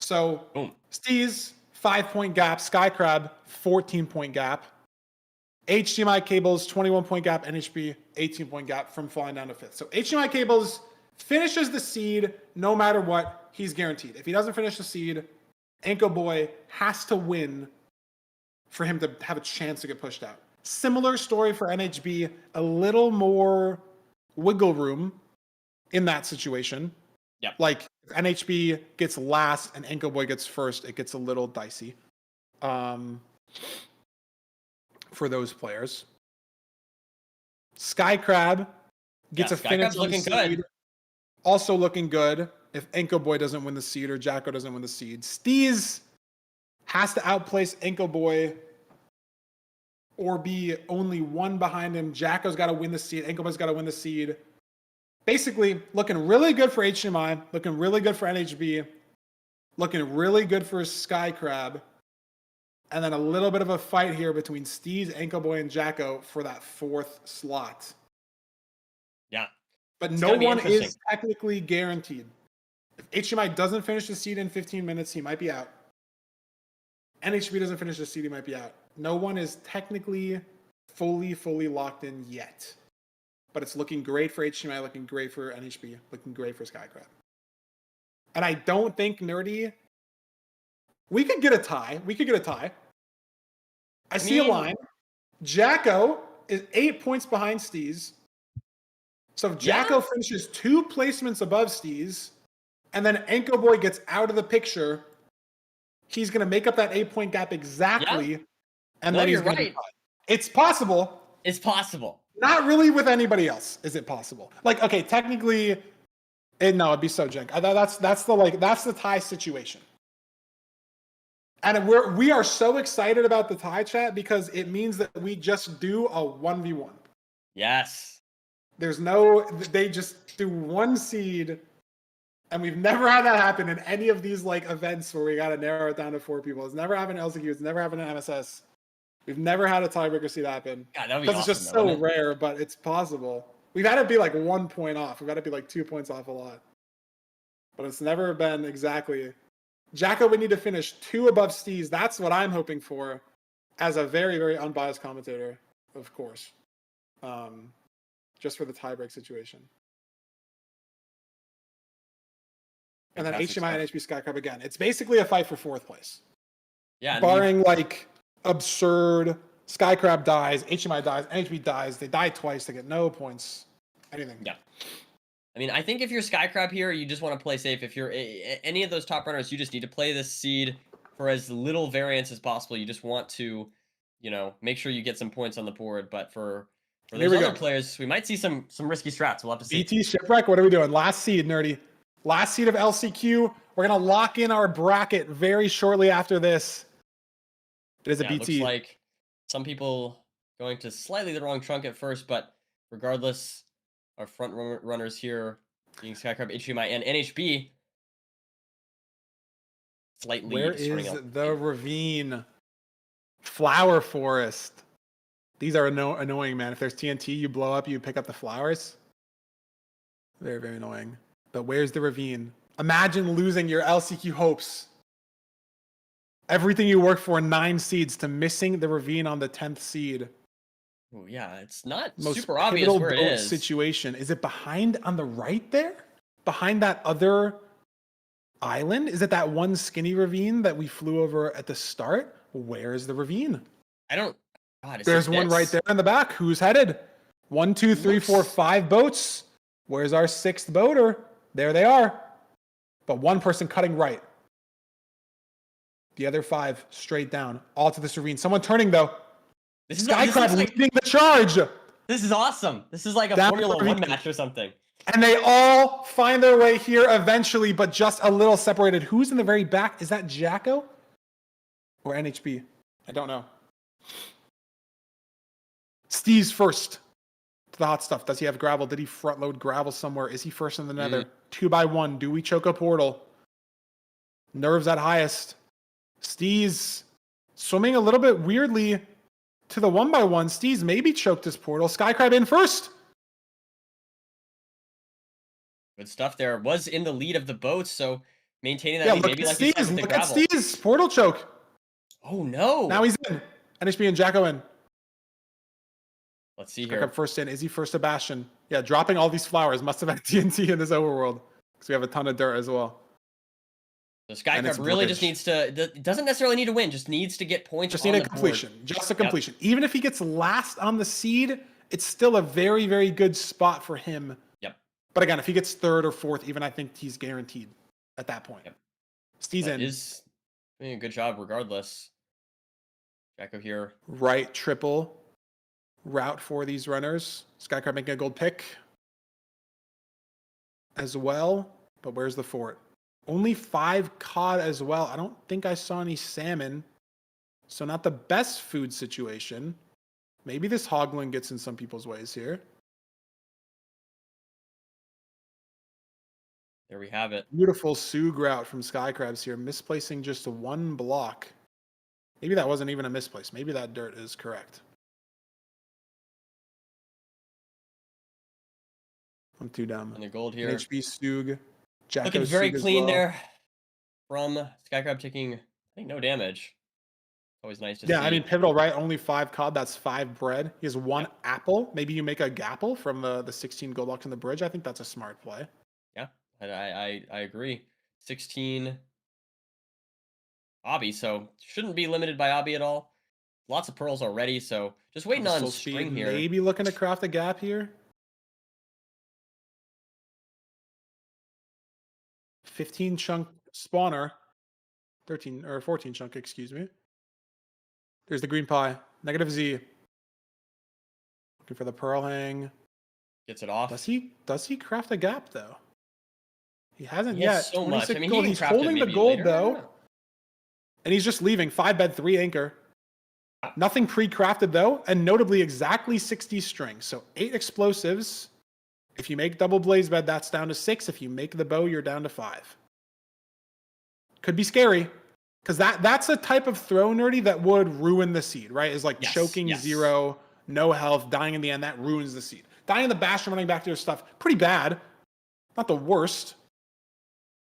So Boom. Steez 5-point gap. Skycrab 14-point gap. HDMI cables 21-point gap. NHB 18-point gap from falling down to 5th. So HDMI cables finishes the seed no matter what. He's guaranteed. If he doesn't finish the seed, Ankle Boy has to win for him to have a chance to get pushed out. Similar story for NHB, a little more wiggle room in that situation. Yep. Like if NHB gets last and Ankle Boy gets first, it gets a little dicey for those players. Skycrab gets a finish on the looking seed. good. Also looking good if Ankle Boy doesn't win the seed or Jacko doesn't win the seed. Steez has to outplace Ankle Boy or be only one behind him. Jacko's got to win the seed. Ankle Boy's got to win the seed. Basically, looking really good for HDMI, looking really good for NHB, looking really good for Skycrab, and then a little bit of a fight here between Steez, Ankle Boy, and Jacko for that 4th slot. Yeah. But It's no gonna be one interesting. is technically guaranteed. If HDMI doesn't finish the seed in 15 minutes, he might be out. NHB doesn't finish the seed, he might be out. No one is technically fully locked in yet. But it's looking great for HDMI, looking great for NHB, looking great for Skycrab. And I don't think Nerdy. We could get a tie. I see a line. Jacko is 8 points behind Steez. So if Jacko finishes 2 placements above Steez, and then Ankle Boy gets out of the picture, he's going to make up that 8-point gap exactly. And then he's going to be fine. It's possible. It's possible. Not really with anybody else. Is it possible? Like, okay, technically, no, it'd be so jank. That's the tie situation. And we are so excited about the tie chat because it means that we just do a 1v1. Yes. They just do 1 seed, and we've never had that happen in any of these like events where we got to narrow it down to 4 people. It's never happened in LCQ. It's never happened in MSS. We've never had a tiebreaker seed happen. God, that'd be because awesome, it's just so rare, but it's possible. We've had it be like 1 point off. We've had it be like 2 points off a lot. But it's never been exactly. Jacko would need to finish 2 above Steez. That's what I'm hoping for as a very, very unbiased commentator, of course. Just for the tiebreak situation. And then HDMI and HB Skycrab again. It's basically a fight for 4th place. Yeah. Barring like absurd Skycrab dies, HDMI dies, NHB dies. They die twice. They get no points. Anything. Yeah. I mean, I think if you're Skycrab here, you just want to play safe. If you're any of those top runners, you just need to play this seed for as little variance as possible. You just want to, make sure you get some points on the board. But for those other players, we might see some risky strats. We'll have to see. BT Shipwreck, what are we doing? Last seed, Nerdy. Last seed of LCQ. We're going to lock in our bracket very shortly after this. It is a BT. Looks like some people going to slightly the wrong trunk at first, but regardless, our front runners here being Skycrab, HDMI, and NHB. Slight lead. Where is the ravine? Flower forest. These are annoying, man. If there's TNT, you blow up, you pick up the flowers. Very, very annoying. But where's the ravine? Imagine losing your LCQ hopes. Everything you worked for 9 seeds to missing the ravine on the 10th seed. Oh, yeah, it's not Most super obvious where it is. Situation. Is it behind on the right there? Behind that other island? Is it that one skinny ravine that we flew over at the start? Where is the ravine? I don't. God, is There's it one right this? there in the back. Who's headed? 1, 2, 3, 4, Looks- 5 boats. Where's our 6th boater? There they are. But one person cutting right. The other 5 straight down, all to this ravine. Someone turning though. This Skycrab like, leading the charge. this is awesome. This is like a Down Formula the One ravine. match or something. And they all find their way here eventually, but just a little separated. Who's in the very back? Is that Jacko or NHB? I don't know. Steve's first to the hot stuff. Does he have gravel? Did he front load gravel somewhere? Is he first in the nether? 2x1. Do we choke a portal? Nerves at highest. Steez swimming a little bit weirdly to the 1x1. Steez maybe choked his portal. Skycrab in first. Good stuff there. Was in the lead of the boats, so maintaining that Yeah, lead. look Maybe at like you said Steez. with the Look at gravel. Steez. Portal choke. Oh no! Now he's in. NHB and Jacko in. Let's see Skycrab here. first in. Is he first to Bastion? Yeah, dropping all these flowers. Must have had TNT in this overworld. Because we have a ton of dirt as well. So And it's Skycrab really just bridge. needs to. Doesn't necessarily need to win. Just needs to get points. Just on need a the board. completion. Just a completion. Even if he gets last on the seed, it's still a very, very good spot for him. Yep. But again, if he gets 3rd or 4th, even I think he's guaranteed at that point. Yep. Steve's in. Is doing a good job regardless. Jacko here. Right triple route for these runners. Skycrab making a gold pick as well. But where's the fort? Only 5 cod as well. I don't think I saw any salmon. So not the best food situation. Maybe this hogling gets in some people's ways here. There we have it. Beautiful Sug route from Skycrabs here. Misplacing just 1 block. Maybe that wasn't even a misplace. Maybe that dirt is correct. I'm too dumb. And the gold here. HB Sug. Jacko Looking very Sug as clean well. there from Skycrab, taking I think no damage. Always nice to see. Yeah, I mean, pivotal, right? Only 5 cod. That's 5 bread. He has 1 apple. Maybe you make a gapple from the 16 gold blocks in the bridge. I think that's a smart play. Yeah, I agree. 16 Obby, so shouldn't be limited by Obby at all. Lots of pearls already, so just waiting on Soul string speed, here. maybe looking to craft a gap here. 15 chunk spawner. 13 or 14 chunk, excuse me. There's the green pie. Negative Z. Looking for the pearl hang. Gets it off. Does he craft a gap though? He hasn't He has yet. so much. I 26 mean, gold. he can He's craft it holding the maybe gold later. I don't though. know. And he's just leaving. 5 bed, 3 anchor. Nothing pre-crafted though, and notably exactly 60 strings. So 8 explosives. If you make double blaze bed, that's down to 6. If you make the bow, you're down to 5. Could be scary. Because that's a type of throw nerdy that would ruin the seed, right? Is like Yes, choking yes. 0, no health, dying in the end. That ruins the seed. Dying in the Bastion, running back to your stuff. Pretty bad. Not the worst.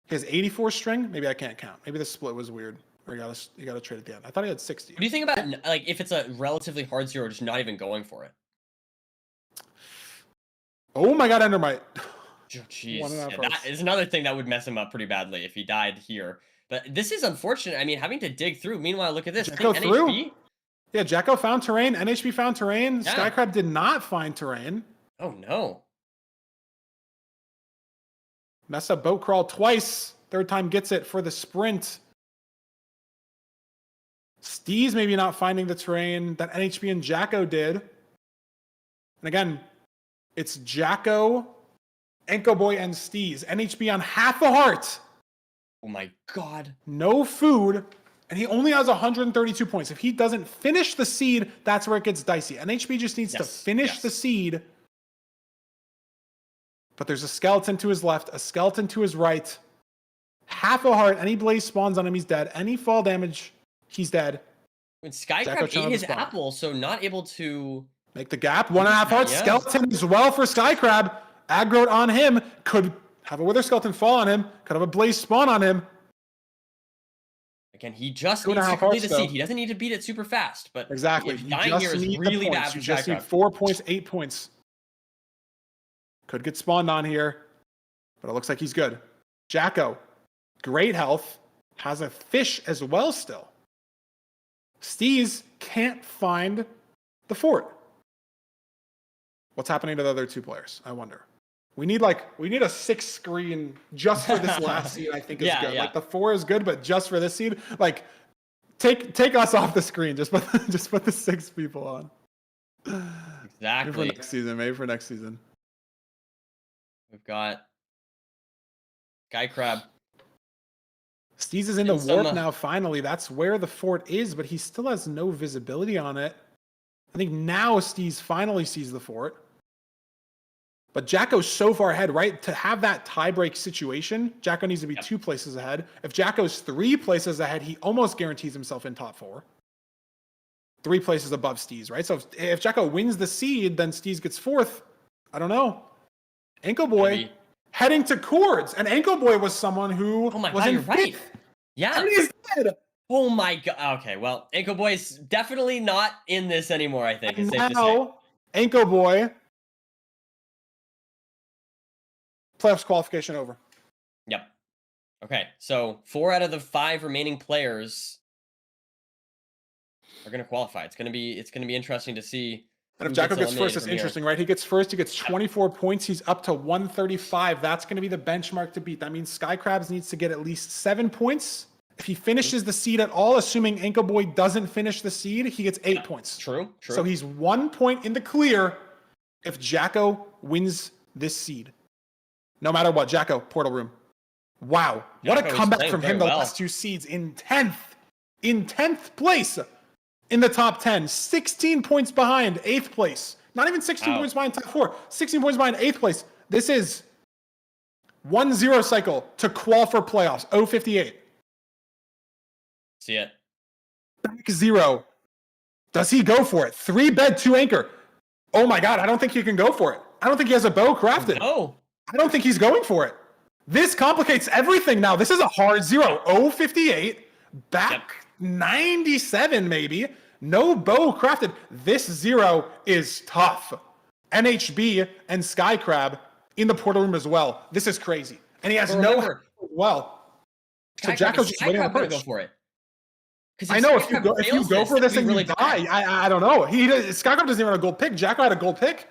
He has 84 string. Maybe I can't count. Maybe the split was weird. Or you gotta trade at the end. I thought he had 60. What do you think about like if it's a relatively hard 0, just not even going for it? Oh my god, Endermite. Oh, jeez. 1.5 Yeah, hearts. that is another thing that would mess him up pretty badly if he died here. But this is unfortunate. I mean, having to dig through. Meanwhile, look at this. I Jacko think through. NHB. Yeah, Jacko found terrain. NHB found terrain. Yeah. Skycrab did not find terrain. Oh no. Messed up boat crawl twice. 3rd time gets it for the sprint. Steez maybe not finding the terrain that NHB and Jacko did. And again, it's Jacko, Enko Boy, and Steez. NHB on half a heart. Oh my god. No food. And he only has 132 points. If he doesn't finish the seed, that's where it gets dicey. NHB just needs to finish the seed. But there's a skeleton to his left, a skeleton to his right. Half a heart. Any blaze spawns on him, he's dead. Any fall damage, he's dead. When Jacko Skycrab chilling ate on his the spot. apple, so not able to. Make the gap. 1.5 hearts. Yeah. Skeleton as well for Skycrab. Aggroed on him. Could have a wither skeleton fall on him. Could have a blaze spawn on him. Again, he just 2.5 needs to complete hearts, the seed. though. He doesn't need to beat it super fast. But Exactly. yeah, You dying just here is need the really bad points. for You just need Skycrab. 4 points, 8 points. Could get spawned on here. But it looks like he's good. Jacko. Great health. Has a fish as well still. Steez can't find the fort. What's happening to the other 2 players? I wonder. We need a 6 screen just for this last seed, I think is good. Yeah. Like the 4 is good, but just for this seed, like take us off the screen. Just put the 6 people on. Exactly. Maybe for next season. We've got Sky Crab. Steez is in the warp now, finally. That's where the fort is, but he still has no visibility on it. I think now Steez finally sees the fort. But Jacko's so far ahead, right? To have that tiebreak situation, Jacko needs to be 2 places ahead. If Jacko's 3 places ahead, he almost guarantees himself in top 4. 3 places above Steez, right? So if Jacko wins the seed, then Steez gets 4th. I don't know. Ankle Boy heading to Chords. And Ankle Boy was someone who was in 5th. Right. Yeah. And he's dead. Oh my god. Okay, well, Ankle Boy's definitely not in this anymore, I think. It's safe to say. Now, Ankle Boy, playoffs qualification over. Yep. Okay, so 4 out of the 5 remaining players are going to qualify. It's going to be interesting to see. And if Jacko gets first, it's interesting, right? He gets first, he gets 24 points. He's up to 135. That's going to be the benchmark to beat. That means Sky Crabs needs to get at least 7 points. If he finishes the seed at all, assuming Ankle Boy doesn't finish the seed, he gets 8 points. True. So he's 1 point in the clear if Jacko wins this seed. No matter what, Jacko, portal room. Wow. What a comeback from him the last 2 seeds in 10th. In 10th place in the top 10. 16 points behind 8th place. Not even 16 points behind top 4. 16 points behind 8th place. This is 1-0 cycle to qualify for playoffs. 058. See it. Back 0. Does he go for it? 3 bed, 2 anchor. Oh my god, I don't think he can go for it. I don't think he has a bow crafted. No. I don't think he's going for it. This complicates everything now. This is a hard 0. 058. Back 97 maybe. No bow crafted. This 0 is tough. NHB and Sky Crab in the portal room as well. This is crazy. And he has so Jacko's just waiting on the go for it. I know if you go for this and really you die, I don't know. Sky Crab doesn't even have a gold pick. Jacko had a gold pick.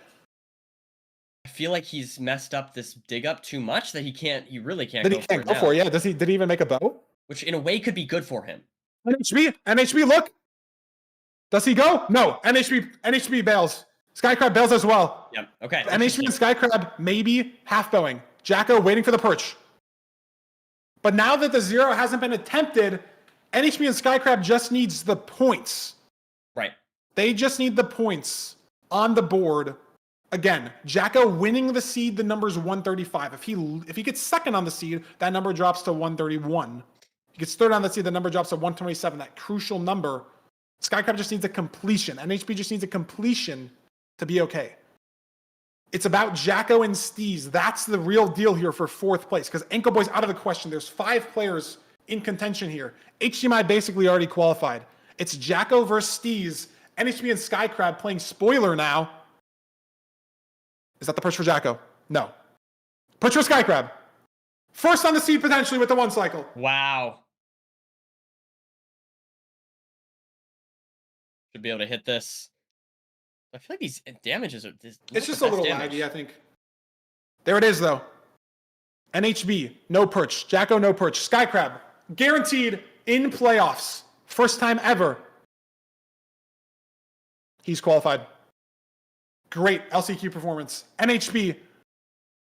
I feel like he's messed up this dig up too much that he really can't go for it. Yeah, did he even make a bow? Which in a way could be good for him. NHB, look. Does he go? No. NHB bails. Sky Crab bails as well. Yep. Okay. NHB and Sky Crab maybe half bowing. Jacko waiting for the perch. But now that the 0 hasn't been attempted, NHB and Sky Crab just needs the points. Right. They just need the points on the board. Again, Jacko winning the seed, the number's 135. If he gets second on the seed, that number drops to 131. If he gets third on the seed, the number drops to 127. That crucial number. Sky Crab just needs a completion. NHB just needs a completion to be okay. It's about Jacko and Steez. That's the real deal here for 4th place because Ankle Boy's out of the question. There's 5 players in contention here. HDMI basically already qualified. It's Jacko versus Steez. NHB and Sky Crab playing spoiler now. Is that the perch for Jacko? No. Perch for Sky Crab. First on the seed potentially with the 1 cycle. Wow. Should be able to hit this. I feel like these damages are... It's just a little laggy, I think. There it is, though. NHB, no perch. Jacko, no perch. Sky Crab, guaranteed in playoffs. First time ever. He's qualified. Great LCQ performance. NHB.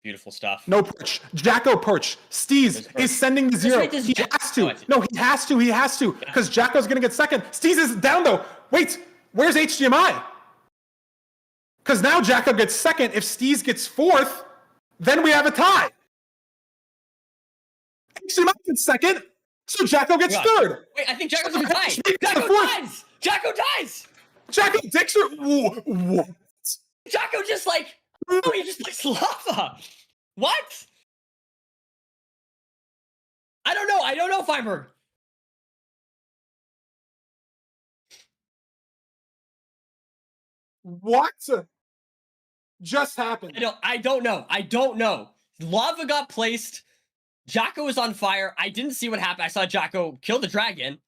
Beautiful stuff. No perch. Jacko perch. Steez is sending the 0. He has to. No, he has to. He has to. Because Jacko's going to get second. Steez is down, though. Wait, where's HDMI? Because now Jacko gets second. If Steez gets 4th, then we have a tie. HDMI gets second, so Jacko gets 3rd. Wait, I think Jacko's going to tie. Jacko dies. Jacko dies. Jacko takes her. What? Jacko just he just likes lava. What? I don't know, Feinberg. What just happened? I don't know. Lava got placed. Jocko was on fire. I didn't see what happened. I saw Jocko kill the dragon.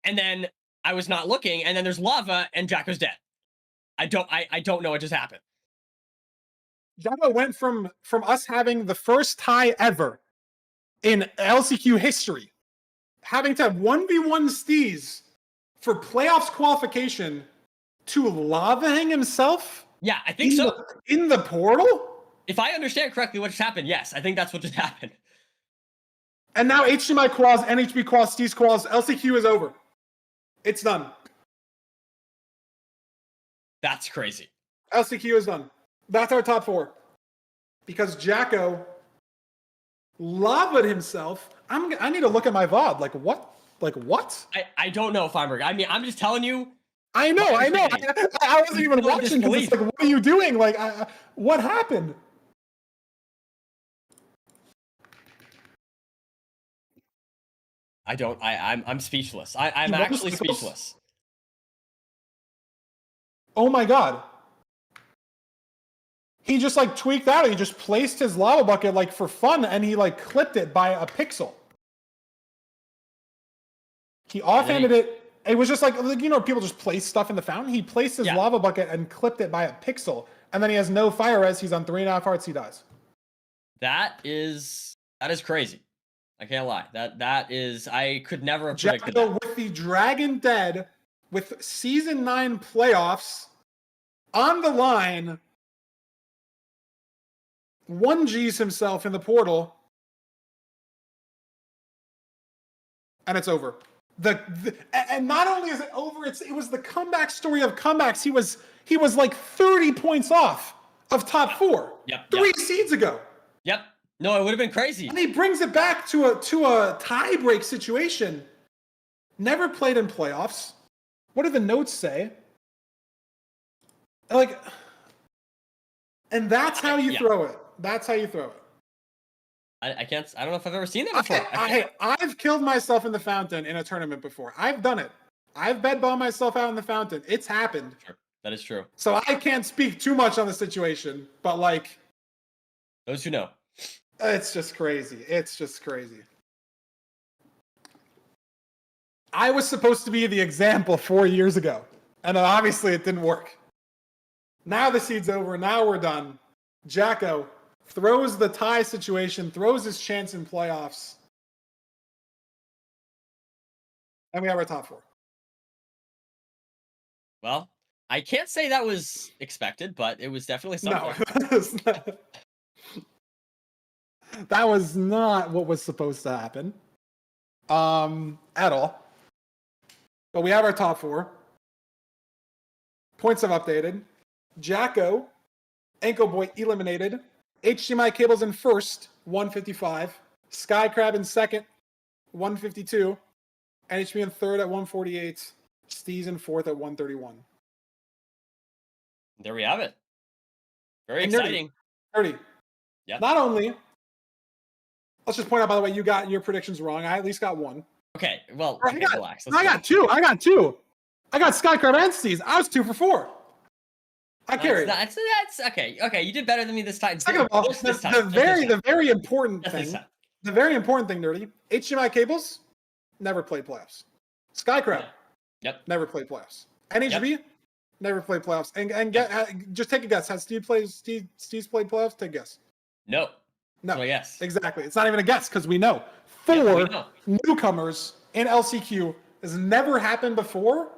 And then I was not looking. And then there's lava and Jocko's dead. I don't know what just happened. Jocko went from us having the first tie ever in LCQ history, having to 1v1 Steez for playoffs qualification, to lavahing himself. Yeah, I think so. In the portal? If I understand correctly what just happened, yes, I think that's what just happened. And now HDMI quals, NHB quals, Steez quals, LCQ is over. It's done. That's crazy. LCQ is done. That's our top 4. Because Jacko lavaed himself. I need to look at my VOD. Like what? Like what? I don't know, Feinberg. I mean, I'm just telling you. I know. I wasn't even watching because it's like, what are you doing? Like, what happened? I'm speechless. I'm actually speechless. Oh my god. He just like tweaked out. He just placed his lava bucket like for fun and he like clipped it by a pixel. He offhanded it. It was just like, you know, people just place stuff in the fountain. He placed his lava bucket and clipped it by a pixel. And then he has no fire res. He's on 3.5 hearts. He dies. That is crazy. I can't lie. That is, I could never have predicted that. With the Dragon dead, with Season 9 playoffs on the line, 1Gs himself in the portal, and it's over. And not only is it over, it was the comeback story of comebacks. He was like 30 points off of top 4. Three seeds ago. Yep. No, it would have been crazy. And he brings it back to a tie break situation. Never played in playoffs. What do the notes say? Like, and that's how you throw it. That's how you throw it. I can't. I don't know if I've ever seen that before. I've killed myself in the fountain in a tournament before. I've done it. I've bed bombed myself out in the fountain. It's happened. Sure. That is true. So I can't speak too much on the situation, but like, those who know. It's just crazy. It's just crazy. I was supposed to be the example 4 years ago, and obviously it didn't work. Now the seed's over. Now we're done. Jacko throws the tie situation, throws his chance in playoffs, and we have our top 4. Well, I can't say that was expected, but it was definitely something. No, that was not what was supposed to happen at all. But we have our top 4. Points have updated. Jacko, Ankle Boy eliminated. HDMI Cables in first, 155. Sky Crab in second, 152. NHB in third at 148. Steez in fourth at 131. There we have it. Very exciting. 30. Yeah. Not only, let's just point out, by the way, you got your predictions wrong. I at least got one. Okay, well, relax. I got two. I got Sky Crab and Steez. I was 2 for 4. I carried. That's okay. Okay, you did better than me this time. Second of all, the very important thing, Nerdy, HDMI Cables never played playoffs. Sky Crab, never played playoffs. NHB, never played playoffs. And just take a guess. Has Steez played playoffs? Take a guess. No. No. Yes. Exactly. It's not even a guess because we know. 4 newcomers in LCQ has never happened before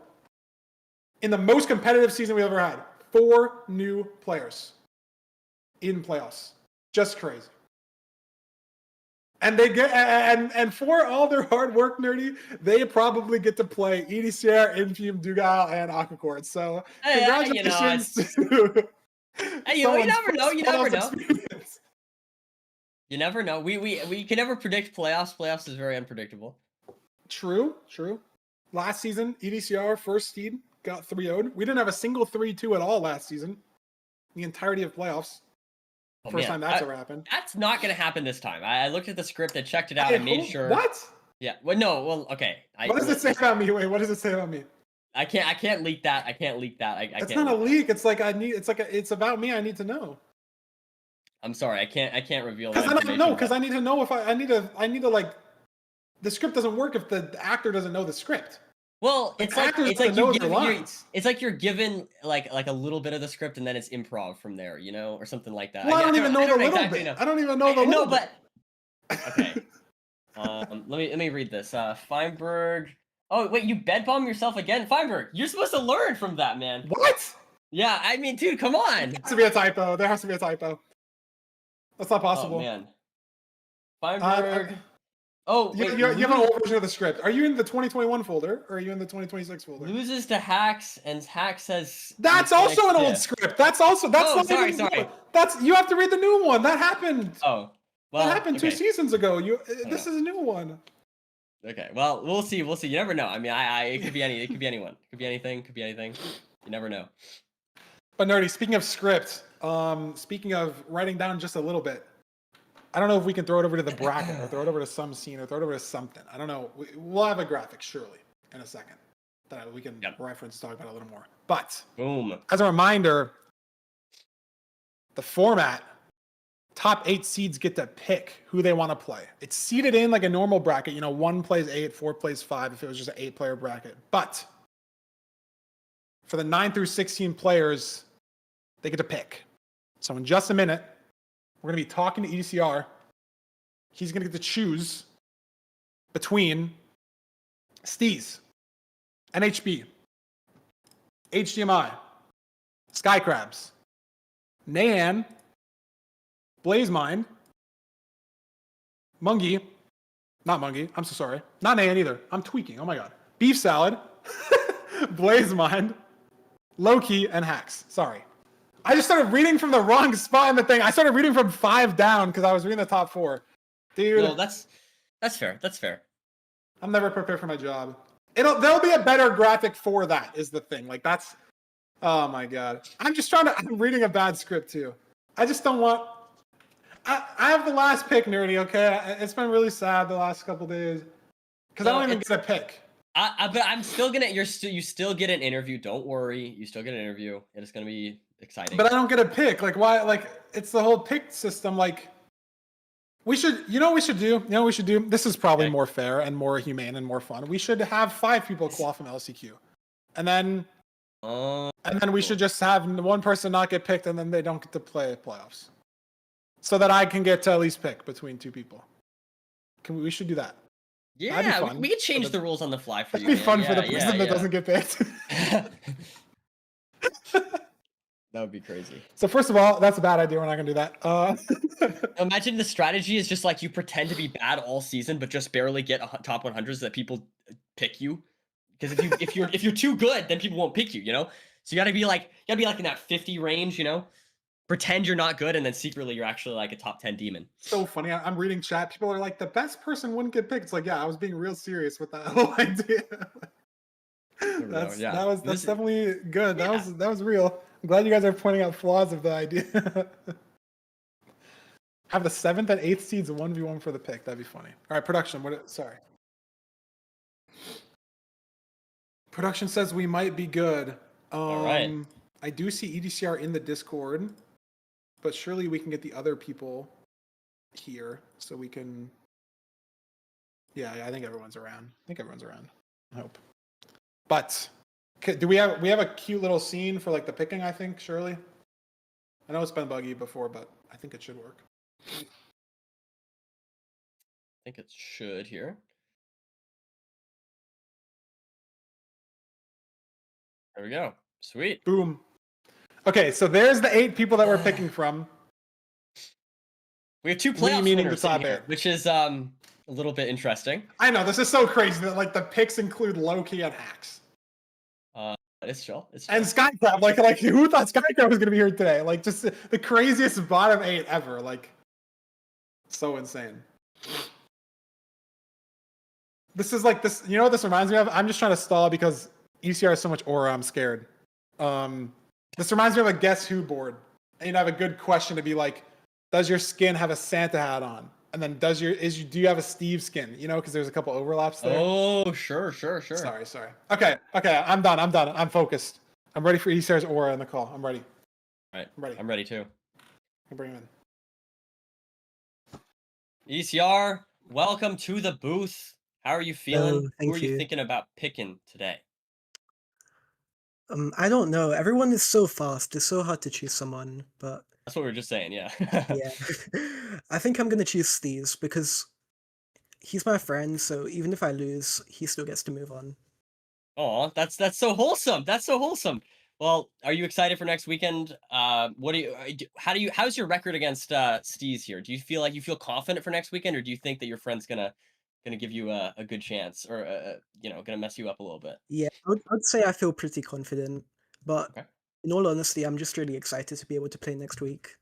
in the most competitive season we've ever had. 4 new players in playoffs. Just crazy. And they get and for all their hard work, Nerdy, they probably get to play EDCR, Infume, Dugal, and Aquacord. So congratulations to you never know. You never know. You never know. We can never predict playoffs. Playoffs is very unpredictable. True. Last season, EDCR first seed got 3-0'd. We didn't have a single 3-2 at all last season. The entirety of playoffs. First time that's ever happened. That's not going to happen this time. I looked at the script, I checked it out, I made sure. What? Yeah. Well, no. Well, okay. What does it say about me? Wait, what does it say about me? I can't leak that. I can't leak that. It's not a leak. It's like it's about me. I need to know. I'm sorry, I can't reveal that Because I don't information. know. Because I need to know if I need to like. The script doesn't work if the actor doesn't know the script. Well, Like, it's like actors it's like know you their give you lines. it's like you're given like a little bit of the script and then it's improv from there, you know, or something like that. Well, I I mean, don't even know I the don't little exactly bit. know. I don't even know the little No, bit. but okay. Let me read this. Feinberg. Oh wait, you bed bomb yourself again, Feinberg. You're supposed to learn from that, man. What? Yeah, I mean, dude, come on. There has to be a typo. There has to be a typo. That's not Oh possible. man, Feinberg. Oh wait, you have an old version of the script. Are you in the 2021 folder or are you in the 2026 folder? loses to Hacks and Hacks says That's also an old stiff. script. That's Oh, not sorry, even sorry. That's you have to read the new one. That happened. Oh, That well, happened 2 okay. seasons ago. Oh. This is a new one. Okay, well, we'll see. We'll see. You never know. I mean, it could be any. It could be anyone. It could be anything. Could be anything. You never know. But nerdy, speaking of script, speaking of writing down just a little bit, I don't know if we can throw it over to the bracket or throw it over to some scene or throw it over to something. I don't know. We'll have a graphic surely in a second that we can reference, talk about a little more. But boom. As a reminder, the format, top 8 seeds get to pick who they want to play. It's seeded in like a normal bracket. 1 plays 8, 4 plays 5 if it was just an 8-player bracket. But for the 9 through 16 players, they get to pick. So in just a minute, we're going to be talking to EDCR. He's going to get to choose between Steez, NHB, HDMI, Skycrabs, Nayan, Blazemind, Mungie, not Mungie, I'm so sorry. Not Nayan either. I'm tweaking. Oh my god. Beef Salad, Blazemind, Loki, and Hacks. Sorry. I just started reading from the wrong spot in the thing. I started reading from 5 down because I was reading the top 4. Dude. No, that's fair. That's fair. I'm never prepared for my job. There'll be a better graphic for that is the thing. Like that's, oh my god. I'm reading a bad script too. I just don't want, I have the last pick, nerdy, okay? It's been really sad the last couple days because I don't even get a pick. But I'm still gonna, you still get an interview. Don't worry. You still get an interview. It's gonna be exciting. But I don't get a pick. Like why? Like it's the whole pick system. Like we should, what we should do? This is probably more fair and more humane and more fun. We should have 5 people qualify from LCQ. And then we should just have 1 person not get picked and then they don't get to play playoffs. So that I can get to at least pick between 2 people. We should do that. Yeah, we can change the rules on the fly for you. That'd be fun for the person that doesn't get picked. That would be crazy. So first of all, that's a bad idea. We're not gonna do that. Imagine the strategy is just like you pretend to be bad all season, but just barely get top 100s that people pick you. Because if you're too good, then people won't pick you. So you gotta be like in that 50 range. Pretend you're not good, and then secretly you're actually like a top 10 demon. So funny. I'm reading chat. People are like, the best person wouldn't get picked. It's like, yeah, I was being real serious with that whole idea. That's definitely good. Yeah. That was real. I'm glad you guys are pointing out flaws of the idea. Have the 7th and 8th seeds 1v1 for the pick. That'd be funny. All right, production. Sorry. Production says we might be good. All right. I do see EDCR in the Discord, but surely we can get the other people here so we can. Yeah, I think everyone's around. I hope. But do we have a cute little scene for like the picking? I think surely. I know it's been buggy before, but I think it should work. I think it should here. There we go. Sweet. Boom. Okay, so there's the 8 people that we're picking from. We have 2 playoff winners in here, which is a little bit interesting. I know, this is so crazy that like the picks include Loki and Hacks. It's chill. And Skycrab, like who thought Skycrab was gonna be here today? Like just the craziest bottom 8 ever. Like so insane. This is like this. You know what this reminds me of? I'm just trying to stall because ECR has so much aura. I'm scared. This reminds me of a Guess Who board, and you'd have a good question to be like, does your skin have a Santa hat on? And then do you have a Steve skin? Because there's a couple overlaps there. Oh, sure. Sorry. Okay. I'm done. I'm focused. I'm ready for ECR's aura in the call. I'm ready. All right. I'm ready. I'm ready too. I'll bring him in. ECR, welcome to the booth. How are you Oh, feeling? Who are thank you you. thinking about picking today? I don't know. Everyone is so fast. It's so hard to choose someone, but That's what we were just saying, yeah. yeah. I think I'm gonna choose Steez because he's my friend, so even if I lose, he still gets to move on. Oh, that's so wholesome. That's so wholesome. Well, are you excited for next weekend? What do you how's your record against Steez here? Do you feel like you feel confident for next weekend, or do you think that your friend's gonna give you a good chance, or gonna mess you up a little bit? Yeah, I would say I feel pretty confident, but Okay. in all honesty, I'm just really excited to be able to play next week.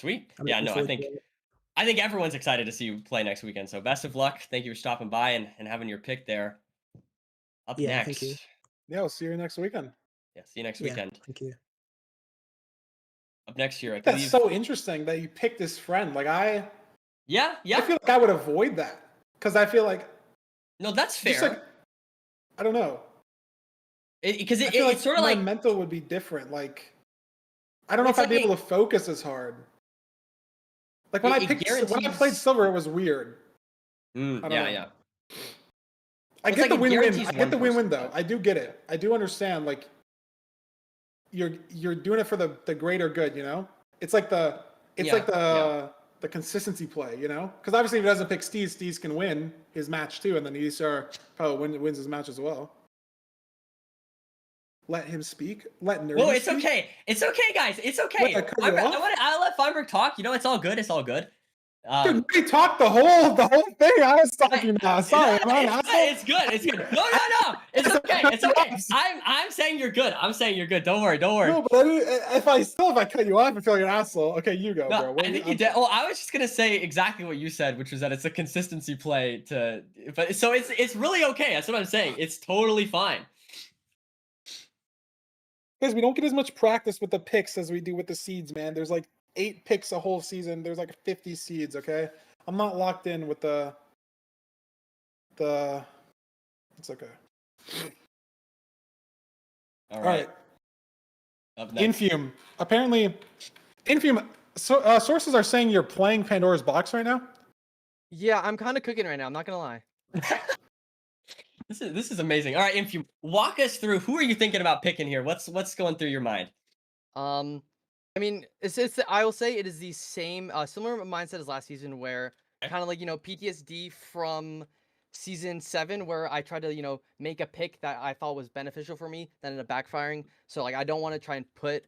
Sweet. I'm Yeah, looking no, I forward to think it. I think everyone's excited to see you play next weekend. So best of luck. Thank you for stopping by and having your pick there. Up Yeah, thank you. next. Yeah, we'll see you next weekend. Yeah, see you next Yeah, weekend. thank you. Up next here, I That's believe. so interesting that you picked this friend. Like Yeah, I yeah. feel like I would avoid that because I feel like No, that's just like fair. I don't know. Because I feel it's like sort of my like mental would be different. Like I don't know it's if I'd like be able to focus as hard. Like when it when I played guarantees. silver, it was weird. I don't Yeah, know. yeah. I Well, it's get like the it win-win. guarantees I get one the win-win person, though. but I do get it. I do understand. Like you're doing it for the greater good. You know, it's like the it's like yeah, yeah. the consistency play. You know, because obviously if he doesn't pick Steez, Steez can win his match too, and then ECR probably wins his match as well. Let him speak. Let Whoa, Nerdy it's speak. okay. It's okay, guys. It's Wait, I okay. cut you off? I'll let Feinberg talk. You know, it's all good. It's all good. Dude, Um, we talked the whole thing. I was talking now. no, Sorry, am I an it's good. asshole? It's good. It's good. No, no, no. It's I okay. cut It's you okay. off. I'm saying you're good. I'm saying you're good. Don't worry. Don't worry. No, but if I cut you off, I feel like an asshole. Okay, you go, No, bro. I think you I'm did. sorry. Well, I was just gonna say exactly what you said, which was that it's a consistency play to. But so it's really okay. That's what I'm saying. It's totally fine. Because we don't get as much practice with the picks as we do with the seeds, man. There's like 8 picks a whole season. There's like 50 seeds. Okay, I'm not locked in with the. It's okay. All All right. right, Up next. Infume. Apparently, Infume. Sources are saying you're playing Pandora's Box right now. Yeah, I'm kind of cooking right now. I'm not gonna lie. This is amazing. All right, Infume, walk us through. Who are you thinking about picking here? What's going through your mind? Um, I mean, it's I will say it is the same similar mindset as last season, where Okay. kind of like PTSD from season 7, where I tried to make a pick that I thought was beneficial for me, that ended up backfiring. So like I don't want to try and put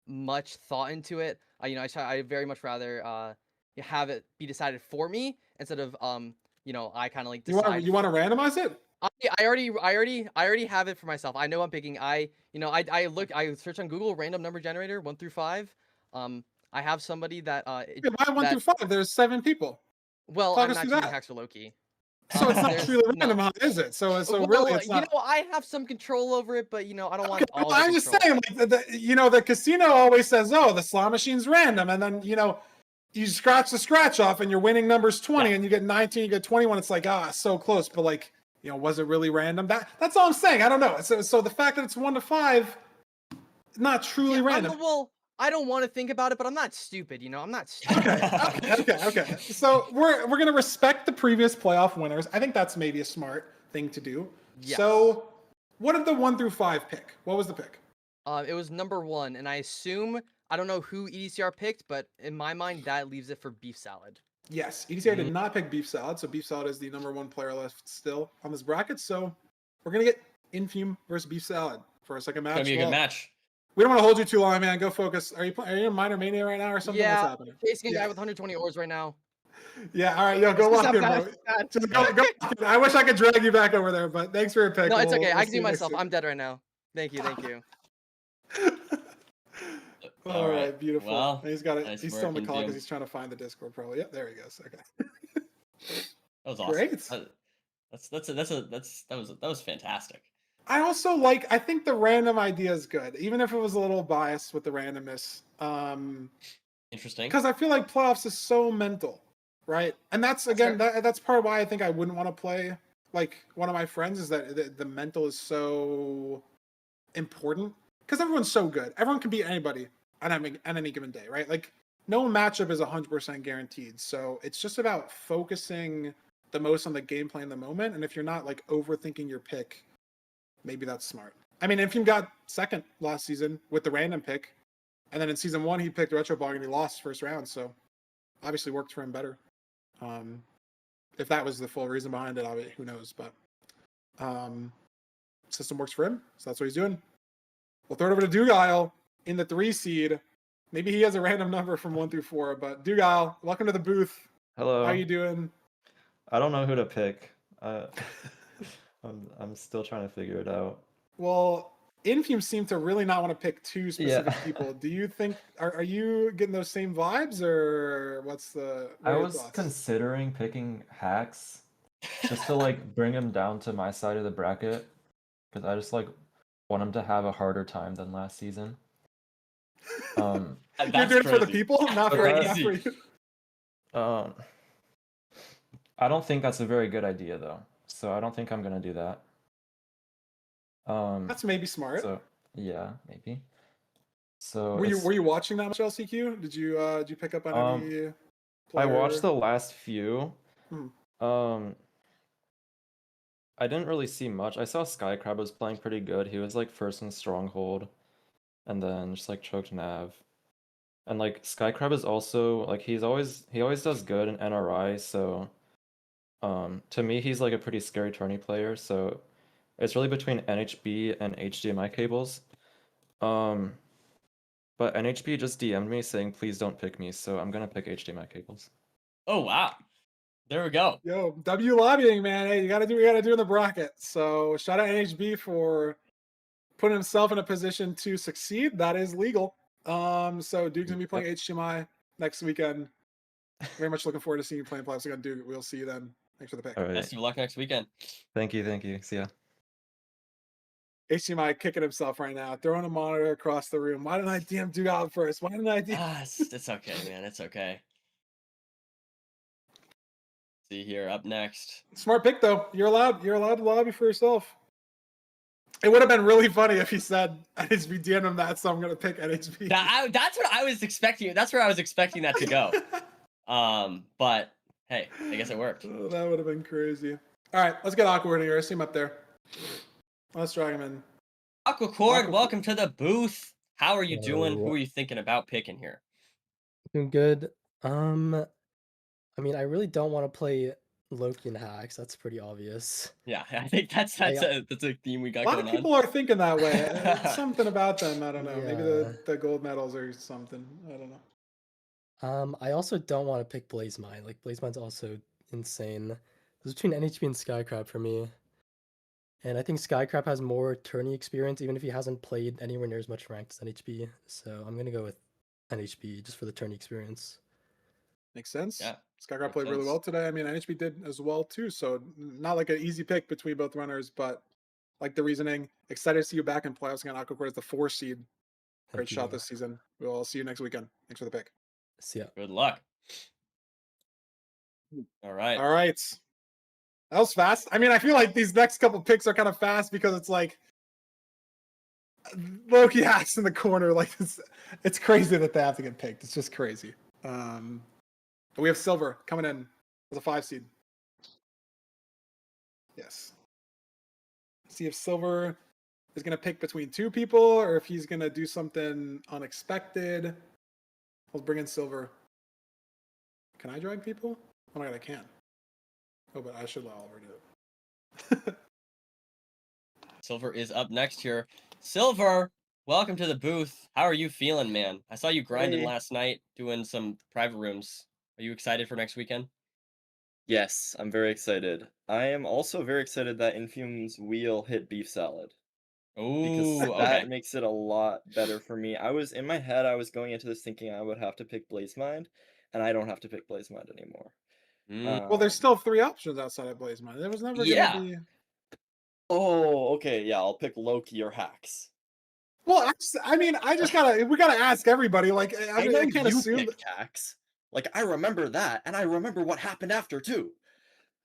much thought into it. I very much rather have it be decided for me instead of I kind of like decide. You want to randomize it? I already have it for myself. I know I'm picking. I search on Google random number generator 1 through 5. I have somebody that Yeah, why 1 through 5? There's 7 people. well, Talk I'm us not through using that. Haxor Loki. So it's not There's truly no. random, huh, is it? So really, Well, it's not. I have some control over it, but I don't Okay, want all the I'm just control. saying, like the casino always says, "Oh, the slot machine's random," and then you scratch the scratch off, and your winning number's 20, Yeah. and you get 19, you get 21. It's like so close, but like was it really random? That's all I'm saying. I don't know. So the fact that it's 1 to 5, not truly Yeah, random. I don't want to think about it, but I'm not stupid. I'm not stupid. Okay. So we're gonna respect the previous playoff winners. I think that's maybe a smart thing to do. Yes. So, what did the 1 through 5 pick? What was the pick? It was number 1, and I don't know who EDCR picked, but in my mind, that leaves it for beef salad. Yes, EDCR did not pick beef salad, so beef salad is the number 1 player left still on this bracket. So we're gonna get Infume versus beef salad for a second match. It's gonna be a good match. We don't want to hold you too long, man. Go focus. Are you in Minor Mania right now or something? Yeah, What's happening? facing a guy with 120 ores right now. Yeah, all right, yo, go lock in, bro. Just go lock in. I wish I could drag you back over there, but thanks for your pick. No, it's okay. We'll I can see do you next myself. week. I'm dead right now. Thank you. All right, beautiful. Well, and he's got it. nice He's still in the work, call because Infume. he's trying to find the Discord. Probably. Yep, there he goes. Okay. That was awesome. Great. That was fantastic. I also I think the random idea is good, even if it was a little biased with the randomness. Interesting. Because I feel like playoffs is so mental, right? And that's again, that's part of why I think I wouldn't want to play like one of my friends is that the mental is so important because everyone's so good. Everyone can beat anybody on any given day, right? Like no matchup is 100% guaranteed. So it's just about focusing the most on the gameplay in the moment. And if you're not like overthinking your pick, maybe that's smart. I mean, Infium got second last season with the random pick. And then in season 1, he picked Retro Bog and he lost first round. So obviously worked for him better. If that was the full reason behind it, who knows? But system works for him. So that's what he's doing. We'll throw it over to Dugile in the 3 seed. Maybe he has a random number from 1 through 4. But Dugile, welcome to the booth. Hello. How you doing? I don't know who to pick. I'm still trying to figure it out. Well, Infium seemed to really not want to pick 2 specific Yeah. people. Do you think are you getting those same vibes, or what I are your was thoughts? considering picking Hacks just to like bring him down to my side of the bracket because I just like want him to have a harder time than last season. You're doing it for the people, not for you. I don't think that's a very good idea though, so I don't think I'm gonna do that. That's maybe smart. So yeah, maybe. So were you watching that much LCQ? Did you pick up on any I watched player? the last few. Hmm. I didn't really see much. I saw Skycrab was playing pretty good. He was like first in Stronghold, and then just like choked Nav. And like Skycrab is also like he always does good in NRI, so to me he's like a pretty scary tourney player, so it's really between NHB and HDMI cables. But NHB just DM'd me saying please don't pick me, so I'm gonna pick HDMI cables. Oh wow. There we go. Yo, W lobbying, man. Hey, you gotta do what you gotta do in the bracket. So shout out NHB for putting himself in a position to succeed. That is legal. So Duke's gonna be playing HDMI next weekend. Very much looking forward to seeing you playing playoffs again, Duke. We'll see you then. Thanks for the pick. All right. Best of luck next weekend. Thank you. See ya. HDMI kicking himself right now, throwing a monitor across the room. Why didn't I DM Duke out first? Why didn't I DM? It's okay, man. It's okay. See here, up next. Smart pick though. You're allowed to lobby for yourself. It would have been really funny if he said NHB DM'd him that, so I'm gonna pick NHB. That's what I was expecting. That's where I was expecting that to go. But hey, I guess it worked. Oh, that would have been crazy. All right, let's get Awkward in here. I see him up there. Let's drag him in. Aquacord, welcome to the booth. How are you doing? Hello. Who are you thinking about picking here? Doing good. I mean, I really don't want to play Loki and Hacks. That's pretty obvious. Yeah, I think that's a theme we A got lot going of on. people are thinking that way. It's something about them. I don't know. Maybe Yeah. the gold medals or something. I don't know. I also don't want to pick Blazemine. Like Blazemine's also insane. It's between NHB and Skycrab for me. And I think Skycrab has more tourney experience, even if he hasn't played anywhere near as much ranked as NHB. So I'm gonna go with NHB just for the tourney experience. Makes sense. Yeah, Skycrab makes played really sense. well today. I mean, NHB did as well too. So not like an easy pick between both runners, but like the reasoning. Excited to see you back in playoffs again. Aquacord is the 4 seed. Great Thank you. shot this season. We'll see you next weekend. Thanks for the pick. See ya. Good luck. All right. All right. That was fast. I mean, I feel like these next couple picks are kind of fast because it's like Loki Hacks in the corner. Like it's crazy that they have to get picked. It's just crazy. But we have Silver coming in as a 5 seed. Yes. See if Silver is going to pick between 2 people or if he's going to do something unexpected. Let's bring in Silver. Can I drag people? Oh my god, I can. Oh, but I should let Oliver do it. Silver is up next here. Silver, welcome to the booth. How are you feeling, man? I saw you grinding Hey. last night, doing some private rooms. Are you excited for next weekend? Yes, I'm very excited. I am also very excited that Infium's wheel hit beef salad because Ooh, that okay. makes it a lot better for me. I was in my head, I was going into this thinking I would have to pick Blazemind, and I don't have to pick Blazemind anymore. Well, there's still 3 options outside of Blazemine. There was never Yeah. going to be. Oh, okay, yeah, I'll pick Loki or Hacks. Well, I mean, we gotta ask everybody. Like, I mean, know I can't you assume. picked Hacks. Like, I remember that, and I remember what happened after too.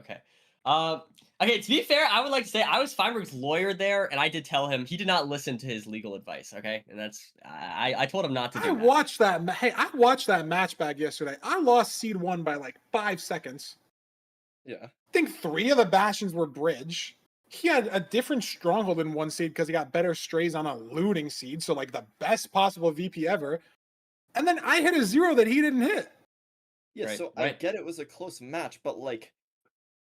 Okay. Okay, to be fair, I would like to say I was Feinberg's lawyer there, and I did tell him he did not listen to his legal advice. Okay, and that's I told him not to do I that. watched that. Hey, I watched that match back yesterday. I lost seed 1 by like 5 seconds. Yeah. I think 3 of the bastions were bridge. He had a different stronghold in 1 seed because he got better strays on a looting seed, so like the best possible VP ever. And then I hit a 0 that he didn't hit. Yeah, Right, so I right. get it was a close match, but like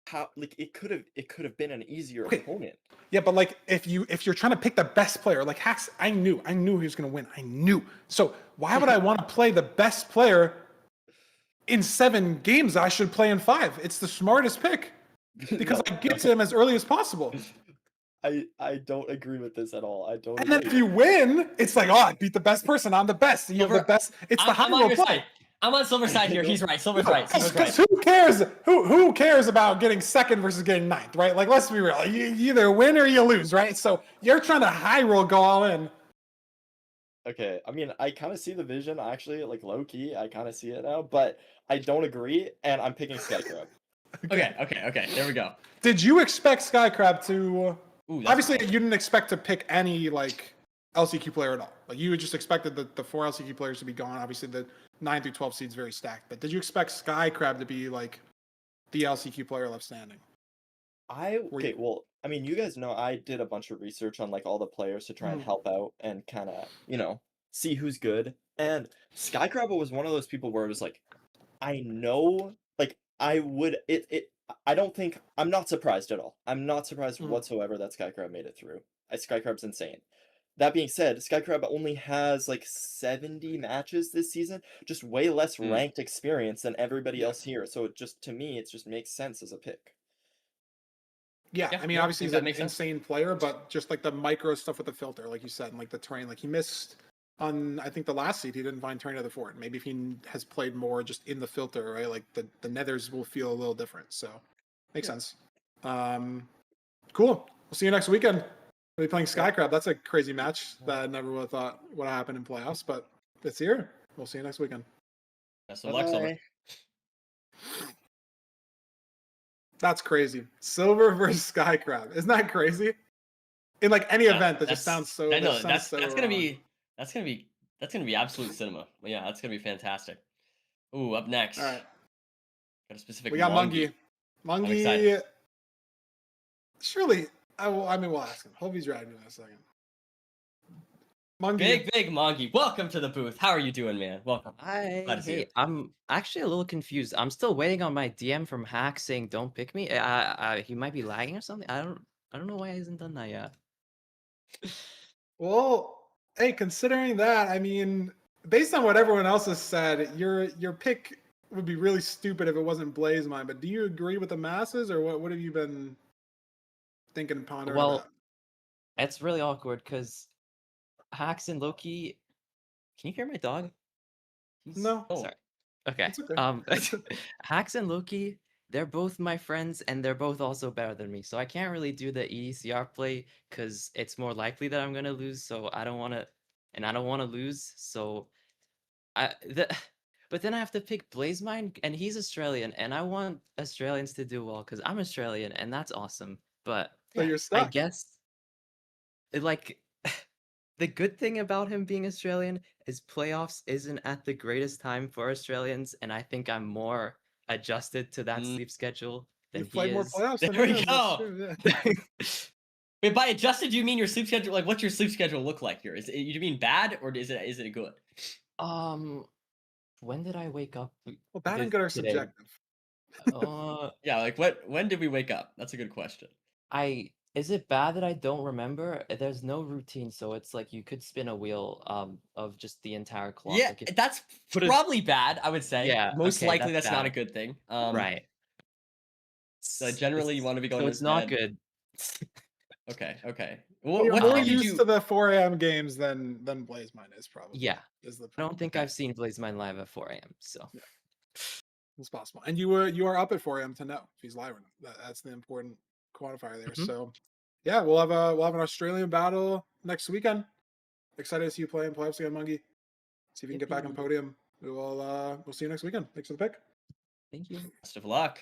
how like it could have been an easier Okay. opponent. Yeah, but like if you're trying to pick the best player, like Hacks, I knew he was gonna win. I knew. So why would I want to play the best player in 7 games? I should play in 5. It's the smartest pick because I get to him as early as possible. I don't agree with this at all. I don't And then agree. if you win, it's like, oh, I beat the best person. I'm the best. You have the Silver- best. It's the high I'm on roll your play. side. I'm on Silver's side here. He's right. Silver's right. Silver's right. Because who cares? Who cares about getting 2nd versus getting 9th, right? Like, let's be real. You either win or you lose, right? So you're trying to high roll, go all in. Okay, I mean, I kind of see the vision, actually, like low key. I kind of see it now, but I don't agree, and I'm picking Skycrab. Okay. There we go. Did you expect Skycrab to? Ooh, that's Obviously, good. you didn't expect to pick any like LCQ player at all. Like you just expected the 4 LCQ players to be gone. Obviously, the 9 through 12 seeds very stacked. But did you expect Skycrab to be like the LCQ player left standing? Well, I mean, you guys know I did a bunch of research on like all the players to try and help out and kind of, see who's good. And Skycrab was one of those people where it was like, I know, like I would I don't think I'm not surprised at all. I'm not surprised whatsoever that Skycrab made it through. Skycrab's insane. That being said, Skycrab only has like 70 matches this season, just way less ranked experience than everybody else here. So it just, to me, it just makes sense as a pick. Yeah, Yeah, I mean, yeah, I obviously think he's that an makes sense. insane player, but just like the micro stuff with the filter, like you said, and like the terrain, like he missed on, I think the last seed, he didn't find terrain of the fort. Maybe if he has played more just in the filter, right? Like the nethers will feel a little different. So makes sense. Cool. We'll see you next weekend. We'll be playing Skycrab. That's a crazy match that I never would have thought would happen in playoffs, but it's here. We'll see you next weekend. Best of luck, Silver. Bye. That's crazy. Silver versus Skycrab. Isn't that crazy? In like any event, that just sounds so. I know that's gonna be absolute cinema. Yeah, that's gonna be fantastic. Ooh, up next. All right. Got a specific. We got Mongi. Mongi. excited. Surely, we'll ask him. Hope he's ready in a second. Mongi. Big Mongi. Welcome to the booth. How are you doing, man? Welcome. Hi. Glad to see you. Hey, I'm actually a little confused. I'm still waiting on my DM from Hack saying don't pick me. He might be lagging or something. I don't know why he hasn't done that yet. Well, hey, considering that, I mean, based on what everyone else has said, your pick would be really stupid if it wasn't Blaze Mine. But do you agree with the masses, or what have you been thinking and pondering Well, about? it's really awkward because Hacks and Loki. Can you hear my dog? No. Oh. Sorry. Okay. It's okay. Hacks and Loki, they're both my friends and they're both also better than me. So I can't really do the EDCR play because it's more likely that I'm gonna lose. So I don't want to lose. So but then I have to pick Blazemine and he's Australian and I want Australians to do well because I'm Australian and that's awesome. But So you're stuck. I guess like the good thing about him being Australian is playoffs isn't at the greatest time for Australians, and I think I'm more adjusted to that sleep schedule than You've he played more is. playoffs than There we him, that's go. true, yeah. Wait, by adjusted, do you mean your sleep schedule? Like, what's your sleep schedule look like here? Is it you mean bad or is it good? When did I wake up? Well, bad and good are today? subjective. Yeah, like when did we wake up? That's a good question. Is it bad that I don't remember? There's no routine, so it's like you could spin a wheel of just the entire clock. Yeah, Like if- that's probably bad, I would say. Yeah, Most okay, likely that's that's not a bad. good thing. right. So generally you want to be going So to it's not bed. good. Okay. Well, you're What more did you used do? to the 4 a.m. games than Blaze Mine is probably. Yeah. Is the I don't think Okay. I've seen Blazemine live at 4 a.m. So It's possible. And you are up at 4 a.m. to know if he's live or not. That's the important quantifier there. Mhm. So yeah, we'll have an Australian battle next weekend. Excited to see you play in playoffs again, Mungie. See if you can get back on podium. We'll see you next weekend. Thanks for the pick. thank you. Best of luck.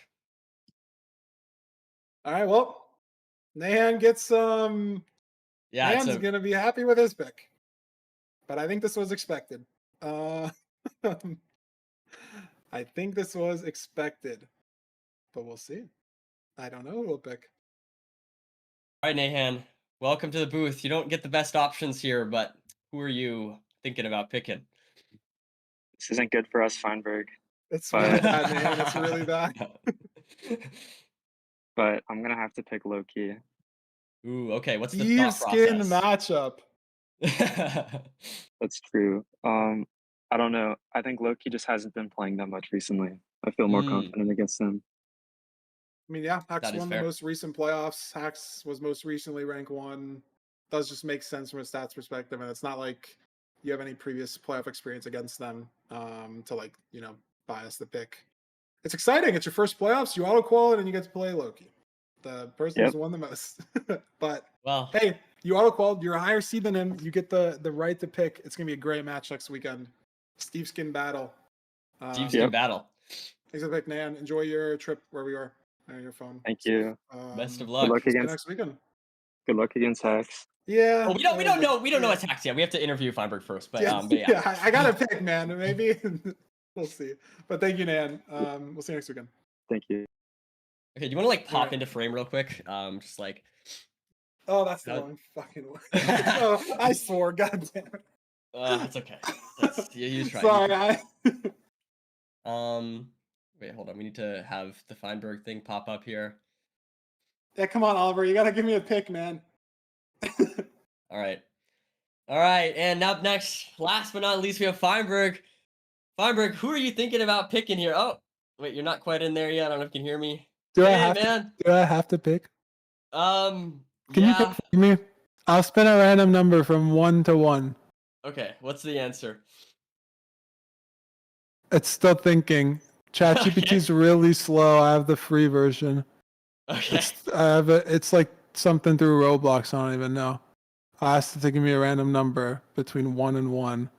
All right, well, Nahan gets Yeah, it's Nahan's gonna be happy with his pick, but I think this was expected. I think this was expected, but we'll see. I don't know who we'll pick. all right, Nahan. Welcome to the booth. You don't get the best options here, but who are you thinking about picking? This isn't good for us, Feinberg. It's really bad, Nahan. It's really bad. But I'm gonna have to pick Loki. Ooh, okay. What's the Steve thought Skin process? matchup. That's true. I don't know. I think Loki just hasn't been playing that much recently. I feel more confident against him. I mean, yeah, Hax That is won the fair. most recent playoffs. Hax was most recently rank 1. Does just make sense from a stats perspective, and it's not like you have any previous playoff experience against them to like, bias the pick. It's exciting. It's your first playoffs. You auto-qual it, and you get to play Loki, the person who's won the most. But Well, hey, you auto-qualled. You're a higher seed than him. You get the right to pick. It's gonna be a great match next weekend. Steve Skin battle. Steve Skin battle. Thanks for the pick, Nan. Enjoy your trip wherever you are on your phone. Thank you. Best of Good luck. luck against Next weekend. Good luck against Hax. Yeah. Oh, we don't know it's Hax yet. We have to interview Feinberg first. But yeah, I gotta pick, man. Maybe we'll see. But thank you, Nan. We'll see you next weekend. Thank you. Okay, do you want to like pop into frame real quick? Just like. Oh, that's the wrong fucking one. Oh, I swore. God damn it. It's okay. You try. Sorry, Wait, hold on. We need to have the Feinberg thing pop up here. Yeah, come on, Oliver. You gotta give me a pick, man. All right. And up next, last but not least, we have Feinberg. Feinberg, who are you thinking about picking here? Oh, wait, you're not quite in there yet. I don't know if you can hear me. Do I have to pick? Can you pick for me? I'll spin a random number from 1 to 1. Okay, what's the answer? It's still thinking. ChatGPT's really slow. I have the free version. Okay. It's like something through Roblox. I don't even know. I asked it to give me a random number between 1 and 1.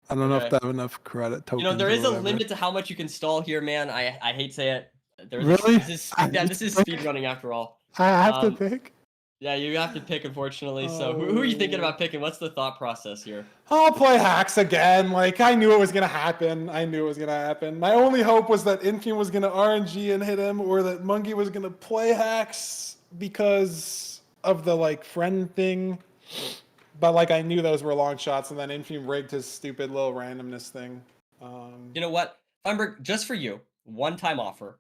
I don't know if that have enough credit tokens. There is a limit to how much you can stall here, man. I hate to say it. Really? This is speed running after all. I have to pick? Yeah, you have to pick, unfortunately. So who are you thinking about picking? What's the thought process here? I'll play Hax again. Like, I knew it was going to happen. My only hope was that Infium was going to RNG and hit him, or that Monkey was going to play Hax because of the, like, friend thing. But, like, I knew those were long shots, and then Infium rigged his stupid little randomness thing. You know what? Feinberg, just for you, one-time offer.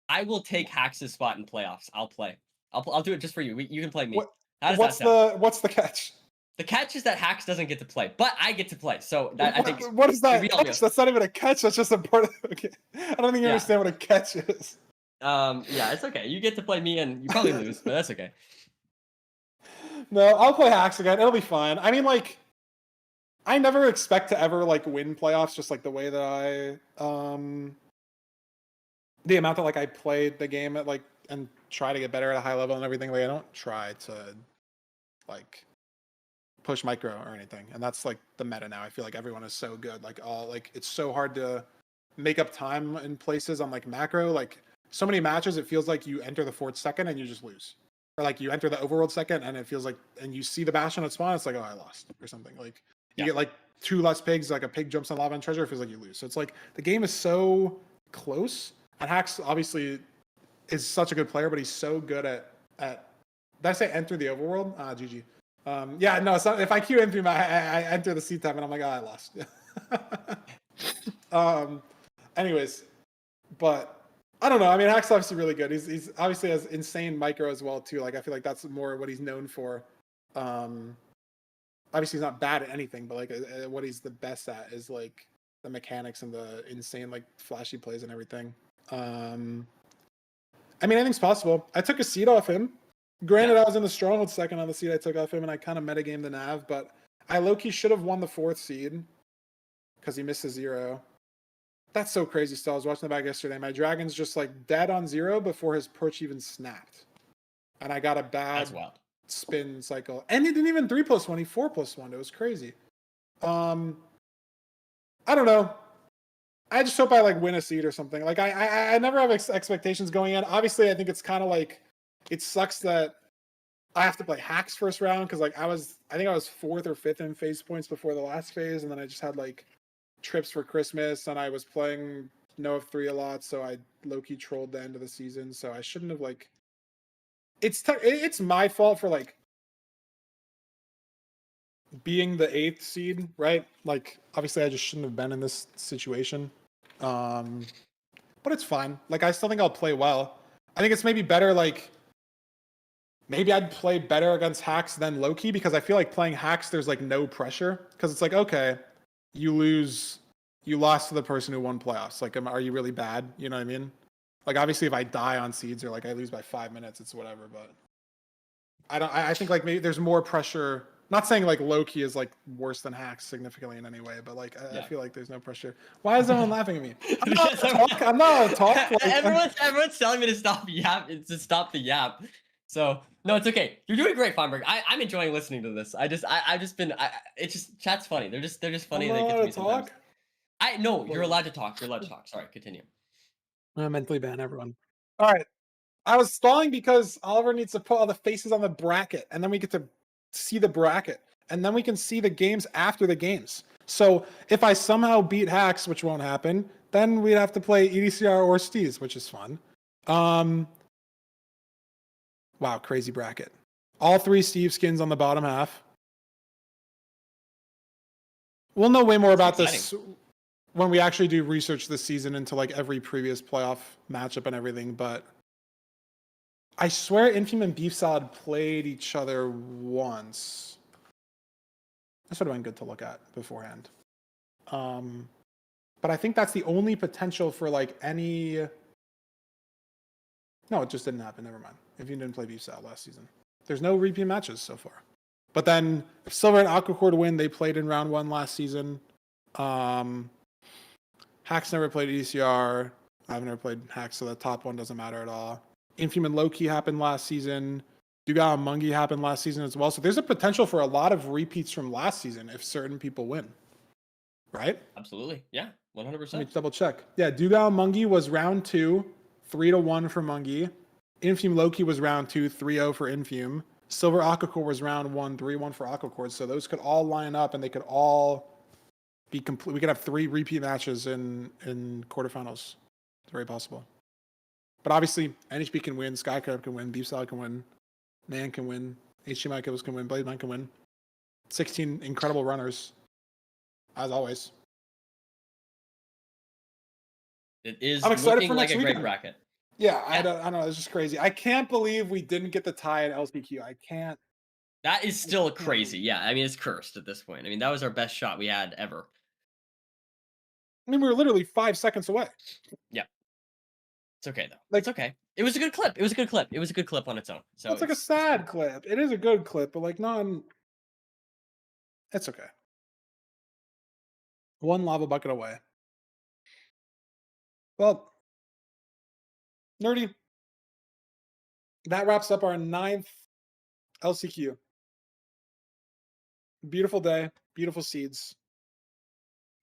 I will take Hax's spot in playoffs. I'll play. I'll do it just for you. You can play me. What's the catch? The catch is that Hax doesn't get to play, but I get to play. So I think. What is that? That's not even a catch. That's just a part of. Okay, I don't think you understand what a catch is. Yeah, it's okay. You get to play me, and you probably lose, but that's okay. No, I'll play Hax again. It'll be fine. I mean, like, I never expect to ever like win playoffs. Just like the way that the amount that like I played the game at like and try to get better at a high level and everything. Like, I don't try to like push micro or anything, and that's like the meta now. I feel like everyone is so good. Like, it's so hard to make up time in places on like macro. Like, so many matches, it feels like you enter the fort second and you just lose, or like you enter the overworld second and it feels like, and you see the bastion at spawn, it's like, oh, I lost or something. Like, you get like 2 less pigs, like a pig jumps on lava and treasure, it feels like you lose. So it's like the game is so close, and Hax obviously is such a good player, but he's so good at did I say enter the overworld? GG. Yeah, no, so if I queue in through I enter the seat time and I'm like, oh, I lost. Anyways, but I don't know. I mean, Hack's obviously really good. He's obviously has insane micro as well too. Like, I feel like that's more what he's known for. Obviously he's not bad at anything, but like what he's the best at is like the mechanics and the insane like flashy plays and everything. I mean, anything's possible. I took a seed off him. Granted, I was in the stronghold second on the seed I took off him, and I kind of metagamed the nav, but I low-key should have won the 4th seed because he missed a 0. That's so crazy still. I was watching the back yesterday. My dragon's just like dead on 0 before his perch even snapped. And I got a bad spin cycle. And he didn't even 3+1, he 4+1. It was crazy. I don't know. I just hope I like win a seed or something. Like, I never have expectations going in. Obviously, I think it's kind of like it sucks that I have to play hacks first round because like I think I was 4th or 5th in phase points before the last phase, and then I just had like trips for Christmas, and I was playing No of 3 a lot, so I low-key trolled the end of the season. So I shouldn't have like. It's my fault for like being the 8th seed, right? Like obviously I just shouldn't have been in this situation. But it's fine. Like I still think I'll play well. I think it's maybe better like. Maybe I'd play better against hacks than Loki because I feel like playing hacks, there's like no pressure because it's like, okay, you lost to the person who won playoffs. Like, are you really bad? You know what I mean? Like, obviously, if I die on seeds or like I lose by 5 minutes, it's whatever. But I think like maybe there's more pressure. Not saying like Loki is like worse than hacks significantly in any way, but like I feel like there's no pressure. Why is everyone laughing at me? I'm not a talk. Like, everyone's telling me to stop the yap. So no, it's okay. You're doing great, Feinberg. I'm enjoying listening to this. It's just chat's funny. They're just funny. I'm They not get to allowed me to sometimes. talk? No, you're allowed to talk. You're allowed to talk. Sorry, continue. I'm gonna mentally ban everyone. All right. I was stalling because Oliver needs to put all the faces on the bracket, and then we get to see the bracket, and then we can see the games after the games. So if I somehow beat hacks, which won't happen, then we'd have to play EDCR or Steez, which is fun. Wow, crazy bracket. All 3 Steve skins on the bottom half. We'll know way more about this when we actually do research this season into like every previous playoff matchup and everything, but I swear Infium and Beef Salad played each other once. This would have been good to look at beforehand. But I think that's the only potential for like any. No, it just didn't happen. Never mind. Infium didn't play Beef Salad last season. There's no repeat matches so far. But then if Silver and Aquacord win, they played in round 1 last season. Hacks never played ECR. I've never played Hacks, so the top one doesn't matter at all. Infium and Loki happened last season. Duga and Mungi happened last season as well. So there's a potential for a lot of repeats from last season if certain people win. Right? Absolutely. Yeah. 100%. Let me double check. Yeah, Duga and Mungi was round 2, 3-1 for Mungi. Infium Loki was round 2, 3-0 for Infium. Silver Aquacord was round 1, 3-1 for Aquacord. So those could all line up and they could all be complete. We could have 3 repeat matches in quarterfinals. It's very possible. But obviously, NHB can win, Skycrab can win, Beef Salad can win, Nan can win, HDMI Kibbles can win, Blademan can win. 16 incredible runners, as always. It is I'm excited looking for like next a great weekend. bracket. Yeah, I don't know. It's just crazy. I can't believe we didn't get the tie at LCQ. I can't. That is still crazy. Yeah, I mean, it's cursed at this point. I mean, that was our best shot we had ever. I mean, we were literally 5 seconds away. Yeah. It's okay, though. Like, it's okay. It was a good clip. It was a good clip. It was a good clip on its own. So it's like a sad clip. It is a good clip, but like it's okay. 1 lava bucket away. Well, Nerdy, that wraps up our 9th LCQ. Beautiful day, beautiful seeds.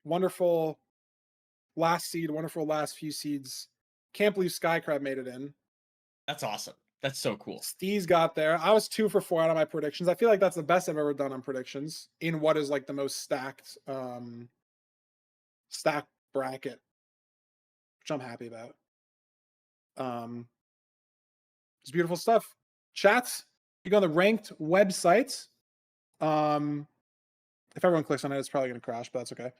Wonderful last seed, wonderful last few seeds. Can't believe Skycrab made it in. That's awesome. That's so cool. Steez got there. I was 2 for 4 out of my predictions. I feel like that's the best I've ever done on predictions in what is like the most stacked bracket, which I'm happy about. It's beautiful stuff. Chats, you go on the ranked website. If everyone clicks on it, it's probably going to crash, but that's okay.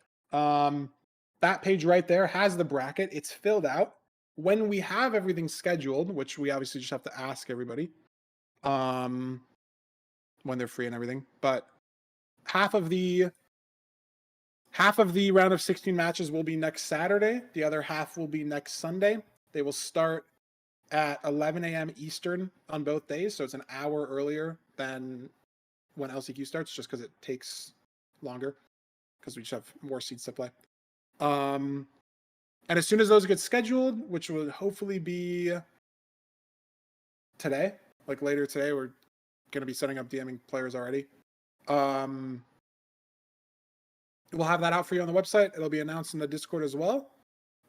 That page right there has the bracket. It's filled out. When we have everything scheduled, which we obviously just have to ask everybody when they're free and everything, but half of the round of 16 matches will be next Saturday. The other half will be next Sunday. They will start at 11 a.m. Eastern on both days, so it's an hour earlier than when LCQ starts, just because it takes longer, because we just have more seats to play. And as soon as those get scheduled, which will hopefully be today, like later today, we're going to be setting up DMing players already. We'll have that out for you on the website. It'll be announced in the Discord as well.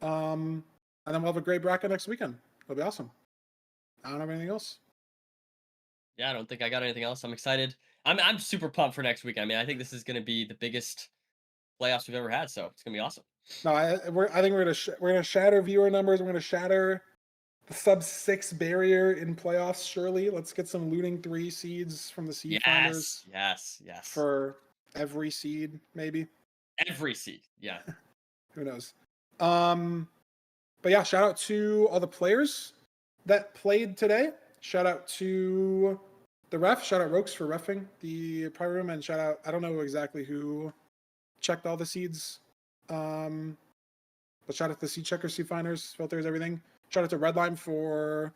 And then we'll have a great bracket next weekend. It'll be awesome. I don't have anything else. Yeah, I don't think I got anything else. I'm excited. I'm super pumped for next week. I mean, I think this is going to be the biggest playoffs we've ever had, so it's going to be awesome. No, I think we're gonna shatter viewer numbers. We're gonna shatter the sub 6 barrier in playoffs. Surely, let's get some looting 3 seeds from the seed finders Yes. for every seed, maybe. Every seed, yeah. Who knows? But yeah, shout out to all the players that played today. Shout out to the ref. Shout out Rokes for reffing the Private Room, and shout out, I don't know exactly who checked all the seeds. But shout out to seed checkers, seed finders, filters, everything. Shout out to Redline for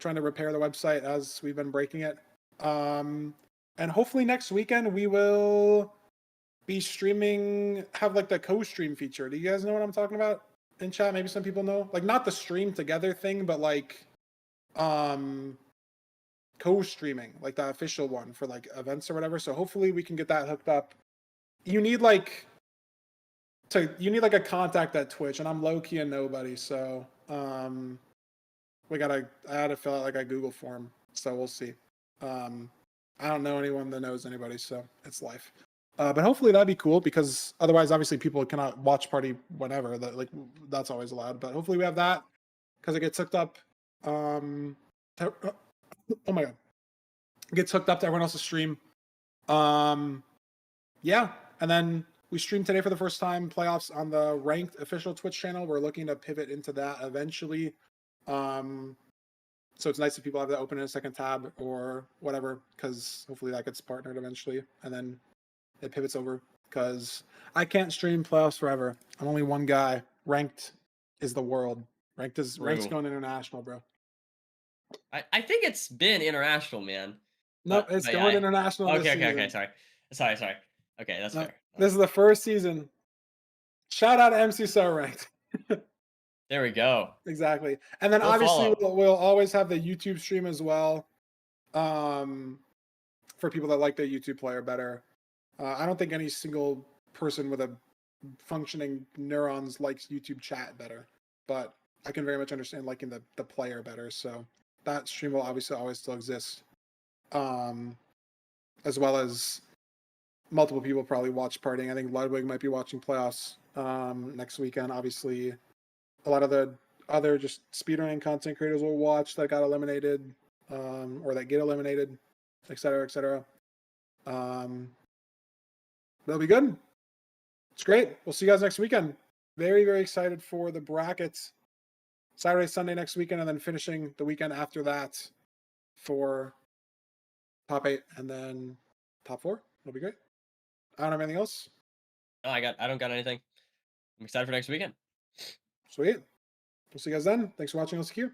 trying to repair the website as we've been breaking it. And hopefully next weekend we will be streaming, have like the co-stream feature. Do you guys know what I'm talking about in chat? Maybe some people know. Like not the stream together thing, but like co-streaming, like the official one for like events or whatever. So hopefully we can get that hooked up. You need like a contact at Twitch, and I'm low-key a nobody, so I had to fill out like a Google form, so we'll see. I don't know anyone that knows anybody, so it's life. But hopefully that'd be cool, because otherwise obviously people cannot watch party whenever, that's always allowed. But hopefully we have that, because it gets hooked up oh my god, it gets hooked up to everyone else's stream. Yeah, and then we streamed today for the first time playoffs on the ranked official Twitch channel. We're looking to pivot into that eventually. So it's nice if people have that open in a second tab or whatever, because hopefully that gets partnered eventually, and then it pivots over, because I can't stream playoffs forever. I'm only one guy. Ranked is the world. Ranked's going international, bro. I think it's been international, man. Nope, it's going international. Okay. Sorry. Okay, that's fair. This is the first season. Shout out to MCSR ranked. There we go. Exactly. And then obviously we'll always have the YouTube stream as well. For people that like the YouTube player better. I don't think any single person with a functioning neurons likes YouTube chat better, but I can very much understand liking the player better. So that stream will obviously always still exist. As well as multiple people probably watch partying. I think Ludwig might be watching playoffs next weekend. Obviously, a lot of the other just speedrunning content creators will watch that got eliminated, or that get eliminated, etc., etc. That'll be good. It's great. We'll see you guys next weekend. Very, very excited for the brackets. Saturday, Sunday next weekend, and then finishing the weekend after that for top 8 and then top 4. It'll be great. I don't have anything else. No, I don't got anything. I'm excited for next weekend. Sweet. We'll see you guys then. Thanks for watching LCQ.